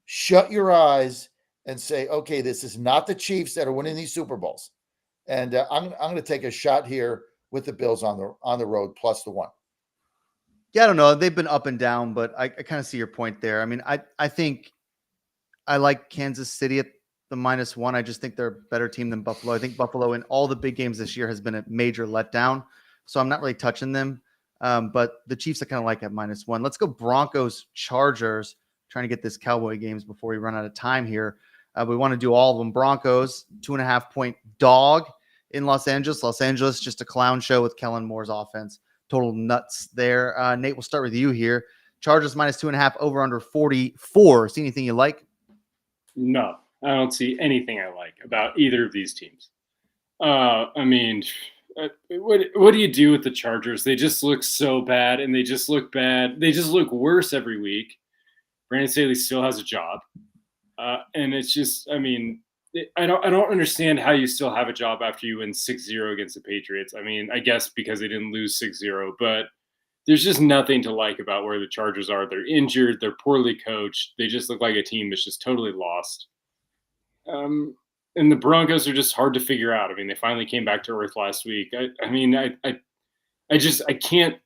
shut your eyes and say, okay, this is not the Chiefs that are winning these Super Bowls. And I'm going to take a shot here with the Bills on the road +1. Yeah, I don't know. They've been up and down, but I kind of see your point there. I mean, I think I like Kansas City at the -1. I just think they're a better team than Buffalo. I think Buffalo in all the big games this year has been a major letdown. So I'm not really touching them. But the Chiefs I kind of like at -1. Let's go Broncos Chargers. Trying to get this Cowboy games before we run out of time here. We want to do all of them. Broncos 2.5-point dog in Los Angeles. Los Angeles just a clown show with Kellen Moore's offense. Total nuts there. Nate, we'll start with you here. Chargers -2.5 over under 44. See anything you like? No, I don't see anything I like about either of these teams. I mean, what do you do with the Chargers? They just look so bad, and they just look bad. They just look worse every week. Brandon Staley still has a job, and it's just, I mean, I don't understand how you still have a job after you win 6-0 against the Patriots. I mean, I guess because they didn't lose 6-0, but there's just nothing to like about where the Chargers are. They're injured. They're poorly coached. They just look like a team that's just totally lost. And the Broncos are just hard to figure out. I mean, they finally came back to earth last week. I can't.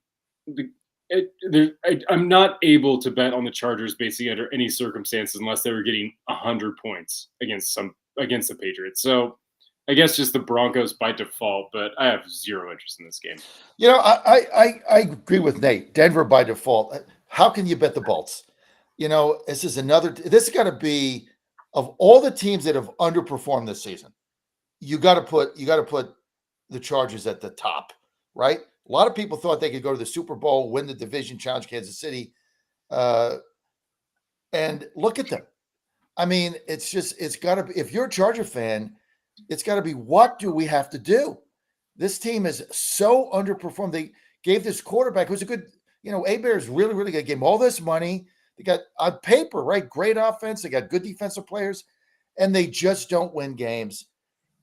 I'm not able to bet on the Chargers basically under any circumstances unless they were getting 100 points against the Patriots. So I guess just the Broncos by default, but I have zero interest in this game. You know, I agree with Nate. Denver by default. How can you bet the Bolts? You know, this is got to be, of all the teams that have underperformed this season, you got to put the Chargers at the top, right? A lot of people thought they could go to the Super Bowl, win the division, challenge Kansas City, and look at them. I mean, it's got to be, if you're a Charger fan, it's got to be, what do we have to do? This team is so underperformed. They gave this quarterback, who's a good, Hebert's really, really good, gave him all this money. They got, on paper, right, great offense. They got good defensive players, and they just don't win games.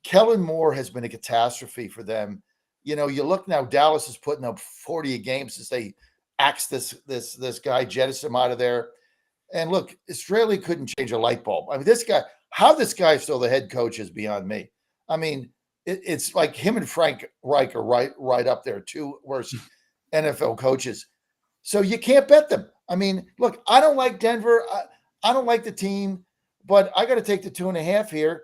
Kellen Moore has been a catastrophe for them. You look now, Dallas is putting up 40 a game since they axed this guy, jettisoned him out of there. And look, Israeli couldn't change a light bulb. I mean, how this guy is still the head coach is beyond me. I mean, it's like him and Frank Reich are right up there, two worst NFL coaches. So you can't bet them. I mean, look, I don't like Denver. I don't like the team, but I got to take the 2.5 here.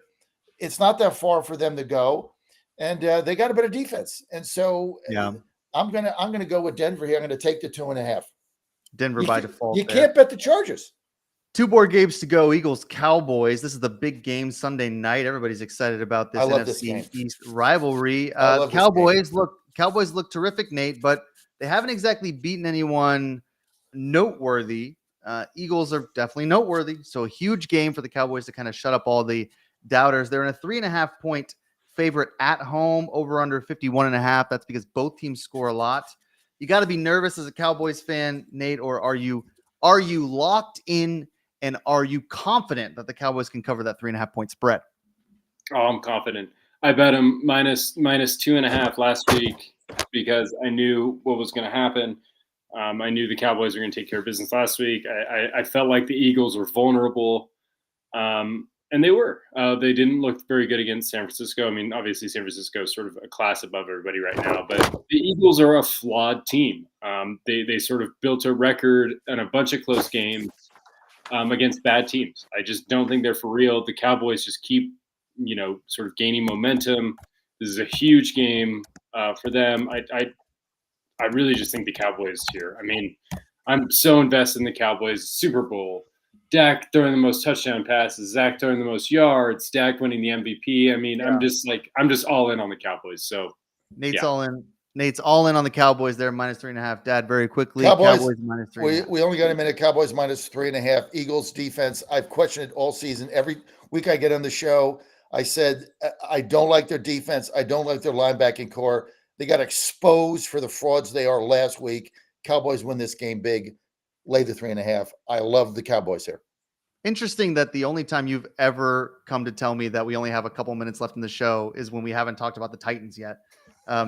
It's not that far for them to go. And they got a better defense, and so yeah, I'm gonna go with Denver here. I'm gonna take the 2.5. Denver by default. You can't bet the Chargers. 2 more games to go. Eagles Cowboys. This is the big game Sunday night. Everybody's excited about this NFC East rivalry. Cowboys look terrific, Nate, but they haven't exactly beaten anyone noteworthy. Eagles are definitely noteworthy, so a huge game for the Cowboys to kind of shut up all the doubters. They're in a 3.5-point favorite at home, over under 51.5. That's because both teams score a lot. You got to be nervous as a Cowboys fan, Nate, or are you locked in, and are you confident that the Cowboys can cover that 3.5-point spread? Oh, I'm confident. I bet them minus 2.5 last week because I knew what was going to happen. I knew the Cowboys were going to take care of business last week. I felt like the Eagles were vulnerable. And they were. They didn't look very good against San Francisco. I mean, obviously, San Francisco is sort of a class above everybody right now, but the Eagles are a flawed team. They sort of built a record in a bunch of close games against bad teams. I just don't think they're for real. The Cowboys just keep, sort of gaining momentum. This is a huge game for them. I really just think the Cowboys here. I mean, I'm so invested in the Cowboys. Super Bowl. Dak throwing the most touchdown passes, Zach throwing the most yards, Dak winning the MVP. I mean, yeah. I'm just all in on the Cowboys. So Nate's all in. Nate's all in on the Cowboys there, -3.5. Dad, very quickly. Cowboys -3.5. We only got a minute. Cowboys -3.5. Eagles defense. I've questioned it all season. Every week I get on the show, I said I don't like their defense. I don't like their linebacking core. They got exposed for the frauds they are last week. Cowboys win this game big. Lay the 3.5. I love the Cowboys here. Interesting that the only time you've ever come to tell me that we only have a couple minutes left in the show is when we haven't talked about the Titans yet.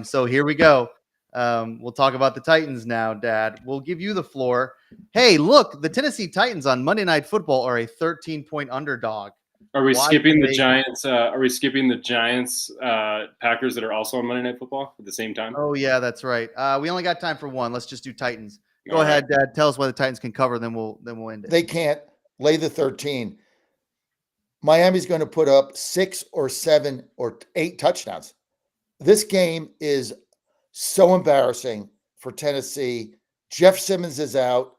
So here we go. We'll talk about the Titans now, Dad. We'll give you the floor. Hey, look, the Tennessee Titans on Monday Night Football are a 13-point underdog. Are we skipping the Giants? Are we skipping the Giants, Packers that are also on Monday Night Football at the same time? Oh, yeah, that's right. We only got time for one. Let's just do Titans. Go ahead, Dad. Tell us why the Titans can cover, then we'll end it. They can't. Lay the 13. Miami's going to put up 6 or 7 or 8 touchdowns. This game is so embarrassing for Tennessee. Jeff Simmons is out.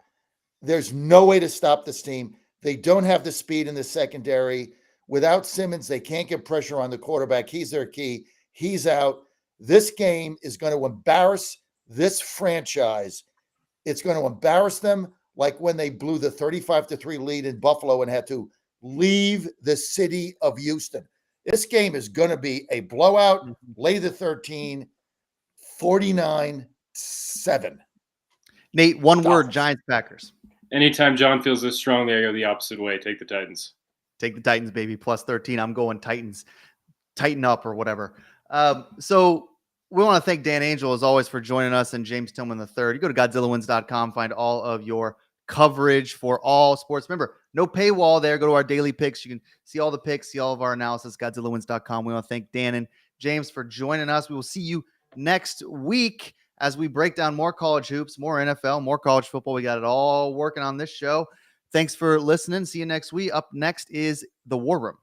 There's no way to stop this team. They don't have the speed in the secondary. Without Simmons, they can't get pressure on the quarterback. He's their key. He's out. This game is going to embarrass this franchise. It's going to embarrass them like when they blew the 35-3 lead in Buffalo and had to leave the city of Houston. This game is going to be a blowout. Lay the 13, 49-7. Nate, one word, Giants, Packers. Anytime John feels this strongly, I go the opposite way. Take the Titans. Take the Titans, baby, plus 13. I'm going Titans. Tighten up or whatever. So we want to thank Dan Angel, as always, for joining us, and James Tillman III. You go to GodzillaWins.com, find all of your coverage for all sports. Remember, no paywall there. Go to our daily picks. You can see all the picks, see all of our analysis, GodzillaWins.com. We want to thank Dan and James for joining us. We will see you next week as we break down more college hoops, more NFL, more college football. We got it all working on this show. Thanks for listening. See you next week. Up next is The War Room.